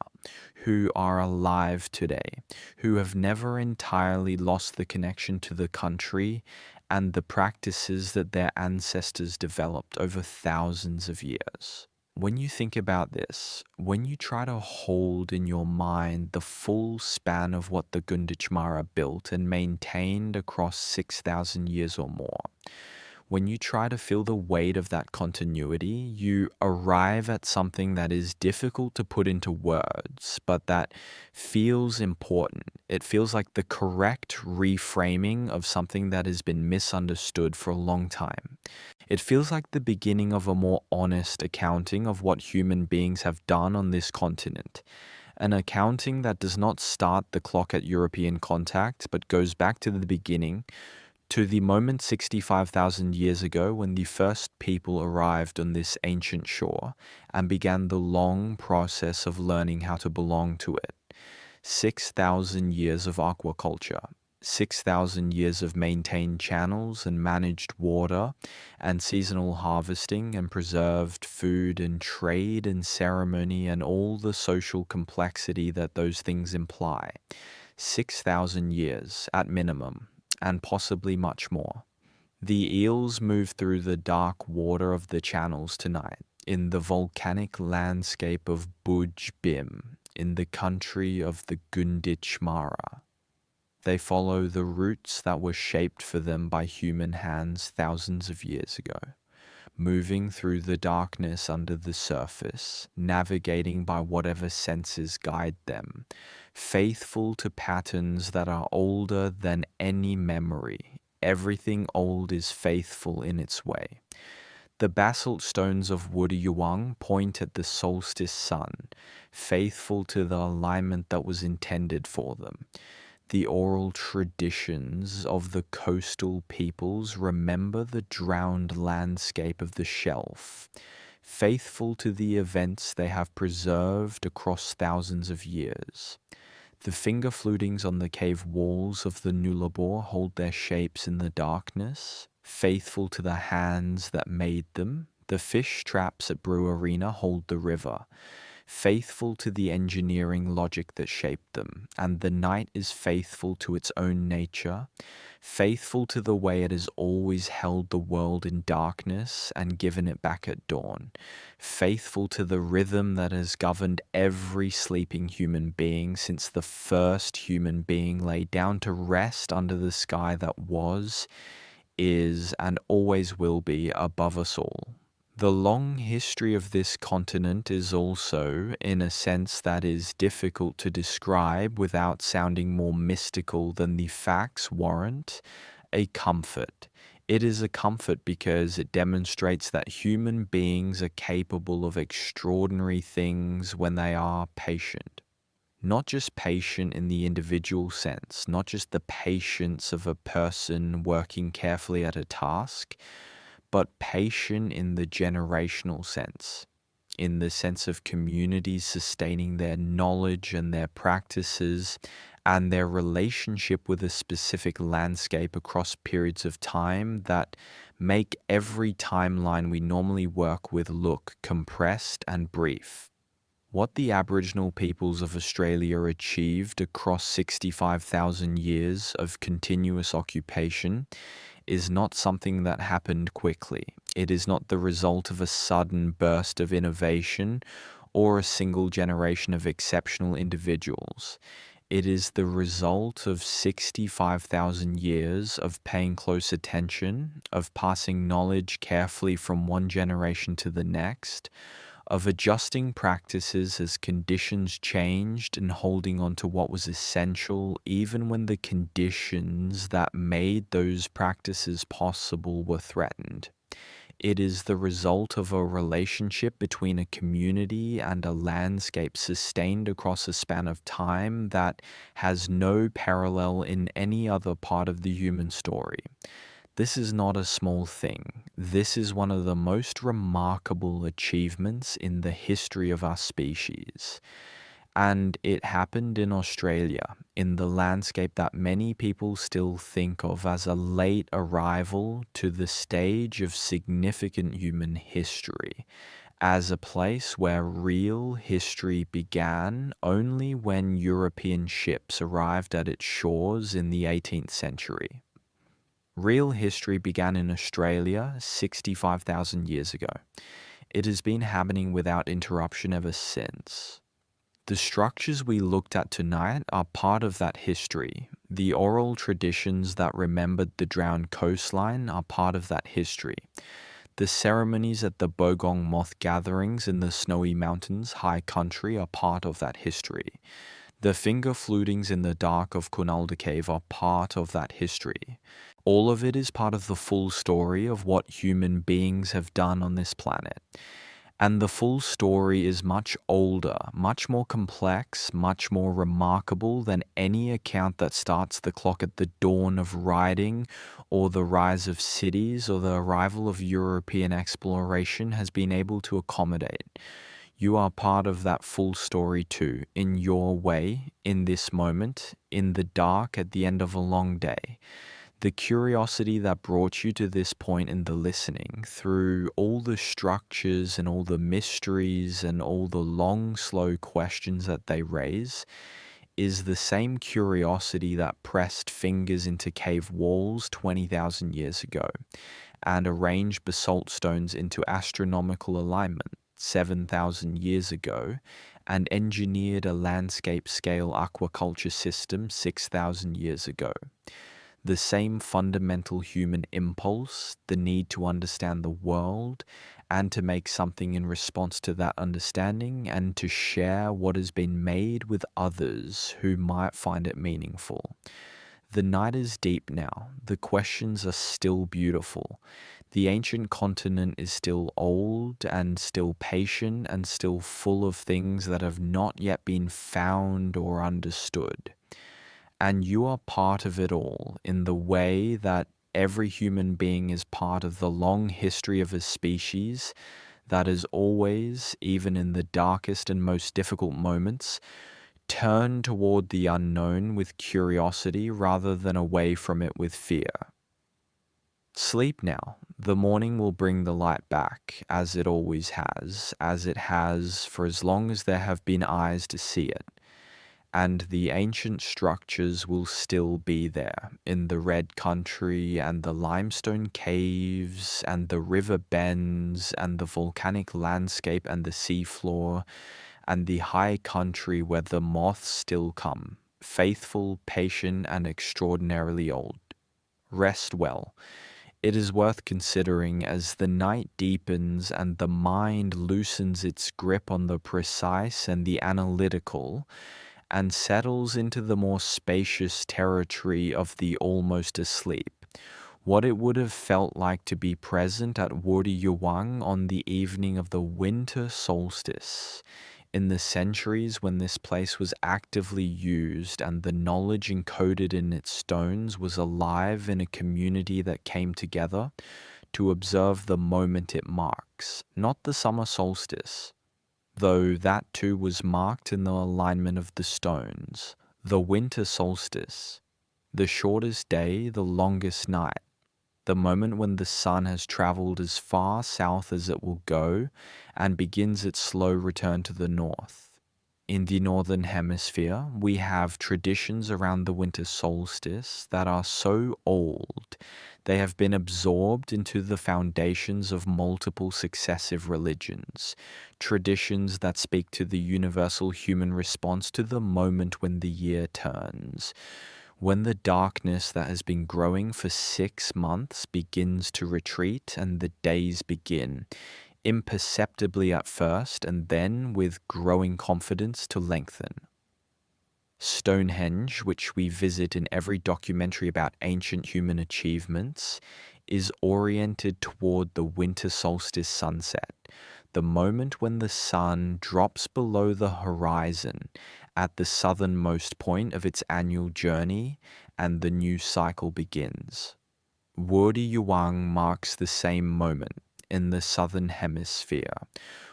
who are alive today, who have never entirely lost the connection to the country and the practices that their ancestors developed over thousands of years. When you think about this, when you try to hold in your mind the full span of what the Gunditjmara built and maintained across 6,000 years or more, when you try to feel the weight of that continuity, you arrive at something that is difficult to put into words, but that feels important. It feels like the correct reframing of something that has been misunderstood for a long time. It feels like the beginning of a more honest accounting of what human beings have done on this continent. An accounting that does not start the clock at European contact, but goes back to the beginning, to the moment 65,000 years ago when the first people arrived on this ancient shore and began the long process of learning how to belong to it. 6,000 years of aquaculture. 6,000 years of maintained channels and managed water and seasonal harvesting and preserved food and trade and ceremony and all the social complexity that those things imply. 6,000 years at minimum, and possibly much more. The eels move through the dark water of the channels tonight, in the volcanic landscape of Buj Bim, in the country of the Gunditj Mara. They follow the routes that were shaped for them by human hands thousands of years ago, moving through the darkness under the surface, navigating by whatever senses guide them, faithful to patterns that are older than any memory. Everything old is faithful in its way. The basalt stones of Wudiyuwang point at the solstice sun, faithful to the alignment that was intended for them. The oral traditions of the coastal peoples remember the drowned landscape of the shelf, faithful to the events they have preserved across thousands of years. The finger flutings on the cave walls of the Nullarbor hold their shapes in the darkness, faithful to the hands that made them. The fish traps at Brew Arena hold the river, faithful to the engineering logic that shaped them, and the night is faithful to its own nature, faithful to the way it has always held the world in darkness and given it back at dawn, faithful to the rhythm that has governed every sleeping human being since the first human being lay down to rest under the sky that was, is, and always will be above us all. The long history of this continent is also, in a sense that is difficult to describe without sounding more mystical than the facts warrant, a comfort. It is a comfort because it demonstrates that human beings are capable of extraordinary things when they are patient. Not just patient in the individual sense, not just the patience of a person working carefully at a task, but patient in the generational sense, in the sense of communities sustaining their knowledge and their practices and their relationship with a specific landscape across periods of time that make every timeline we normally work with look compressed and brief. What the Aboriginal peoples of Australia achieved across 65,000 years of continuous occupation is not something that happened quickly. It is not the result of a sudden burst of innovation or a single generation of exceptional individuals. It is the result of 65,000 years of paying close attention, of passing knowledge carefully from one generation to the next, of adjusting practices as conditions changed and holding on to what was essential even when the conditions that made those practices possible were threatened. It is the result of a relationship between a community and a landscape sustained across a span of time that has no parallel in any other part of the human story. This is not a small thing. This is one of the most remarkable achievements in the history of our species. And it happened in Australia, in the landscape that many people still think of as a late arrival to the stage of significant human history, as a place where real history began only when European ships arrived at its shores in the 18th century. Real history began in Australia 65,000 years ago. It has been happening without interruption ever since. The structures we looked at tonight are part of that history. The oral traditions that remembered the drowned coastline are part of that history. The ceremonies at the Bogong Moth gatherings in the Snowy Mountains high country are part of that history. The finger flutings in the dark of Kunalda Cave are part of that history. All of it is part of the full story of what human beings have done on this planet. And the full story is much older, much more complex, much more remarkable than any account that starts the clock at the dawn of writing or the rise of cities or the arrival of European exploration has been able to accommodate. You are part of that full story too, in your way, in this moment, in the dark at the end of a long day. The curiosity that brought you to this point in the listening, through all the structures and all the mysteries and all the long, slow questions that they raise, is the same curiosity that pressed fingers into cave walls 20,000 years ago and arranged basalt stones into astronomical alignment 7,000 years ago and engineered a landscape scale aquaculture system 6,000 years ago. The same fundamental human impulse, the need to understand the world and to make something in response to that understanding and to share what has been made with others who might find it meaningful. The night is deep now. The questions are still beautiful. The ancient continent is still old and still patient and still full of things that have not yet been found or understood. And you are part of it all in the way that every human being is part of the long history of a species that is always, even in the darkest and most difficult moments, turned toward the unknown with curiosity rather than away from it with fear. Sleep now. The morning will bring the light back, as it always has, as it has for as long as there have been eyes to see it. And the ancient structures will still be there in the red country and the limestone caves and the river bends and the volcanic landscape and the seafloor and the high country where the moths still come, faithful, patient, and extraordinarily old. Rest well. It is worth considering as the night deepens and the mind loosens its grip on the precise and the analytical and settles into the more spacious territory of the almost asleep. What it would have felt like to be present at Wurdi on the evening of the winter solstice, in the centuries when this place was actively used and the knowledge encoded in its stones was alive in a community that came together to observe the moment it marks, not the summer solstice, though that too was marked in the alignment of the stones, the winter solstice, the shortest day, the longest night, the moment when the sun has traveled as far south as it will go and begins its slow return to the north. In the northern hemisphere, we have traditions around the winter solstice that are so old they have been absorbed into the foundations of multiple successive religions, traditions that speak to the universal human response to the moment when the year turns, when the darkness that has been growing for 6 months begins to retreat and the days begin, imperceptibly at first and then with growing confidence to lengthen. Stonehenge, which we visit in every documentary about ancient human achievements, is oriented toward the winter solstice sunset, the moment when the sun drops below the horizon at the southernmost point of its annual journey and the new cycle begins. Wurdi marks the same moment in the southern hemisphere,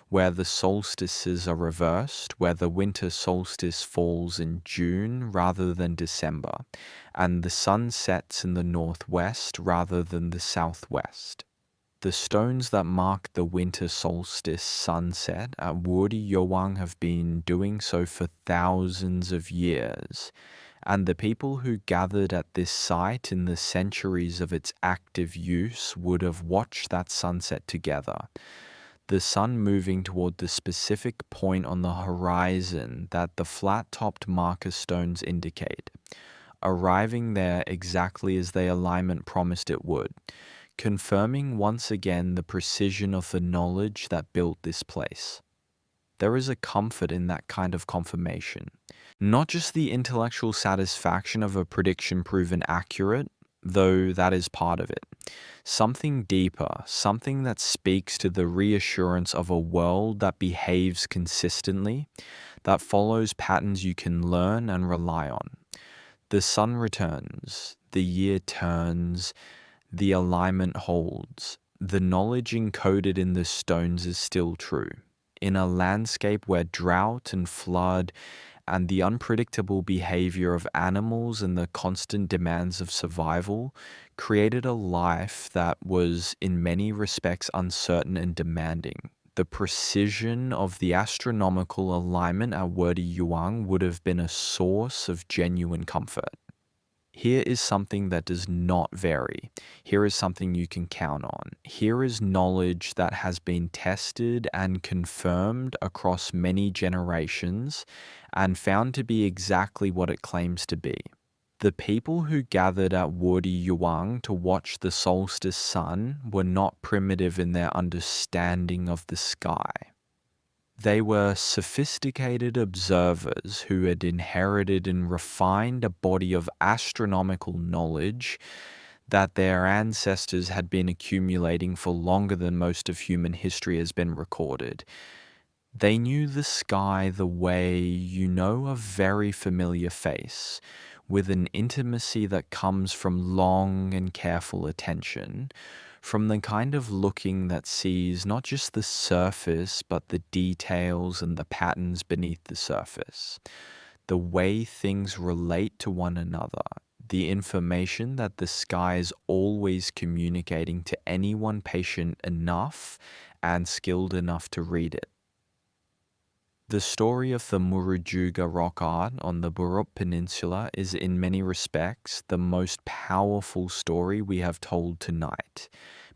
where the solstices are reversed, where the winter solstice falls in June rather than December, and the sun sets in the northwest rather than the southwest. The stones that mark the winter solstice sunset at Wurdi have been doing so for thousands of years, and the people who gathered at this site in the centuries of its active use would have watched that sunset together, the sun moving toward the specific point on the horizon that the flat-topped marker stones indicate, arriving there exactly as the alignment promised it would, confirming once again the precision of the knowledge that built this place. There is a comfort in that kind of confirmation. Not just the intellectual satisfaction of a prediction proven accurate, though that is part of it. Something deeper, something that speaks to the reassurance of a world that behaves consistently, that follows patterns you can learn and rely on. The sun returns, the year turns, the alignment holds. The knowledge encoded in the stones is still true. In a landscape where drought and flood and the unpredictable behavior of animals and the constant demands of survival created a life that was, in many respects, uncertain and demanding. The precision of the astronomical alignment at Wurdi Yuang would have been a source of genuine comfort. Here is something that does not vary. Here is something you can count on. Here is knowledge that has been tested and confirmed across many generations and found to be exactly what it claims to be. The people who gathered at Wurdi Yuang to watch the solstice sun were not primitive in their understanding of the sky. They were sophisticated observers who had inherited and refined a body of astronomical knowledge that their ancestors had been accumulating for longer than most of human history has been recorded. They knew the sky the way you know a very familiar face, with an intimacy that comes from long and careful attention, from the kind of looking that sees not just the surface, but the details and the patterns beneath the surface, the way things relate to one another, the information that the sky is always communicating to anyone patient enough and skilled enough to read it. The story of the Murujuga rock art on the Burrup Peninsula is in many respects the most powerful story we have told tonight,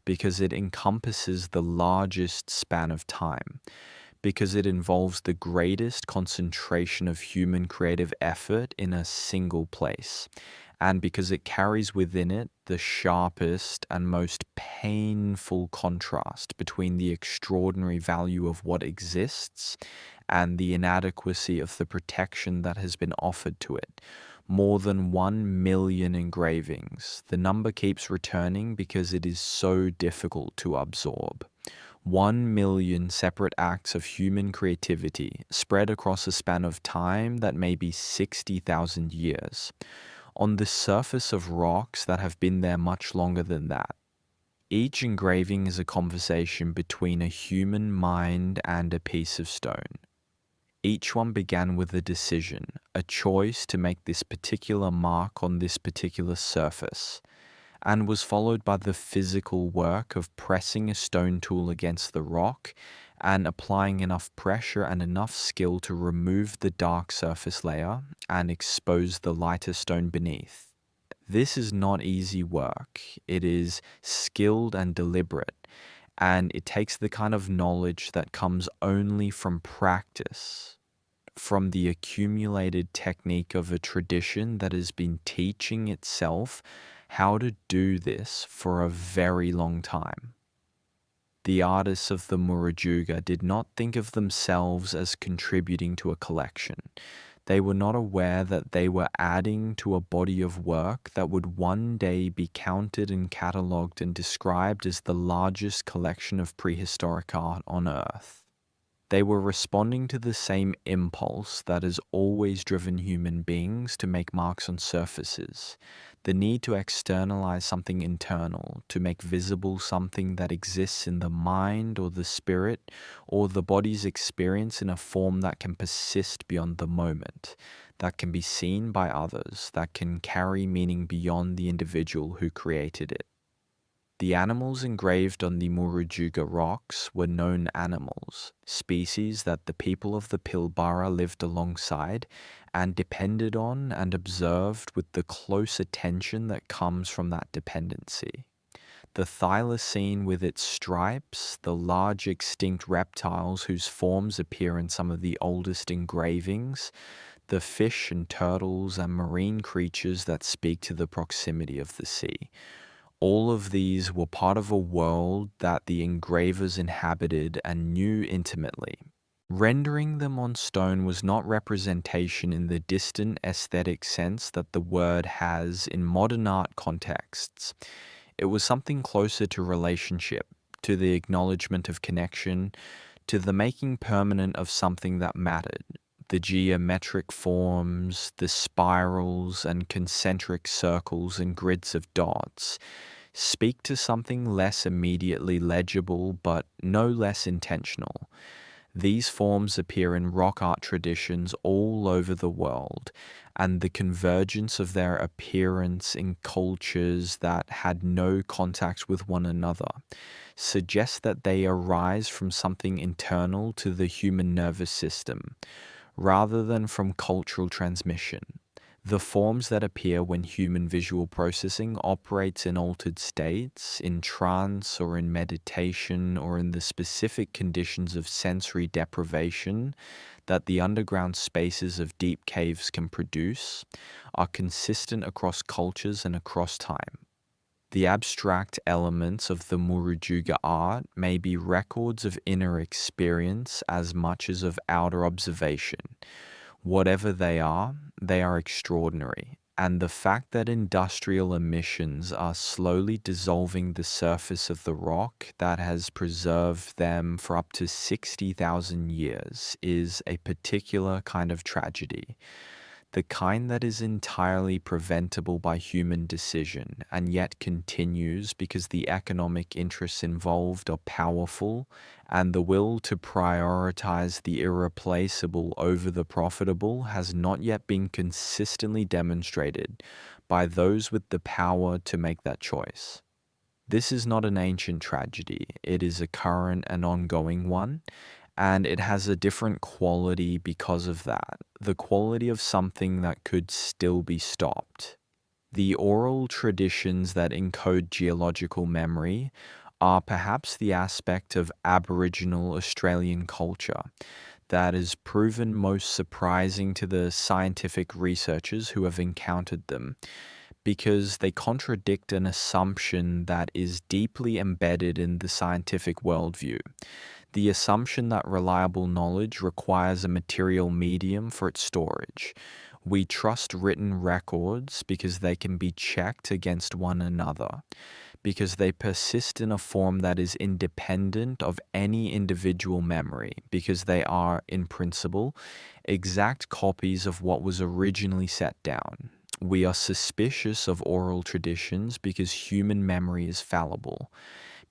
because it encompasses the largest span of time, because it involves the greatest concentration of human creative effort in a single place, and because it carries within it the sharpest and most painful contrast between the extraordinary value of what exists and the inadequacy of the protection that has been offered to it. More than 1 million engravings. The number keeps returning because it is so difficult to absorb. 1 million separate acts of human creativity spread across a span of time that may be 60,000 years, on the surface of rocks that have been there much longer than that. Each engraving is a conversation between a human mind and a piece of stone. Each one began with a decision, a choice to make this particular mark on this particular surface, and was followed by the physical work of pressing a stone tool against the rock and applying enough pressure and enough skill to remove the dark surface layer and expose the lighter stone beneath. This is not easy work. It is skilled and deliberate, and it takes the kind of knowledge that comes only from practice, from the accumulated technique of a tradition that has been teaching itself how to do this for a very long time. The artists of the Murujuga did not think of themselves as contributing to a collection. They were not aware that they were adding to a body of work that would one day be counted and catalogued and described as the largest collection of prehistoric art on Earth. They were responding to the same impulse that has always driven human beings to make marks on surfaces, the need to externalize something internal, to make visible something that exists in the mind or the spirit or the body's experience in a form that can persist beyond the moment, that can be seen by others, that can carry meaning beyond the individual who created it. The animals engraved on the Murujuga rocks were known animals, species that the people of the Pilbara lived alongside and depended on and observed with the close attention that comes from that dependency. The thylacine with its stripes, the large extinct reptiles whose forms appear in some of the oldest engravings, the fish and turtles and marine creatures that speak to the proximity of the sea. All of these were part of a world that the engravers inhabited and knew intimately. Rendering them on stone was not representation in the distant aesthetic sense that the word has in modern art contexts. It was something closer to relationship, to the acknowledgement of connection, to the making permanent of something that mattered. The geometric forms, the spirals and concentric circles and grids of dots speak to something less immediately legible but no less intentional. These forms appear in rock art traditions all over the world, and the convergence of their appearance in cultures that had no contact with one another suggests that they arise from something internal to the human nervous system, rather than from cultural transmission. The forms that appear when human visual processing operates in altered states, in trance or in meditation or in the specific conditions of sensory deprivation that the underground spaces of deep caves can produce, are consistent across cultures and across time. The abstract elements of the Murujuga art may be records of inner experience as much as of outer observation. Whatever they are extraordinary. And the fact that industrial emissions are slowly dissolving the surface of the rock that has preserved them for up to 60,000 years is a particular kind of tragedy. The kind that is entirely preventable by human decision and yet continues because the economic interests involved are powerful and the will to prioritize the irreplaceable over the profitable has not yet been consistently demonstrated by those with the power to make that choice. This is not an ancient tragedy, it is a current and ongoing one, and it has a different quality because of that, the quality of something that could still be stopped. The oral traditions that encode geological memory are perhaps the aspect of Aboriginal Australian culture that is proven most surprising to the scientific researchers who have encountered them, because they contradict an assumption that is deeply embedded in the scientific worldview. The assumption that reliable knowledge requires a material medium for its storage. We trust written records because they can be checked against one another, because they persist in a form that is independent of any individual memory, because they are, in principle, exact copies of what was originally set down. We are suspicious of oral traditions because human memory is fallible,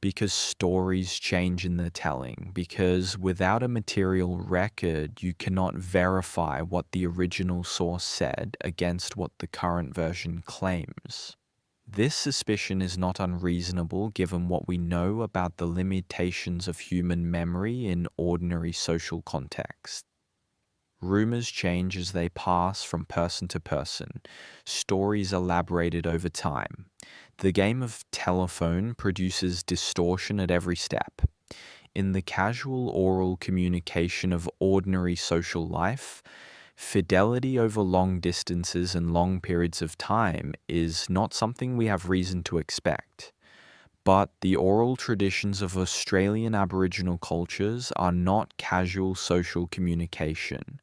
because stories change in the telling, because without a material record, you cannot verify what the original source said against what the current version claims. This suspicion is not unreasonable given what we know about the limitations of human memory in ordinary social contexts. Rumors change as they pass from person to person, stories elaborated over time. The game of telephone produces distortion at every step. In the casual oral communication of ordinary social life, fidelity over long distances and long periods of time is not something we have reason to expect. But the oral traditions of Australian Aboriginal cultures are not casual social communication.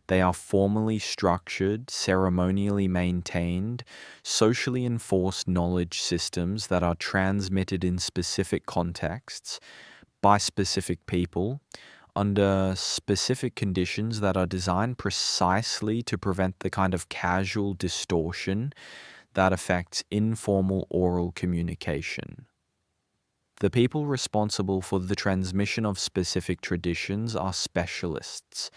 They are formally structured, ceremonially maintained, socially enforced knowledge systems that are transmitted in specific contexts, by specific people, under specific conditions that are designed precisely to prevent the kind of casual distortion that affects informal oral communication. The people responsible for the transmission of specific traditions are specialists,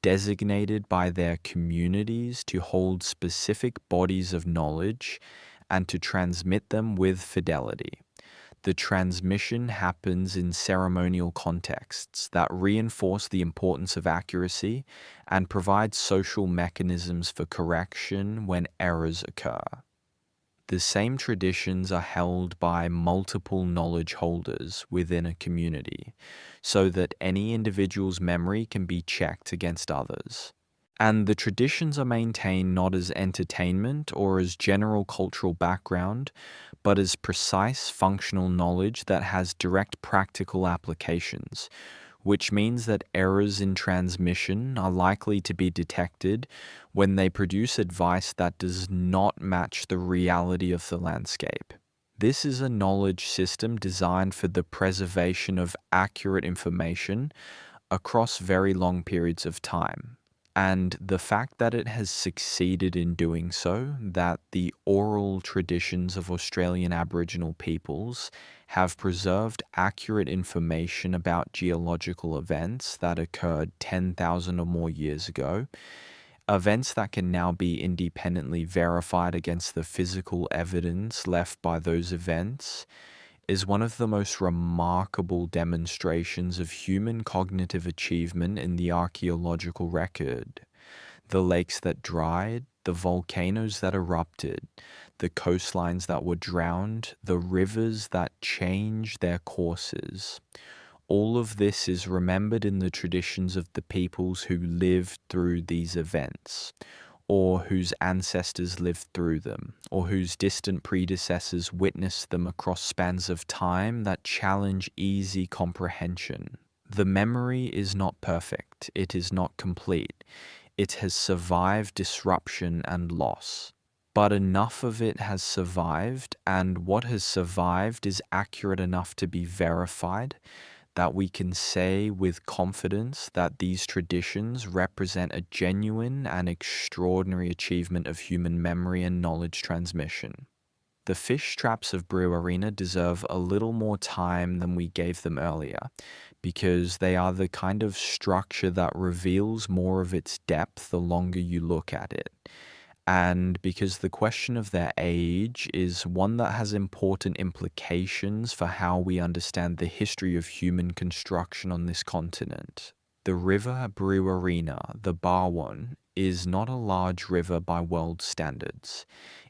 designated by their communities to hold specific bodies of knowledge and to transmit them with fidelity. The transmission happens in ceremonial contexts that reinforce the importance of accuracy and provide social mechanisms for correction when errors occur. The same traditions are held by multiple knowledge holders within a community, so that any individual's memory can be checked against others. And the traditions are maintained not as entertainment or as general cultural background, but as precise functional knowledge that has direct practical applications, which means that errors in transmission are likely to be detected when they produce advice that does not match the reality of the landscape. This is a knowledge system designed for the preservation of accurate information across very long periods of time. And the fact that it has succeeded in doing so, that the oral traditions of Australian Aboriginal peoples have preserved accurate information about geological events that occurred 10,000 or more years ago, events that can now be independently verified against the physical evidence left by those events, is one of the most remarkable demonstrations of human cognitive achievement in the archaeological record. The lakes that dried, the volcanoes that erupted, the coastlines that were drowned, the rivers that changed their courses. All of this is remembered in the traditions of the peoples who lived through these events, or whose ancestors lived through them, or whose distant predecessors witnessed them across spans of time that challenge easy comprehension. The memory is not perfect, it is not complete. It has survived disruption and loss. But enough of it has survived, and what has survived is accurate enough to be verified, that we can say with confidence that these traditions represent a genuine and extraordinary achievement of human memory and knowledge transmission. The fish traps of Brewarina deserve a little more time than we gave them earlier, because they are the kind of structure that reveals more of its depth the longer you look at it. And because the question of their age is one that has important implications for how we understand the history of human construction on this continent. The river Brewarina, the Barwon, is not a large river by world standards.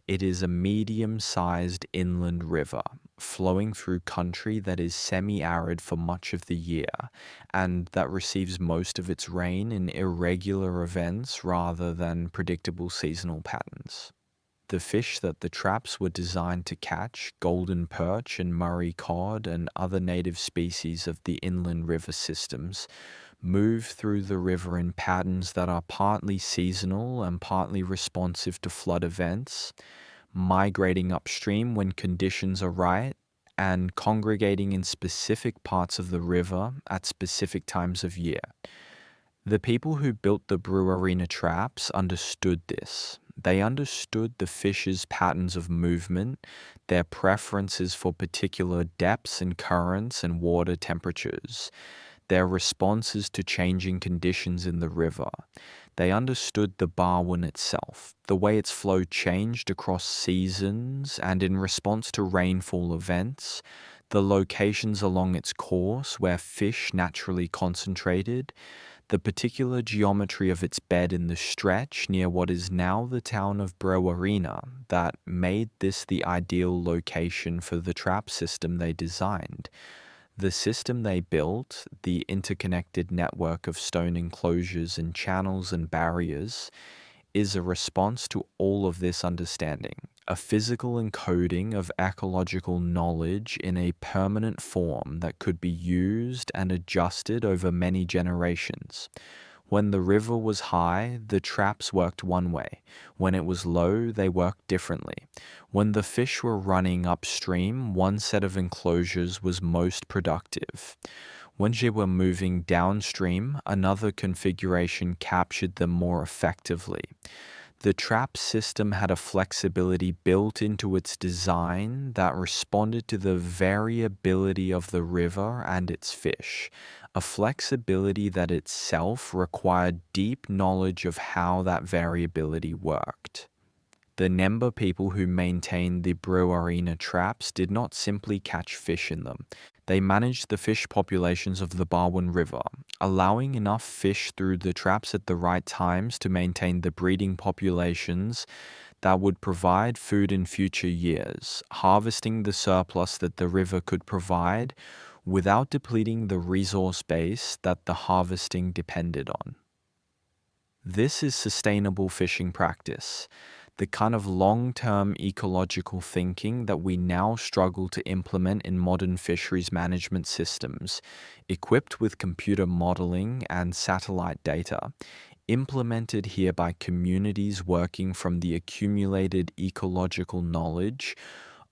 It is a medium-sized inland river, flowing through country that is semi-arid for much of the year, and that receives most of its rain in irregular events rather than predictable seasonal patterns. The fish that the traps were designed to catch, golden perch and Murray cod and other native species of the inland river systems, move through the river in patterns that are partly seasonal and partly responsive to flood events, migrating upstream when conditions are right, and congregating in specific parts of the river at specific times of year. The people who built the Brewarina traps understood this. They understood the fish's patterns of movement, their preferences for particular depths and currents and water temperatures, their responses to changing conditions in the river. They understood the Barwon itself, the way its flow changed across seasons and in response to rainfall events, the locations along its course where fish naturally concentrated, the particular geometry of its bed in the stretch near what is now the town of Brewarina that made this the ideal location for the trap system they designed. The system they built, the interconnected network of stone enclosures and channels and barriers, is a response to all of this understanding, a physical encoding of ecological knowledge in a permanent form that could be used and adjusted over many generations. When the river was high, the traps worked one way. When it was low, they worked differently. When the fish were running upstream, one set of enclosures was most productive. When they were moving downstream, another configuration captured them more effectively. The trap system had a flexibility built into its design that responded to the variability of the river and its fish, a flexibility that itself required deep knowledge of how that variability worked. The Nemba people who maintained the Brewarina traps did not simply catch fish in them. They managed the fish populations of the Barwon River, allowing enough fish through the traps at the right times to maintain the breeding populations that would provide food in future years, harvesting the surplus that the river could provide without depleting the resource base that the harvesting depended on. This is sustainable fishing practice, the kind of long-term ecological thinking that we now struggle to implement in modern fisheries management systems, equipped with computer modeling and satellite data, implemented here by communities working from the accumulated ecological knowledge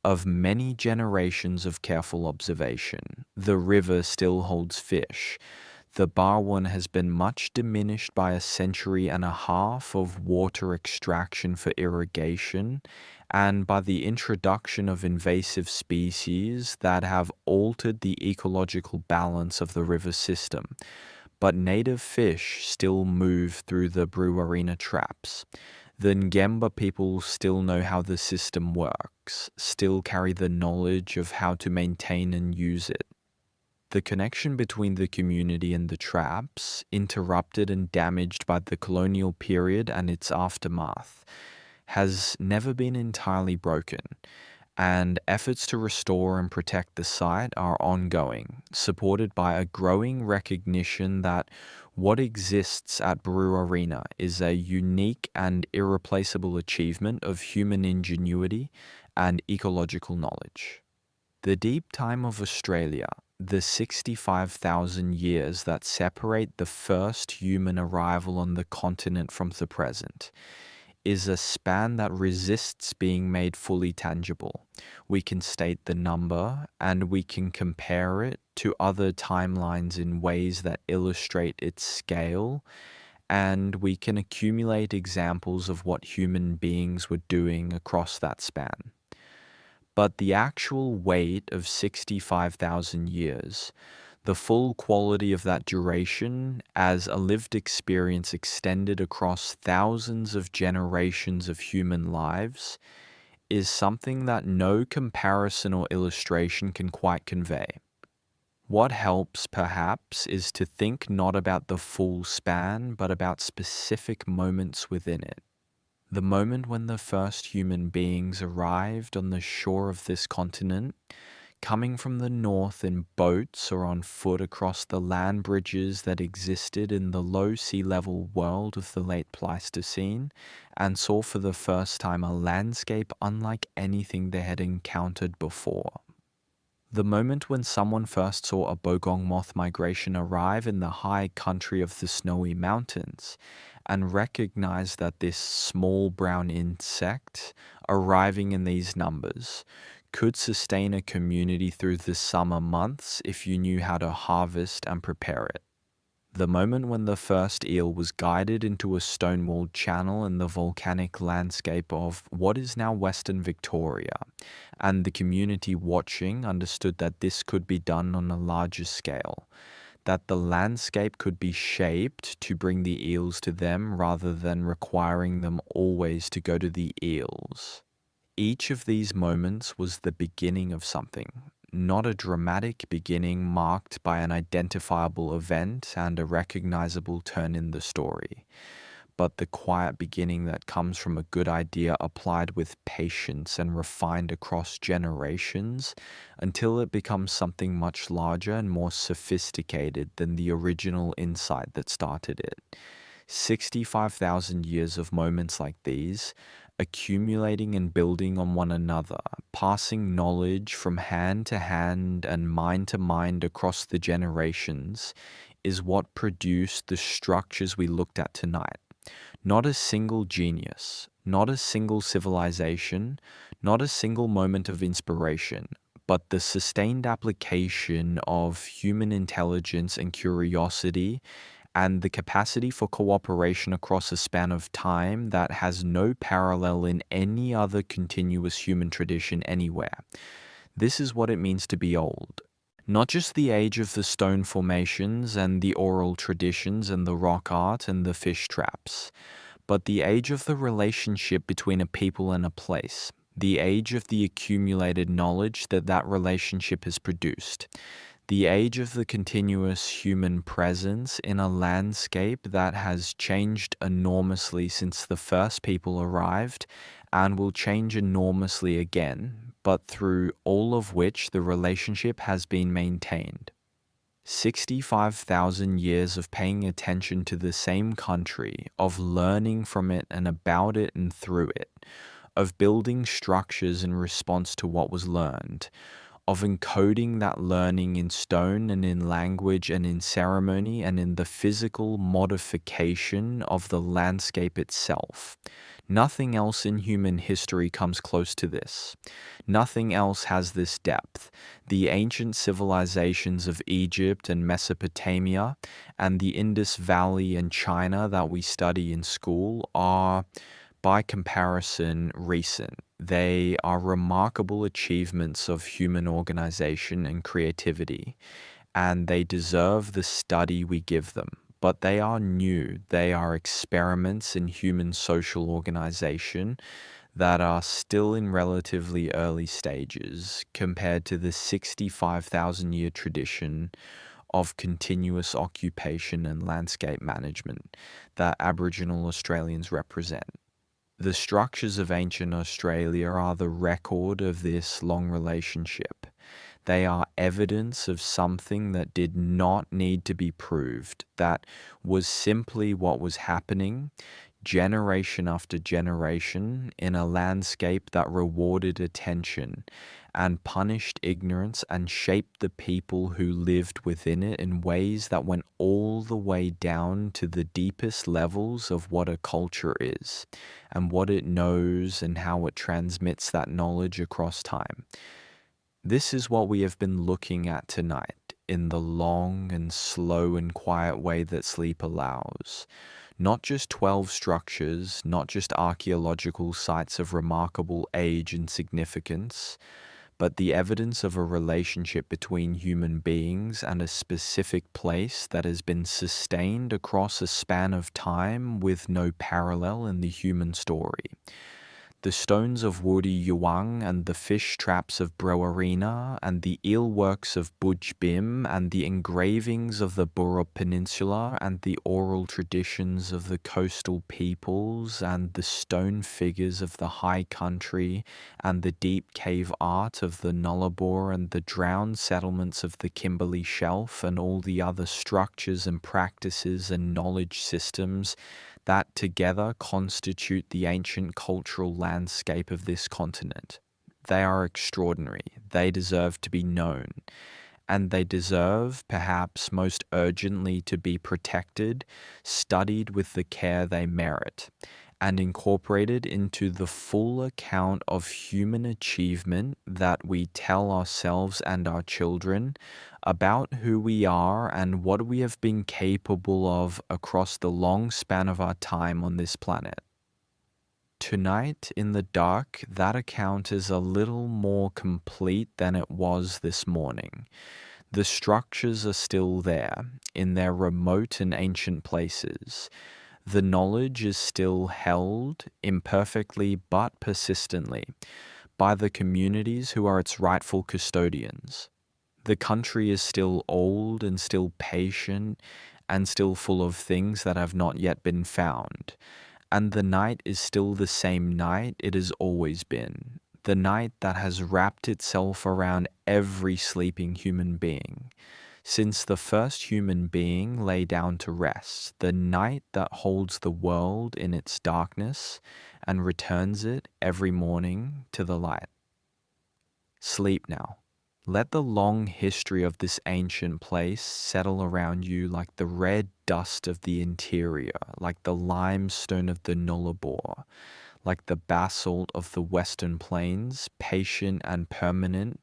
of many generations of careful observation. The river still holds fish. The Barwon has been much diminished by a century and a half of water extraction for irrigation and by the introduction of invasive species that have altered the ecological balance of the river system. But native fish still move through the Brewarina traps. The Ngemba people still know how the system works, still carry the knowledge of how to maintain and use it. The connection between the community and the traps, interrupted and damaged by the colonial period and its aftermath, has never been entirely broken, and efforts to restore and protect the site are ongoing, supported by a growing recognition that what exists at Brewarina is a unique and irreplaceable achievement of human ingenuity and ecological knowledge. The deep time of Australia, the 65,000 years that separate the first human arrival on the continent from the present, is a span that resists being made fully tangible. We can state the number and we can compare it to other timelines in ways that illustrate its scale, and we can accumulate examples of what human beings were doing across that span. But the actual weight of 65,000 years, the full quality of that duration as a lived experience extended across thousands of generations of human lives, is something that no comparison or illustration can quite convey. What helps, perhaps, is to think not about the full span, but about specific moments within it. The moment when the first human beings arrived on the shore of this continent, coming from the north in boats or on foot across the land bridges that existed in the low sea level world of the late Pleistocene, and saw for the first time a landscape unlike anything they had encountered before. The moment when someone first saw a bogong moth migration arrive in the high country of the snowy mountains, and recognized that this small brown insect, arriving in these numbers, could sustain a community through the summer months if you knew how to harvest and prepare it. The moment when the first eel was guided into a stone-walled channel in the volcanic landscape of what is now Western Victoria, and the community watching understood that this could be done on a larger scale, that the landscape could be shaped to bring the eels to them rather than requiring them always to go to the eels. Each of these moments was the beginning of something, not a dramatic beginning marked by an identifiable event and a recognizable turn in the story, but the quiet beginning that comes from a good idea applied with patience and refined across generations until it becomes something much larger and more sophisticated than the original insight that started it. 65,000 years of moments like these, accumulating and building on one another, passing knowledge from hand to hand and mind to mind across the generations, is what produced the structures we looked at tonight. Not a single genius, not a single civilization, not a single moment of inspiration, but the sustained application of human intelligence and curiosity and the capacity for cooperation across a span of time that has no parallel in any other continuous human tradition anywhere. This is what it means to be old. Not just the age of the stone formations and the oral traditions and the rock art and the fish traps, but the age of the relationship between a people and a place, the age of the accumulated knowledge that that relationship has produced, the age of the continuous human presence in a landscape that has changed enormously since the first people arrived and will change enormously again, but through all of which the relationship has been maintained. 65,000 years of paying attention to the same country, of learning from it and about it and through it, of building structures in response to what was learned, of encoding that learning in stone and in language and in ceremony and in the physical modification of the landscape itself, Nothing else in human history comes close to this. Nothing else has this depth. The ancient civilizations of Egypt and Mesopotamia and the Indus Valley and China that we study in school are, by comparison, recent. They are remarkable achievements of human organization and creativity, and they deserve the study we give them. But they are new. They are experiments in human social organization that are still in relatively early stages compared to the 65,000-year tradition of continuous occupation and landscape management that Aboriginal Australians represent. The structures of ancient Australia are the record of this long relationship. They are evidence of something that did not need to be proved, that was simply what was happening generation after generation in a landscape that rewarded attention and punished ignorance and shaped the people who lived within it in ways that went all the way down to the deepest levels of what a culture is and what it knows and how it transmits that knowledge across time. This is what we have been looking at tonight in the long and slow and quiet way that sleep allows. Not just 12 structures, not just archaeological sites of remarkable age and significance, but the evidence of a relationship between human beings and a specific place that has been sustained across a span of time with no parallel in the human story. The stones of Woody Yuang and the fish traps of Brewarina and the eel works of Budj Bim and the engravings of the Burrup Peninsula and the oral traditions of the coastal peoples and the stone figures of the high country and the deep cave art of the Nullarbor and the drowned settlements of the Kimberley Shelf and all the other structures and practices and knowledge systems that together constitute the ancient cultural landscape of this continent. They are extraordinary. They deserve to be known. And they deserve, perhaps most urgently, to be protected, studied with the care they merit, and incorporated into the full account of human achievement that we tell ourselves and our children about who we are and what we have been capable of across the long span of our time on this planet. Tonight, in the dark, that account is a little more complete than it was this morning. The structures are still there, in their remote and ancient places. The knowledge is still held, imperfectly but persistently, by the communities who are its rightful custodians. The country is still old and still patient and still full of things that have not yet been found. And the night is still the same night it has always been. The night that has wrapped itself around every sleeping human being. Since the first human being lay down to rest, the night that holds the world in its darkness and returns it every morning to the light. Sleep now. Let the long history of this ancient place settle around you like the red dust of the interior, like the limestone of the Nullarbor, like the basalt of the Western Plains, patient and permanent,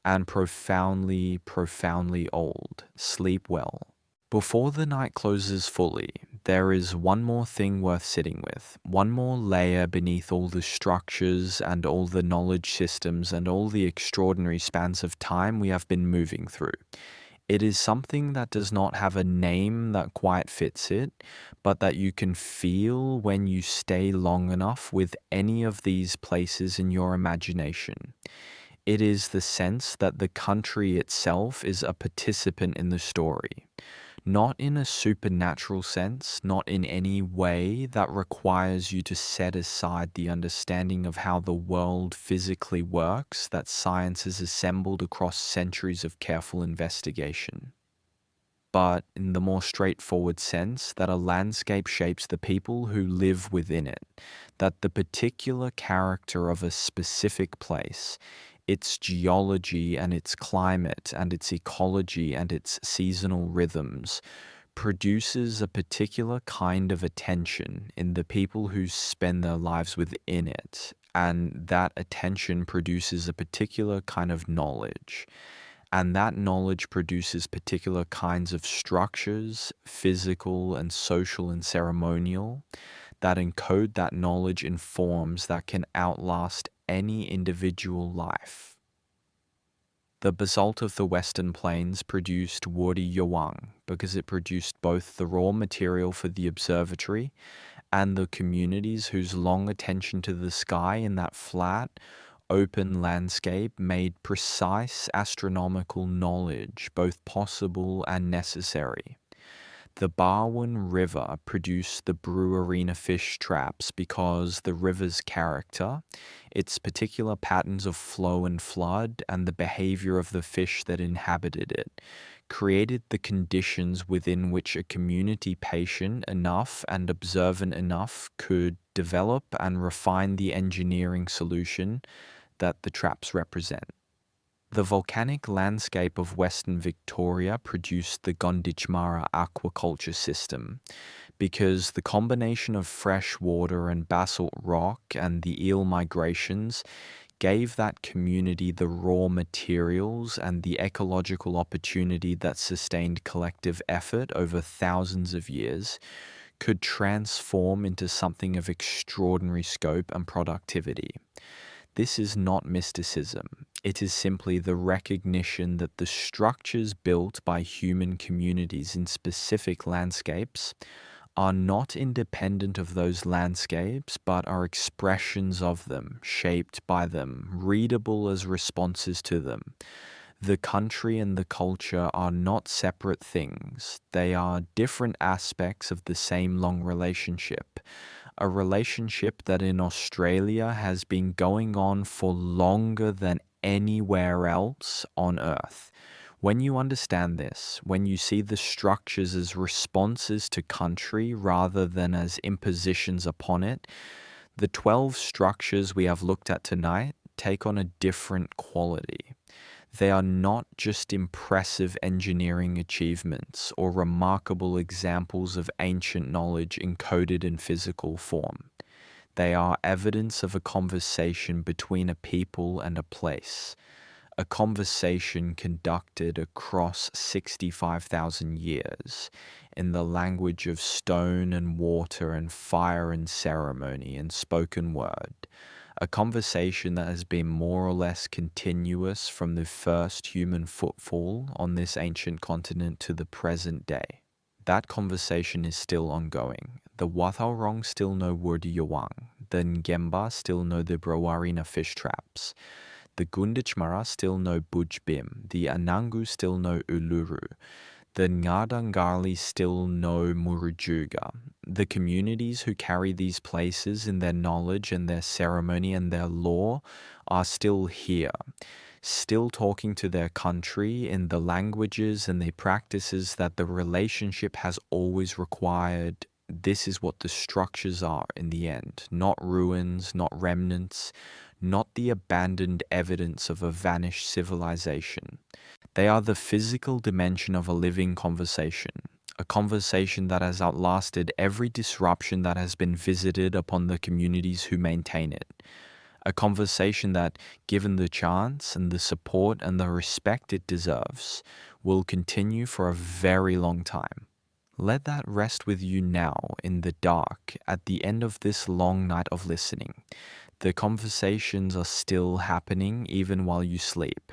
and profoundly, profoundly old. Sleep well. Before the night closes fully, there is one more thing worth sitting with, one more layer beneath all the structures and all the knowledge systems and all the extraordinary spans of time we have been moving through. It is something that does not have a name that quite fits it, but that you can feel when you stay long enough with any of these places in your imagination. It is the sense that the country itself is a participant in the story. Not in a supernatural sense, not in any way that requires you to set aside the understanding of how the world physically works that science has assembled across centuries of careful investigation. But in the more straightforward sense that a landscape shapes the people who live within it, that the particular character of a specific place, its geology and its climate and its ecology and its seasonal rhythms produces a particular kind of attention in the people who spend their lives within it. And that attention produces a particular kind of knowledge. And that knowledge produces particular kinds of structures, physical and social and ceremonial, that encode that knowledge in forms that can outlast any individual life. The basalt of the Western Plains produced Wadi Yawang because it produced both the raw material for the observatory and the communities whose long attention to the sky in that flat, open landscape made precise astronomical knowledge both possible and necessary. The Barwon River produced the Brewerina fish traps because the river's character, its particular patterns of flow and flood, and the behavior of the fish that inhabited it, created the conditions within which a community patient enough and observant enough could develop and refine the engineering solution that the traps represent. The volcanic landscape of Western Victoria produced the Gonditjmara aquaculture system because the combination of fresh water and basalt rock and the eel migrations gave that community the raw materials and the ecological opportunity that sustained collective effort over thousands of years could transform into something of extraordinary scope and productivity. This is not mysticism. It is simply the recognition that the structures built by human communities in specific landscapes are not independent of those landscapes, but are expressions of them, shaped by them, readable as responses to them. The country and the culture are not separate things. They are different aspects of the same long relationship. A relationship that in Australia has been going on for longer than anywhere else on Earth. When you understand this, when you see the structures as responses to country rather than as impositions upon it, the 12 structures we have looked at tonight take on a different quality. They are not just impressive engineering achievements or remarkable examples of ancient knowledge encoded in physical form. They are evidence of a conversation between a people and a place, a conversation conducted across 65,000 years in the language of stone and water and fire and ceremony and spoken word. A conversation that has been more or less continuous from the first human footfall on this ancient continent to the present day. That conversation is still ongoing. The Wathaurong still know Wadi Yawang. The Ngemba still know the Brewarina fish traps. The Gunditjmara still know Bujbim. The Anangu still know Uluru. The Ngardangali still know Murujuga. The communities who carry these places in their knowledge and their ceremony and their law are still here, still talking to their country in the languages and the practices that the relationship has always required. This is what the structures are in the end, not ruins, not remnants, not the abandoned evidence of a vanished civilization. They are the physical dimension of a living conversation, a conversation that has outlasted every disruption that has been visited upon the communities who maintain it. A conversation that, given the chance and the support and the respect it deserves, will continue for a very long time. Let that rest with you now in the dark at the end of this long night of listening. The conversations are still happening even while you sleep.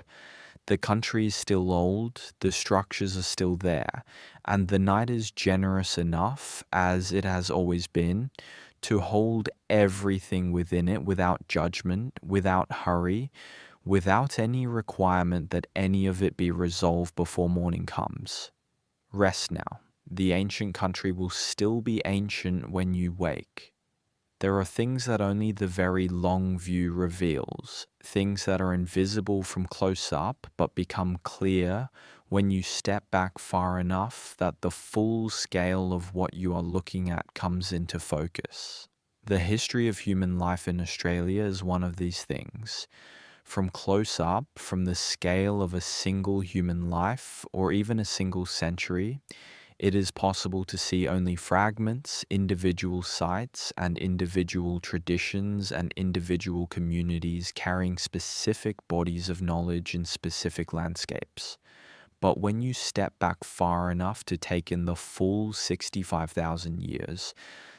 The country is still old, the structures are still there, and the night is generous enough, as it has always been, to hold everything within it without judgment, without hurry, without any requirement that any of it be resolved before morning comes. Rest now. The ancient country will still be ancient when you wake. There are things that only the very long view reveals, things that are invisible from close up but become clear when you step back far enough that the full scale of what you are looking at comes into focus. The history of human life in Australia is one of these things. From close up, from the scale of a single human life or even a single century, It is possible to see only fragments, individual sites, and individual traditions and individual communities carrying specific bodies of knowledge in specific landscapes. But when you step back far enough to take in the full 65,000 years,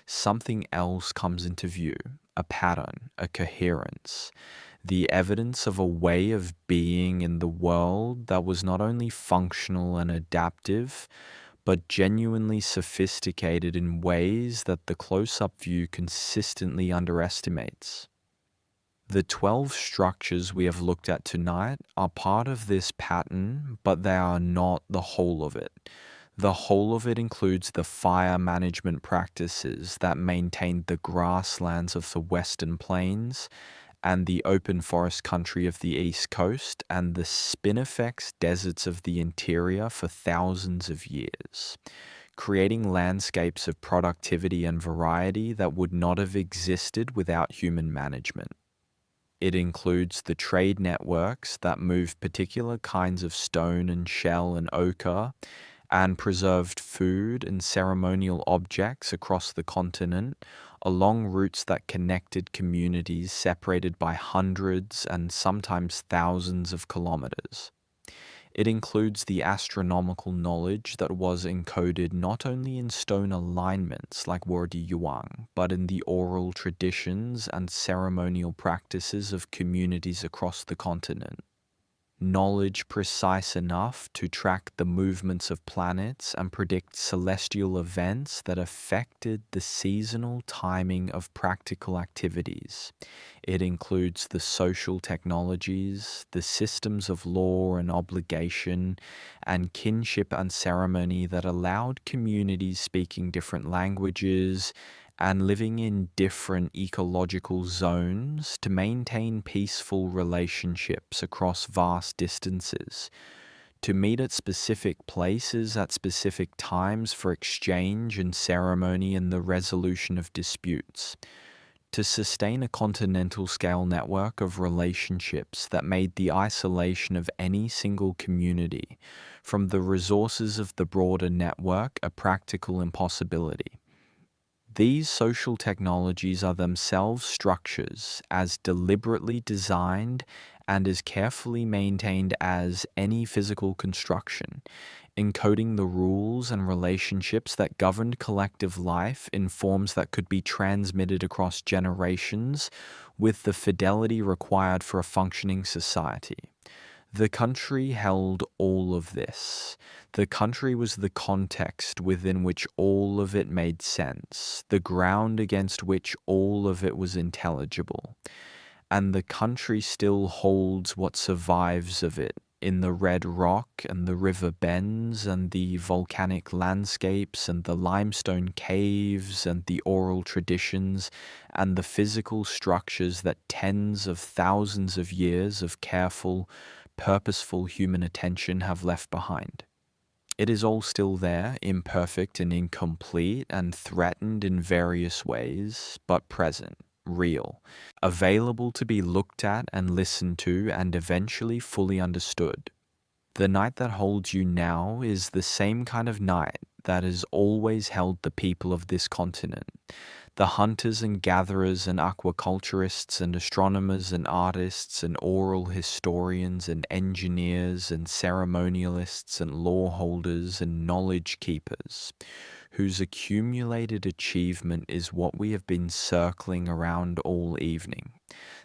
something else comes into view, a pattern, a coherence, the evidence of a way of being in the world that was not only functional and adaptive, but genuinely sophisticated in ways that the close-up view consistently underestimates. The 12 structures we have looked at tonight are part of this pattern, but they are not the whole of it. The whole of it includes the fire management practices that maintained the grasslands of the Western Plains and the open forest country of the East Coast and the spinifex deserts of the interior for thousands of years, creating landscapes of productivity and variety that would not have existed without human management. It includes the trade networks that moved particular kinds of stone and shell and ochre and preserved food and ceremonial objects across the continent along routes that connected communities separated by hundreds and sometimes thousands of kilometers. It includes the astronomical knowledge that was encoded not only in stone alignments like Wurdi Yuang, but in the oral traditions and ceremonial practices of communities across the continent. Knowledge precise enough to track the movements of planets and predict celestial events that affected the seasonal timing of practical activities. It includes the social technologies, the systems of law and obligation, and kinship and ceremony that allowed communities speaking different languages and living in different ecological zones to maintain peaceful relationships across vast distances, to meet at specific places at specific times for exchange and ceremony and the resolution of disputes, to sustain a continental scale network of relationships that made the isolation of any single community from the resources of the broader network a practical impossibility. These social technologies are themselves structures as deliberately designed and as carefully maintained as any physical construction, encoding the rules and relationships that governed collective life in forms that could be transmitted across generations with the fidelity required for a functioning society. The country held all of this. The country was the context within which all of it made sense, the ground against which all of it was intelligible. And the country still holds what survives of it in the red rock and the river bends and the volcanic landscapes and the limestone caves and the oral traditions and the physical structures that tens of thousands of years of careful, purposeful human attention have left behind. It is all still there, imperfect and incomplete and threatened in various ways, but present, real, available to be looked at and listened to and eventually fully understood. The night that holds you now is the same kind of night that has always held the people of this continent. The hunters and gatherers and aquaculturists and astronomers and artists and oral historians and engineers and ceremonialists and law holders and knowledge keepers, whose accumulated achievement is what we have been circling around all evening.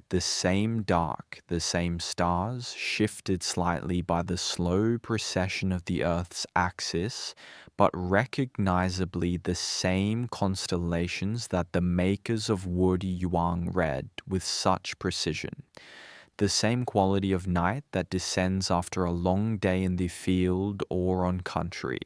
The same dark, the same stars, shifted slightly by the slow precession of the Earth's axis, but recognizably the same constellations that the makers of Wurdi Yuang read with such precision. The same quality of night that descends after a long day in the field or on country,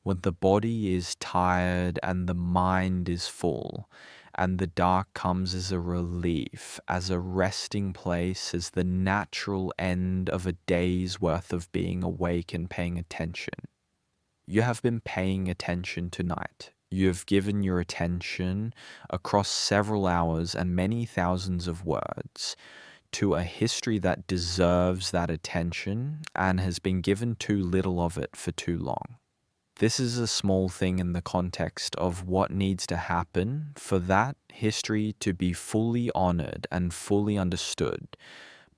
when the body is tired and the mind is full, and the dark comes as a relief, as a resting place, as the natural end of a day's worth of being awake and paying attention. You have been paying attention tonight. You have given your attention across several hours and many thousands of words to a history that deserves that attention and has been given too little of it for too long. This is a small thing in the context of what needs to happen for that history to be fully honored and fully understood.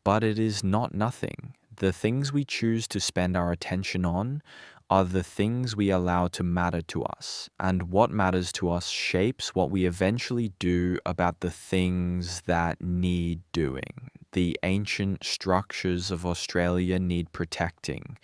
But it is not nothing. The things we choose to spend our attention on are the things we allow to matter to us, and what matters to us shapes what we eventually do about the things that need doing. The ancient structures of Australia need protecting.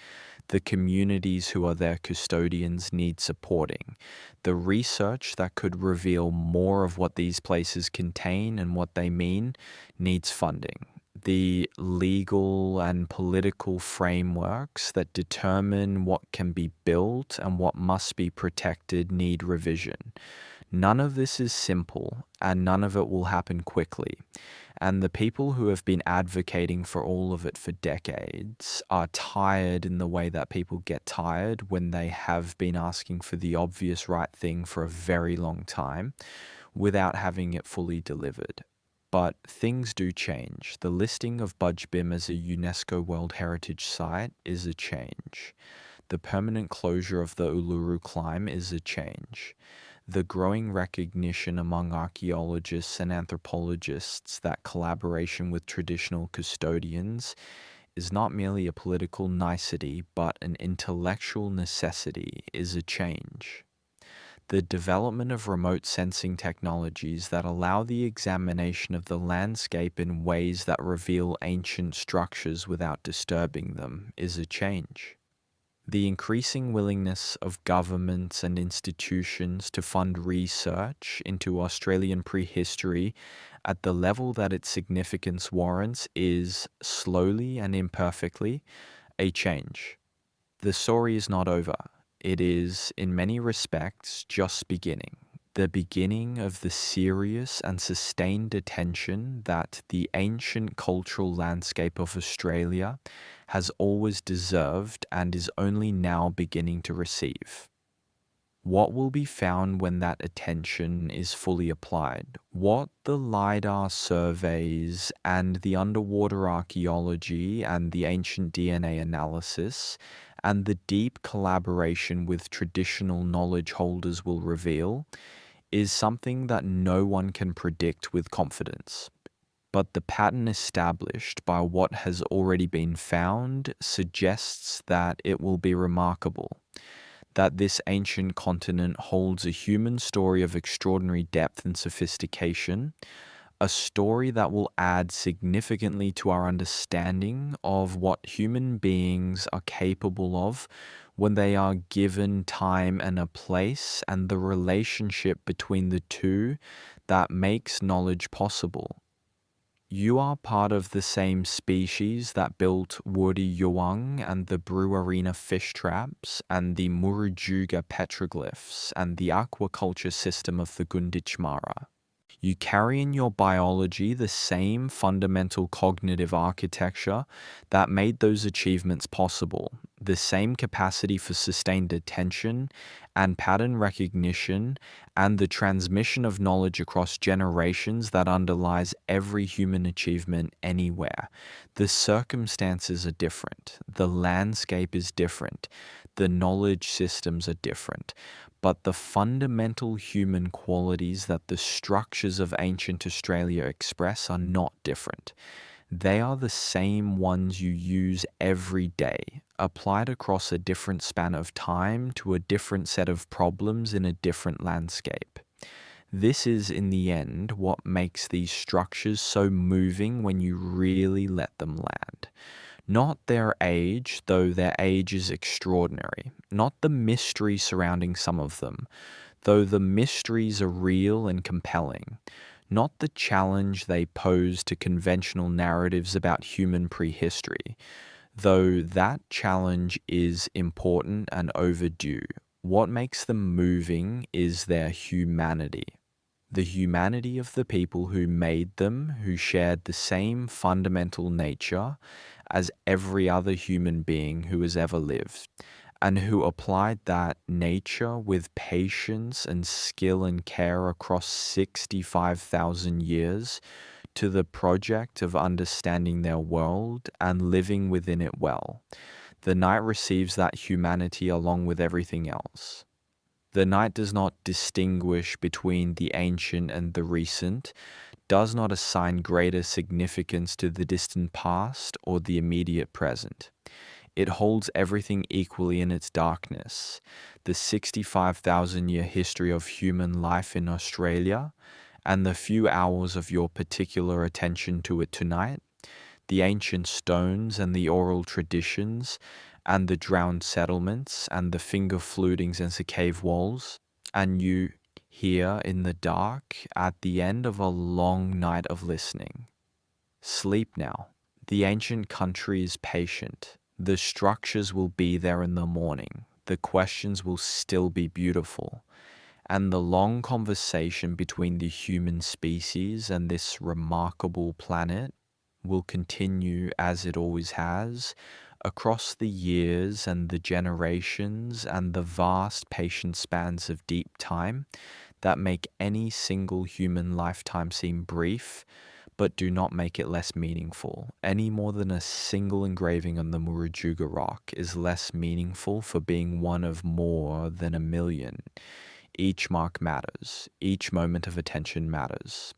The communities who are their custodians need supporting. The research that could reveal more of what these places contain and what they mean needs funding. The legal and political frameworks that determine what can be built and what must be protected need revision. None of this is simple, and none of it will happen quickly. And the people who have been advocating for all of it for decades are tired in the way that people get tired when they have been asking for the obvious right thing for a very long time without having it fully delivered. But things do change. The listing of Budgebim as a UNESCO World Heritage Site is a change. The permanent closure of the Uluru Climb is a change. The growing recognition among archaeologists and anthropologists that collaboration with traditional custodians is not merely a political nicety, but an intellectual necessity is a change. The development of remote sensing technologies that allow the examination of the landscape in ways that reveal ancient structures without disturbing them is a change. The increasing willingness of governments and institutions to fund research into Australian prehistory at the level that its significance warrants is, slowly and imperfectly, a change. The story is not over. It is, in many respects, just beginning. The beginning of the serious and sustained attention that the ancient cultural landscape of Australia has always deserved and is only now beginning to receive. What will be found when that attention is fully applied? What the LiDAR surveys and the underwater archaeology and the ancient DNA analysis and the deep collaboration with traditional knowledge holders will reveal is something that no one can predict with confidence. But the pattern established by what has already been found suggests that it will be remarkable, that this ancient continent holds a human story of extraordinary depth and sophistication, a story that will add significantly to our understanding of what human beings are capable of when they are given time and a place, and the relationship between the two that makes knowledge possible. You are part of the same species that built Wurdi Yuang and the Brewarina fish traps and the Murujuga petroglyphs and the aquaculture system of the Gunditjmara. You carry in your biology the same fundamental cognitive architecture that made those achievements possible, the same capacity for sustained attention and pattern recognition, and the transmission of knowledge across generations that underlies every human achievement anywhere. The circumstances are different, the landscape is different, the knowledge systems are different, but the fundamental human qualities that the structures of ancient Australia express are not different. They are the same ones you use every day, applied across a different span of time to a different set of problems in a different landscape. This is, in the end, what makes these structures so moving when you really let them land. Not their age, though their age is extraordinary. Not the mystery surrounding some of them, though the mysteries are real and compelling. Not the challenge they pose to conventional narratives about human prehistory, though that challenge is important and overdue. What makes them moving is their humanity. The humanity of the people who made them, who shared the same fundamental nature as every other human being who has ever lived, and who applied that nature with patience and skill and care across 65,000 years to the project of understanding their world and living within it well. The night receives that humanity along with everything else. The night does not distinguish between the ancient and the recent, does not assign greater significance to the distant past or the immediate present. It holds everything equally in its darkness. The 65,000-year history of human life in Australia and the few hours of your particular attention to it tonight, the ancient stones and the oral traditions and the drowned settlements and the finger flutings and the cave walls, and you here in the dark at the end of a long night of listening. Sleep now. The ancient country is patient. The structures will be there in the morning. The questions will still be beautiful. And the long conversation between the human species and this remarkable planet will continue as it always has, across the years and the generations and the vast patient spans of deep time that make any single human lifetime seem brief, but do not make it less meaningful, any more than a single engraving on the Murujuga rock is less meaningful for being one of more than a million. Each mark matters. Each moment of attention matters.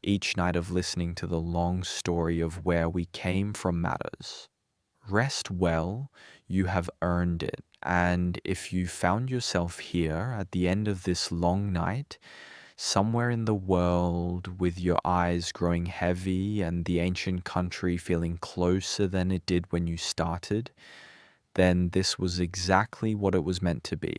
Each night of listening to the long story of where we came from matters. Rest well, you have earned it. And if you found yourself here at the end of this long night, somewhere in the world with your eyes growing heavy and the ancient country feeling closer than it did when you started, then this was exactly what it was meant to be.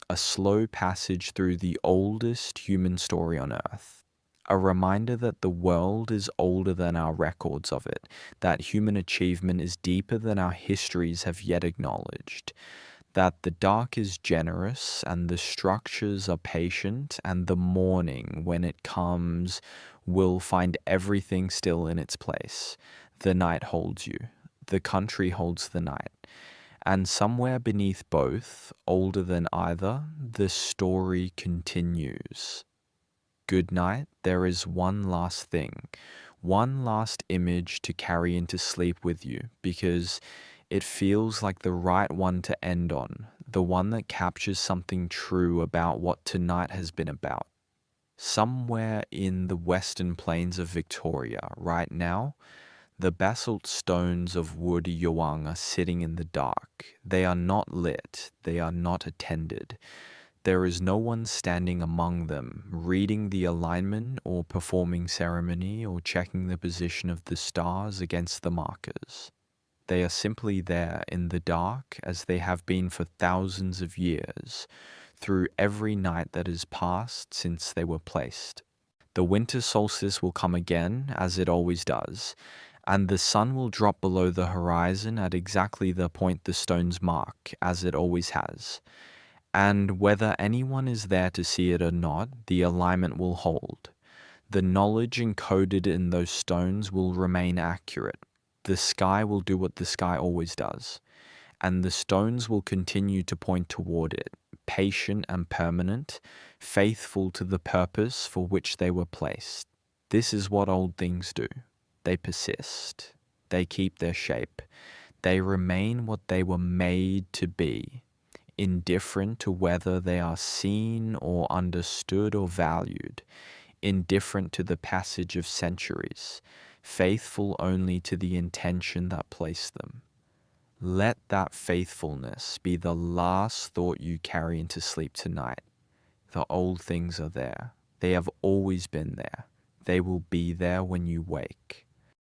A slow passage through the oldest human story on Earth. A reminder that the world is older than our records of it, that human achievement is deeper than our histories have yet acknowledged, that the dark is generous and the structures are patient, and the morning, when it comes, will find everything still in its place. The night holds you. The country holds the night. And somewhere beneath both, older than either, the story continues. Good night. There is one last thing, one last image to carry into sleep with you, because it feels like the right one to end on, the one that captures something true about what tonight has been about. Somewhere in the western plains of Victoria right now, the basalt stones of Wood Yawang are sitting in the dark. They are not lit. They are not attended. There is no one standing among them, reading the alignment or performing ceremony or checking the position of the stars against the markers. They are simply there in the dark as they have been for thousands of years, through every night that has passed since they were placed. The winter solstice will come again, as it always does, and the sun will drop below the horizon at exactly the point the stones mark, as it always has. And whether anyone is there to see it or not, the alignment will hold. The knowledge encoded in those stones will remain accurate. The sky will do what the sky always does. And the stones will continue to point toward it, patient and permanent, faithful to the purpose for which they were placed. This is what old things do. They persist. They keep their shape. They remain what they were made to be, indifferent to whether they are seen or understood or valued, indifferent to the passage of centuries, faithful only to the intention that placed them. Let that faithfulness be the last thought you carry into sleep tonight. The old things are there. They have always been there. They will be there when you wake.